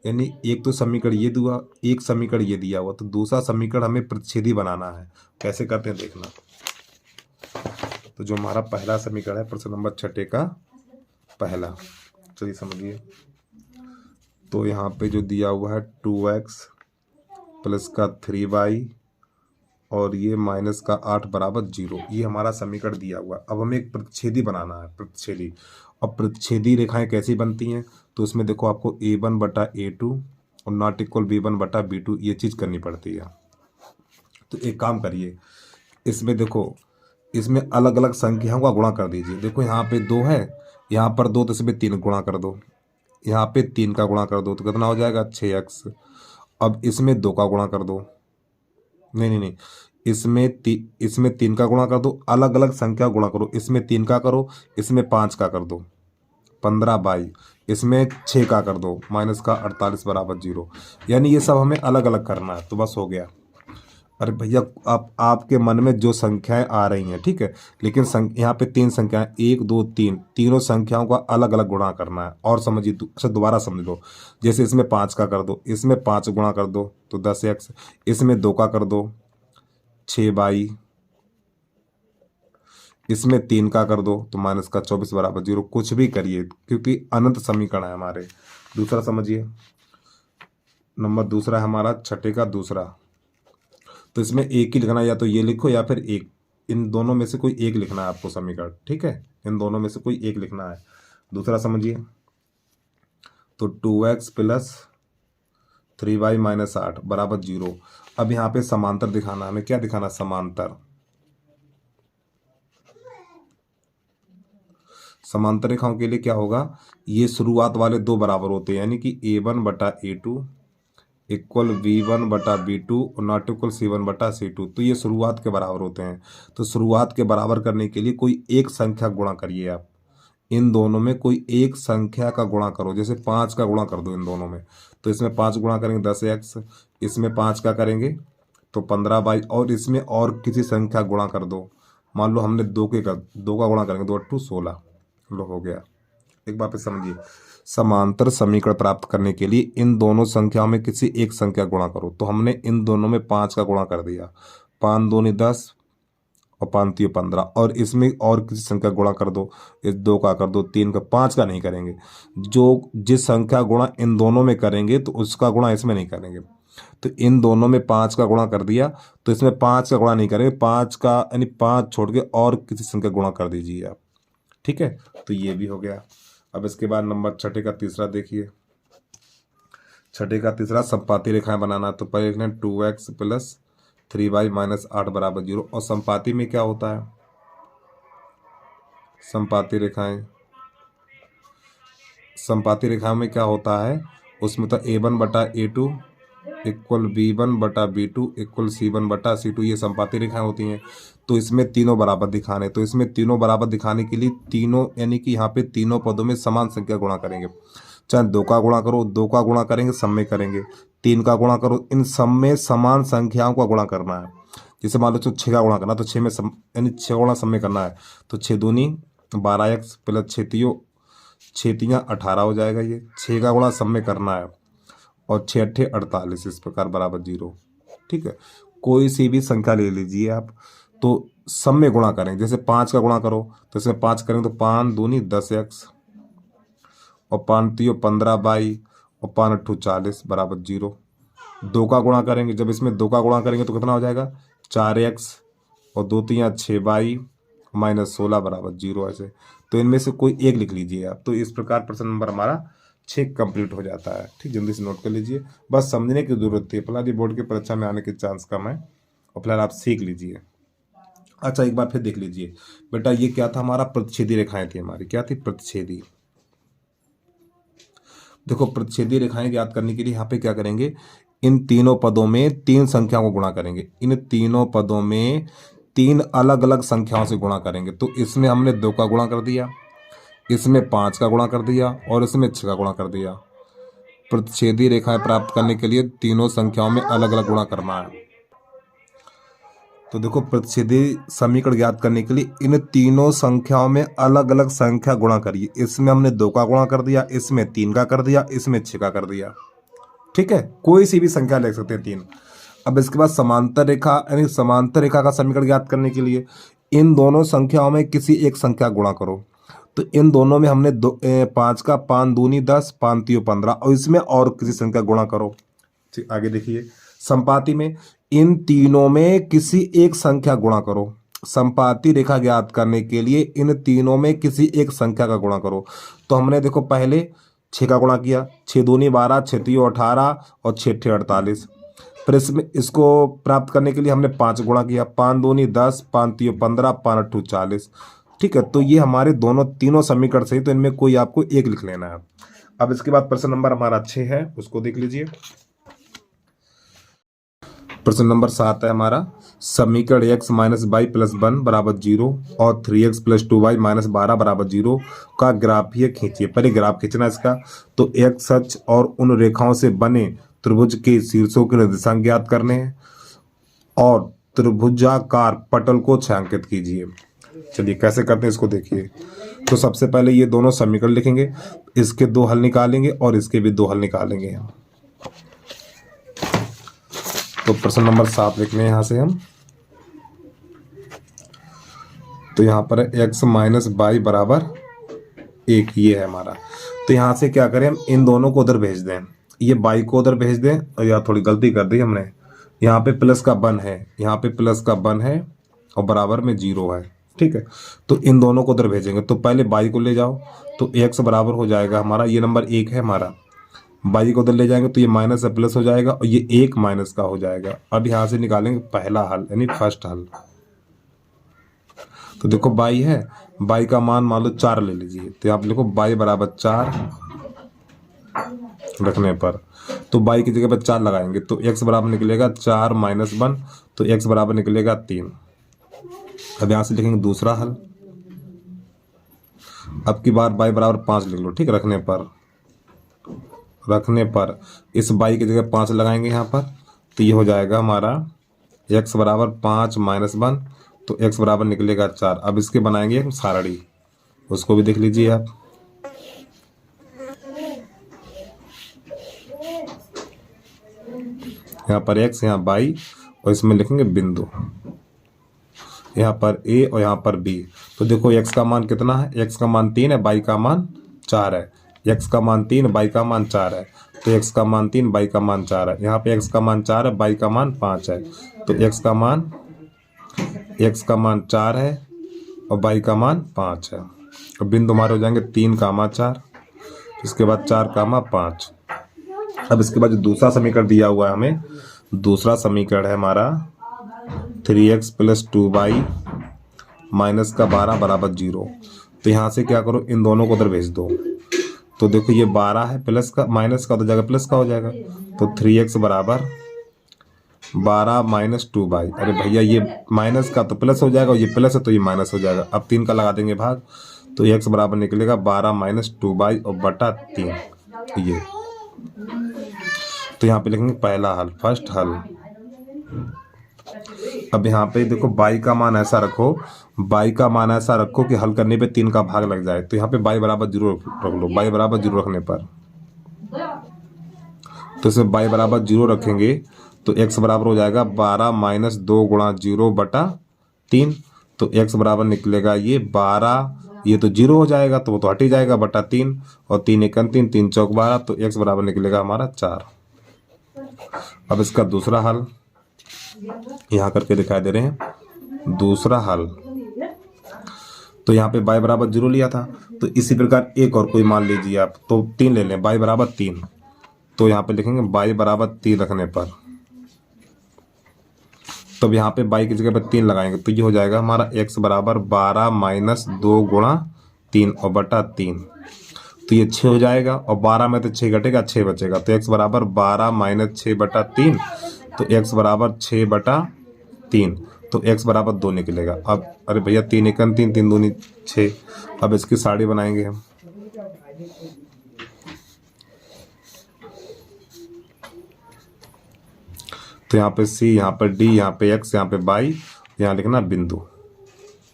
यानी एक तो समीकरण ये दिया, एक समीकरण ये दिया हुआ, तो दूसरा समीकरण हमें प्रतिच्छेदी बनाना है। कैसे करते हैं देखना। तो जो हमारा पहला समीकरण है प्रश्न नंबर 6 का पहला, चलिए समझिए। तो यहाँ पे जो दिया हुआ है 2x प्लस का 3y और ये माइनस का 8 बराबर 0, ये हमारा समीकरण दिया हुआ। अब हमें एक प्रतिच्छेदी बनाना है, प्रतिच्छेदी। अब प्रतिच्छेदी रेखाएं कैसी बनती हैं, तो उसमें देखो आपको a1/a2 और नॉट इक्वल b1/b2 ये चीज़ करनी पड़ती है। तो एक काम करिए, इसमें देखो, इसमें अलग अलग संख्याओं का गुणा कर दीजिए। देखो यहाँ पे 2 है, यहाँ पर 2, तो इसमें 3 गुणा कर दो, यहाँ पे 3 का गुणा कर दो, तो कितना हो जाएगा 6x। अब इसमें 2 का गुणा कर दो, नहीं, इसमें 3 का गुणा कर दो, अलग अलग संख्या गुणा करो। इसमें 3 का करो, इसमें 5 का कर दो, 15/22, इसमें 6 का कर दो, माइनस का 48 बराबर 0। यानी ये सब हमें अलग अलग करना है, तो बस हो गया। अरे भैया आपके मन में जो संख्याएं आ रही हैं, ठीक है, लेकिन यहाँ पे 3 संख्याएं, 1 2 3, तीनों संख्याओं का अलग अलग गुणा करना है। और समझिए, अच्छा दोबारा समझ लो। जैसे इसमें 5 का कर दो, इसमें 5 गुणा कर दो तो 10x, इसमें 2 का कर दो 6y, इसमें 3 का कर दो तो माइनस का 24 बराबर 0। कुछ भी करिए क्योंकि अनंत समीकरण है हमारे। दूसरा समझिए, नंबर दूसरा है हमारा 6 का दूसरा। तो इसमें एक ही लिखना है, या तो ये लिखो या फिर एक, इन दोनों में से कोई एक लिखना है आपको समीकरण, ठीक है, इन दोनों में से कोई एक लिखना है। दूसरा समझिए, तो 2x प्लस 3y माइनस 8 बराबर 0। अब यहाँ पे समांतर दिखाना, हमें क्या दिखाना, समांतर। समांतर रेखाओं के लिए क्या होगा, ये शुरुआत वाले 2 बराबर होते हैं, यानी कि a1/a2 इक्वल v1/v2 और नॉट इक्वल c1/c2। तो ये शुरुआत के बराबर होते हैं। तो शुरुआत के बराबर करने के लिए कोई एक संख्या गुणा करिए आप, इन दोनों में कोई एक संख्या का गुणा करो। जैसे 5 का गुणा कर दो इन दोनों में, तो इसमें 5 गुणा करेंगे 10x, इसमें 5 का करेंगे तो 15y, और इसमें और किसी संख्या गुणा कर दो। मान लो हमने 2 का गुणा करेंगे, 2 8 16, लो हो गया। एक बार फिर समझिए, समांतर समीकरण प्राप्त करने के लिए इन दोनों संख्याओं में किसी एक संख्या गुणा करो। तो हमने इन दोनों में 5 का गुणा कर दिया, 5 दूनी 10 और 5 3 15, और इसमें और किसी संख्या गुणा कर दो, इस 2 का कर दो, 3 का, 5 का नहीं करेंगे। जो जिस संख्या गुणा इन दोनों में करेंगे तो उसका गुणा इसमें नहीं करेंगे। तो इन दोनों में 5 का गुणा कर दिया तो इसमें 5 का गुणा नहीं करेंगे, 5 का यानी 5 छोड़ के और किसी संख्या गुणा कर दीजिए आप। ठीक है, तो ये भी हो गया। अब इसके बाद नंबर छठे का तीसरा देखिए। छठे का तीसरा संपाती रेखाएं बनाना। तो पहले लिखना 2x प्लस 3y माइनस 8 बराबर 0। और संपाती में क्या होता है, संपाती रेखाएं, संपाती रेखाओं में क्या होता है, उसमें तो a1 बटा a2 इक्वल b1 बटा b2 इक्वल c1 बटा c2, ये संपाती रेखाएं होती हैं। तो इसमें तीनों बराबर दिखाने, तो इसमें तीनों बराबर दिखाने के लिए तीनों यानी कि यहाँ पे तीनों पदों में समान संख्या गुणा करेंगे। चाहे 2 का गुणा करो, 2 का गुणा करेंगे सब में करेंगे, 3 का गुणा करो, इन सब में समान संख्याओं का गुणा करना है। जैसे मान लो तो 6 का गुणा करना, तो 6 में यानी 6 गुणा सब में करना है। तो 6 दूनी 12x प्लस 6 तियाँ 18 हो जाएगा। ये 6 का गुणा सब में करना है, और 6 अट्ठे 48, इस प्रकार बराबर 0। ठीक है, कोई सी भी संख्या ले लीजिए आप, तो सब में गुणा करेंगे। जैसे 5 का गुणा करो तो इसमें 5 करेंगे तो 5 दूनी 10x और 5 तियो 15y और 5 अट्ठू 40 बराबर 0। 2 का गुणा करेंगे, जब इसमें 2 का गुणा करेंगे तो कितना हो जाएगा, 4x और 2 तियाँ 6y माइनस 16 बराबर 0। ऐसे तो इनमें से कोई एक लिख लीजिए आप। तो इस प्रकार प्रश्न नंबर हमारा 6 कंप्लीट हो जाता है। ठीक, जल्दी से नोट कर लीजिए, बस समझने की जरूरत थी, फिलहाल ये बोर्ड की परीक्षा में आने के चांस कम है, और फिलहाल आप सीख लीजिए। अच्छा, एक बार फिर देख लीजिए बेटा, ये क्या था हमारा, प्रतिच्छेदी रेखाएं थी हमारी, क्या थी, प्रतिच्छेदी। देखो प्रतिच्छेदी रेखाएं याद करने के लिए यहाँ पे क्या करेंगे, इन तीनों पदों में 3 संख्याओं को गुणा करेंगे, इन तीनों पदों में 3 अलग अलग संख्याओं से गुणा करेंगे। तो इसमें हमने 2 का गुणा कर दिया, इसमें 5 का गुणा कर दिया और इसमें 6 का गुणा कर दिया। प्रतिच्छेदी रेखाएं प्राप्त करने के लिए तीनों संख्याओं में अलग अलग गुणा करना है। तो देखो प्रतिच्छेदी समीकरण ज्ञात करने के लिए इन तीनों संख्याओं में अलग अलग संख्या गुणा करिए। इसमें हमने 2 का गुणा कर दिया, इसमें 3 का कर दिया, इसमें 6 का कर दिया। ठीक है, कोई सी भी संख्या ले सकते हैं 3। अब इसके बाद समांतर रेखा, यानी समांतर रेखा का समीकरण ज्ञात करने के लिए इन दोनों संख्याओं में किसी एक संख्या गुणा करो। तो इन दोनों में हमने 5 का 5 दूनी 10, 5 तियो 15, और इसमें और किसी संख्या गुणा करो। ठीक, आगे देखिए, संपाती में इन तीनों में किसी एक संख्या गुणा करो। संपाती रेखा ज्ञात करने के लिए इन तीनों में किसी एक संख्या का गुणा करो। तो हमने देखो पहले 6 का गुणा किया, 6 दूनी 12, 6 तियो 18 और 6 अट्ठे 48। फिर इसमें इसको प्राप्त करने के लिए हमने 5 गुणा किया, 5 दूनी 10, 5 तियो 15, 5 अट्ठू 40। ठीक है, तो ये हमारे तीनों समीकरण से, तो इनमें कोई आपको एक लिख लेना है। अब इसके बाद प्रश्न नंबर हमारा 6 है, उसको देख लीजिए। प्रश्न नंबर 7 है हमारा, समीकरण x माइनस वाई प्लस 1 बराबर 0 और 3x प्लस 2y माइनस 12 बराबर 0 का ग्राफीय खींचिए। पहले ग्राफ खींचना इसका। तो x अक्ष और उन रेखाओं से बने त्रिभुज के शीर्षों के निर्देशांक ज्ञात करने हैं और त्रिभुजाकार पटल को छायांकित कीजिए। चलिए कैसे करते हैं इसको देखिए। तो सबसे पहले ये दोनों समीकरण लिखेंगे, इसके 2 हल निकालेंगे और इसके भी 2 हल निकालेंगे। तो प्रश्न नंबर 7 लिख लें यहाँ से हम। तो यहाँ पर x माइनस वाई बराबर 1, ये है हमारा। तो यहाँ से क्या करें, हम इन दोनों को उधर भेज दें, ये y को उधर भेज दें। और यहाँ थोड़ी गलती कर दी हमने, यहाँ पे प्लस का 1 है, यहाँ पे प्लस का 1 है और बराबर में 0 है। ठीक है, तो इन दोनों को उधर भेजेंगे। तो पहले y को ले जाओ, तो x बराबर हो जाएगा हमारा, ये नंबर 1 है हमारा, y को उधर ले जाएंगे तो ये माइनस से प्लस हो जाएगा और ये 1 माइनस का हो जाएगा। अब यहाँ से निकालेंगे पहला हल, यानी फर्स्ट हल। तो देखो y है, y का मान मान लो 4 ले लीजिए। तो आप लिखो y बराबर 4 रखने पर, तो y की जगह पर 4 लगाएंगे तो x बराबर निकलेगा 4 माइनस 1, तो x बराबर निकलेगा 3। अब यहाँ से लिखेंगे दूसरा हल। अब की बार y बराबर 5 लिख लो। ठीक, रखने पर इस y की जगह 5 लगाएंगे यहाँ पर, तो ये हो जाएगा हमारा x बराबर 5 माइनस 1, तो x बराबर निकलेगा 4। अब इसके बनाएंगे हम सारणी, उसको भी देख लीजिए आप। यहाँ पर x, यहाँ y और इसमें लिखेंगे बिंदु। यहाँ पर ए और यहाँ पर बी। तो देखो x का मान कितना है, x का मान 3 है, y का मान 4 है। x का मान 3, y का मान 4 है, तो x का मान 3, y का मान 4 है। यहाँ पे x का मान 4 है, y का मान 5 है, तो x का मान 4 है और y का मान 5 है। अब बिंदु हमारे हो जाएंगे 3, 4, इसके बाद 4, 5। अब इसके बाद जो दूसरा समीकरण दिया हुआ है हमें, दूसरा समीकरण है हमारा 3x + 2y माइनस का 12 बराबर 0। तो यहाँ से क्या करो, इन दोनों को उधर भेज दो। तो देखो ये 12 है, प्लस का माइनस का हो जाएगा, प्लस का हो जाएगा। तो 3x बराबर 12 - 2y। अरे भैया ये माइनस का तो प्लस हो जाएगा और ये प्लस है तो ये माइनस हो जाएगा। अब 3 का लगा देंगे भाग, तो x बराबर निकलेगा 12 - 2y और बटा 3 ये। तो यहाँ पे लिखेंगे पहला हल, फर्स्ट हल। अब यहाँ पे देखो y का मान ऐसा रखो, y का मान ऐसा रखो कि हल करने पे 3 का भाग लग जाए। तो यहाँ पे y बराबर 0 रख लो, y बराबर 0 रखने पर, तो इसमें y बराबर 0 रखेंगे तो x बराबर हो जाएगा 12 - 2 × 0 बटा 3। तो x बराबर निकलेगा ये 12, ये तो 0 हो जाएगा तो वो तो हट ही जाएगा, बटा 3 और 3 × 1 3, 3 × 4 12। तो x बराबर निकलेगा हमारा 4। अब इसका दूसरा हल यहाँ करके दिखाई दे रहे हैं, दूसरा हल। तो यहाँ पे y बराबर 0 लिया था, तो इसी प्रकार एक और कोई मान लीजिए आप, तो 3 ले लें, y बराबर 3। तो यहाँ पे लिखेंगे y बराबर 3 रखने पर, तब यहाँ पे y की जगह पर 3 लगाएंगे तो ये हो जाएगा हमारा x बराबर 12 - 2 × 3 और बटा 3। तो ये 6 हो जाएगा और 12 में तो 6 घटेगा, 6 बचेगा। तो x बराबर 12 - 6 बटा 3, तो x बराबर 6 बटा 3, तो x बराबर 2 निकलेगा। अब अरे भैया 3 × 1 3, 3 दूनी 6। अब इसकी साड़ी बनाएंगे हम। तो यहाँ पे c, यहाँ पे d, यहाँ पे x, यहाँ पे y, यहाँ लिखना बिंदु।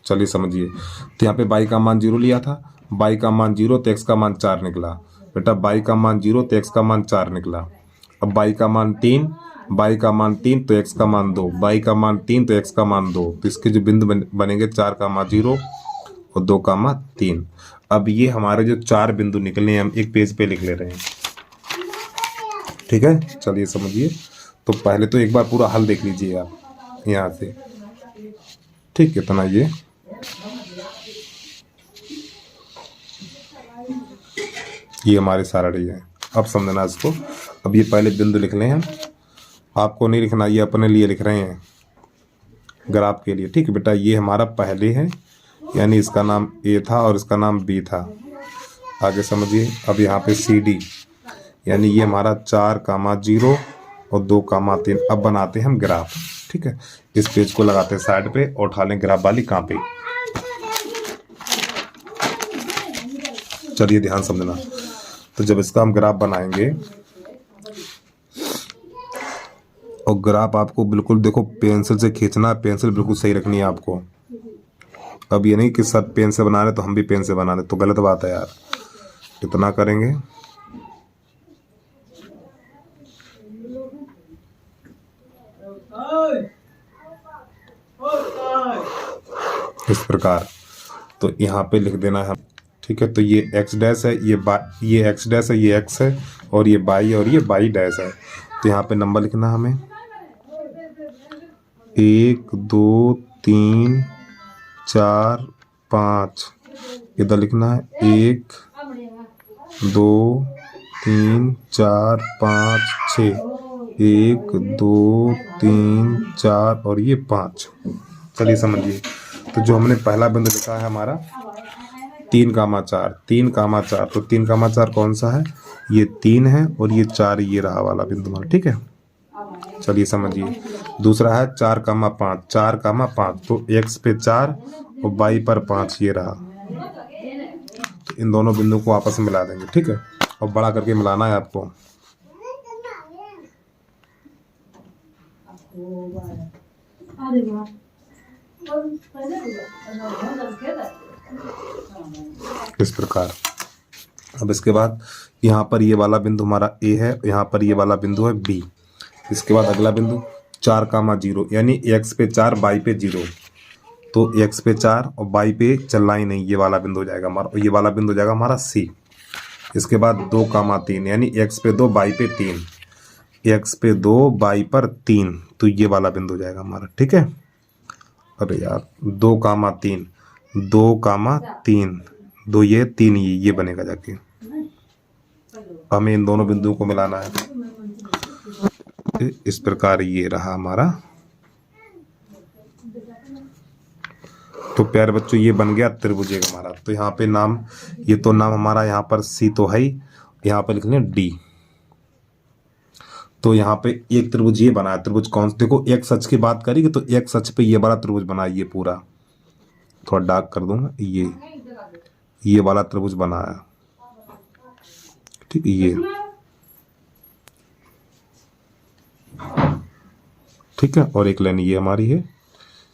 चलिए समझिए। तो यहाँ पे y का मान 0 लिया था, y का मान 0 तो x का मान 4 निकला। बेटा y का मान 0 तो x का मान 4 निकला। अब y का मान 3, y का मान 3 तो x का मान 2, y का मान 3 तो x का मान 2। तो इसके जो बिंदु बनेंगे 4, 0 और 2, 3। अब ये हमारे जो 4 बिंदु निकले हैं हम एक पेज पे लिख ले रहे हैं, ठीक है। चलिए समझिए। तो पहले तो एक बार पूरा हल देख लीजिए आप यहाँ से, ठीक। कितना ये हमारी सारणी है। अब समझना इसको। अब ये पहले बिंदु लिख लें हम, आपको नहीं लिखना, ये अपने लिए लिख रहे हैं ग्राफ के लिए, ठीक है बेटा। ये हमारा पहले है, यानी इसका नाम ए था और इसका नाम बी था। आगे समझिए। अब यहाँ पे सी डी, यानी ये हमारा 4, 0 और 2, 3। अब बनाते हैं हम ग्राफ, ठीक है। इस पेज को लगाते हैं साइड पे और उठा लें ग्राफ वाली कॉपी। चलिए ध्यान समझना। तो जब इसका हम ग्राफ बनाएंगे, और ग्राफ आपको बिल्कुल देखो पेंसिल से खींचना है, पेंसिल बिल्कुल सही रखनी है आपको। अब ये नहीं कि सब पेन से बना रहे तो हम भी पेन से बना रहे, तो गलत बात है यार। इतना करेंगे, इस प्रकार। तो यहाँ पे लिख देना है, ठीक है। तो ये x डैश है, ये x डैश है, ये x है, और ये y और ये y डैश है। तो यहाँ पे नंबर लिखना हमें 1 2 3 4 5। इधर लिखना है 1 2 3 4 5 6, 1 2 3 4 और ये 5। चलिए समझिए। तो जो हमने पहला बिंदु लिखा है हमारा 3, 4, 3, 4। तो 3, 4 कौन सा है? ये 3 है और ये 4, ये रहा वाला बिंदु हमारा, ठीक है। चलिए समझिए। दूसरा है 4, 5, 4, 5। तो x पे 4 और y पर 5, ये रहा। तो इन दोनों बिंदु को आपस में मिला देंगे, ठीक है। और बड़ा करके मिलाना है आपको। इस प्रकार। अब इसके बाद यहाँ पर ये वाला बिंदु हमारा A है, यहाँ पर ये वाला बिंदु है B। इसके बाद अगला बिंदु 4, 0, यानी x पे 4 y पे 0। तो x पे 4 और y पे चलना ही नहीं, ये वाला बिंदु हो जाएगा हमारा, और ये वाला बिंदु हो जाएगा हमारा C। इसके बाद 2,3 यानी x पे 2 y पे 3, x पे 2 y पर 3, तो ये वाला बिंदु हो जाएगा हमारा। ठीक है, अरे यार 2,3 2,3 2 ये 3 ये बनेगा जाके। हमें इन दोनों बिंदुओं को मिलाना है। इस प्रकार ये रहा हमारा। तो प्यारे बच्चों ये बन गया त्रिभुज एक हमारा। तो यहाँ पे नाम, ये तो नाम हमारा यहाँ पर सी तो है ही, यहाँ पे लिख लें डी। तो यहाँ पे एक त्रिभुज ये बना है। त्रिभुज कौन सा, देखो एक सच की बात करेंगे तो एक सच पे ये बड़ा त्रिभुज बना है, ये पूरा थोड़ा डार्क कर दूंगा, ये वाला त्रिभुज बना है। ठीक, ये ठीक है, और एक लाइन ये हमारी है,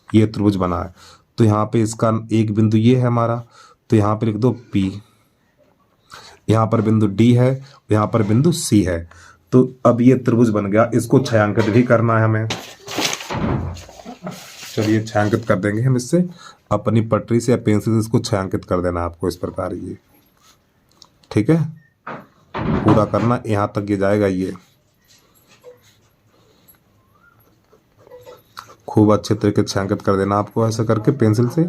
ये त्रिभुज बना है। तो यहाँ पे इसका एक बिंदु ये है हमारा, तो यहाँ पे लिख दो P, यहाँ पर बिंदु D है, यहाँ पर बिंदु C है। तो अब ये त्रिभुज बन गया, इसको छायांकित भी करना है हमें। चलिए छायांकित कर देंगे हम इससे, अपनी पटरी से या पेंसिल से इसको छायांकित कर देना आपको इस प्रकार ये। ठीक है, पूरा करना, यहाँ तक ये जाएगा, ये खूब अच्छे तरीके से छायांकित कर देना आपको, ऐसे करके पेंसिल से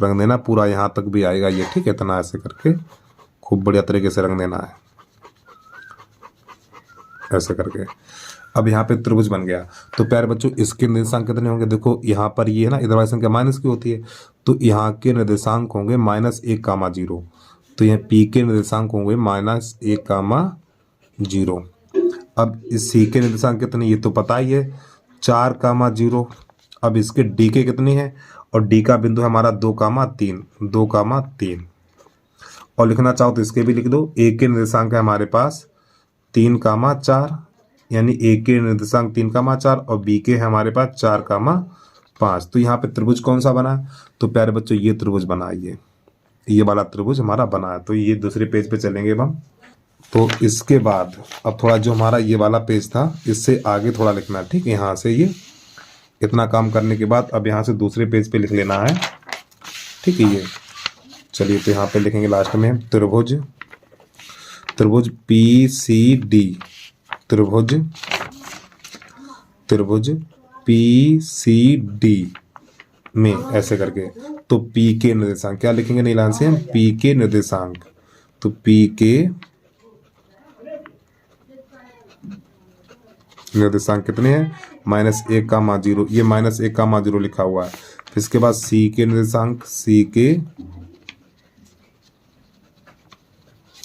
रंग देना, पूरा यहाँ तक भी आएगा ये। ठीक है, इतना ऐसे करके खूब बढ़िया तरीके से रंग देना है, ऐसे करके। अब यहाँ पे त्रिभुज बन गया। तो प्यारे बच्चों इसके निर्देशांक कितने होंगे, देखो यहाँ पर ये है ना, इधर वाली संख्या माइनस की होती है, तो यहाँ के निर्देशांक होंगे -1,0। तो यहाँ P के निर्देशांक होंगे -1,0। अब इस C के निर्देशांक कितने, ये तो पता ही है 4,0। अब इसके D के कितने हैं, और D का बिंदु है हमारा 2,3। और लिखना चाहो तो इसके भी लिख दो। A के निर्देशांक है हमारे पास 3,4, यानी A के निर्देशांक 3,4 और B के है हमारे पास 4,5। तो यहाँ पे त्रिभुज कौन सा बना, तो प्यारे बच्चों ये त्रिभुज बना, ये वाला त्रिभुज हमारा बना है। तो ये दूसरे पेज पे चलेंगे अब हम। तो इसके बाद अब थोड़ा जो हमारा ये वाला पेज था, इससे आगे थोड़ा लिखना है। ठीक है, यहाँ से ये इतना काम करने के बाद अब यहाँ से दूसरे पेज पे लिख लेना है। ठीक है, ये चलिए, तो यहाँ पे लिखेंगे लास्ट में त्रिभुज PCD, त्रिभुज PCD में ऐसे करके। तो P के निर्देशांक क्या लिखेंगे नीलान से हम, P के निर्देशांक। तो P के निर्देशांक कितने हैं, -1,0। ये -1,0 लिखा हुआ है। फिर इसके बाद C के निर्देशांक, C के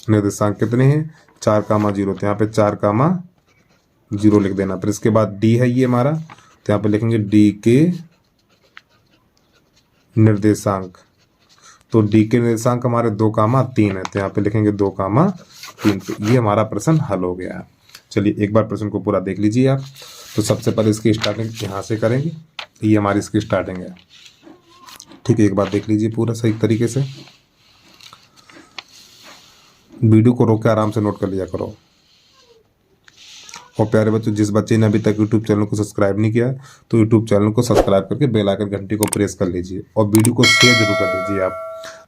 निर्देशांक कितने हैं, 4,0। तो यहाँ पे 4,0 लिख देना। फिर इसके बाद D है ये हमारा, तो यहाँ पे लिखेंगे D के निर्देशांक। तो D के निर्देशांक हमारे 2,3 है, तो यहाँ पे लिखेंगे 2,3। तो ये हमारा प्रश्न हल हो गया है। चलिए एक बार प्रश्न को पूरा देख लीजिए आप। तो सबसे पहले इसकी स्टार्टिंग यहाँ से करेंगे, ये हमारी इसकी स्टार्टिंग है। ठीक है, एक बार देख लीजिए पूरा सही तरीके से। वीडियो को रोक के आराम से नोट कर लिया करो। और प्यारे बच्चों, जिस बच्चे ने अभी तक यूट्यूब चैनल को सब्सक्राइब नहीं किया तो यूट्यूब चैनल को सब्सक्राइब करके बेल आइकन घंटी को प्रेस कर लीजिए, और वीडियो को शेयर जरूर कर दीजिए आप।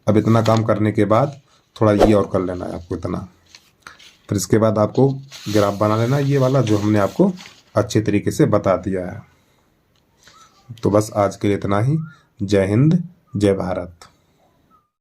अब इतना काम करने के बाद थोड़ा ये और कर लेना है आपको इतना। फिर इसके बाद आपको ग्राफ बना लेना, ये वाला जो हमने आपको अच्छे तरीके से बता दिया है। तो बस आज के लिए इतना ही। जय हिंद, जय भारत।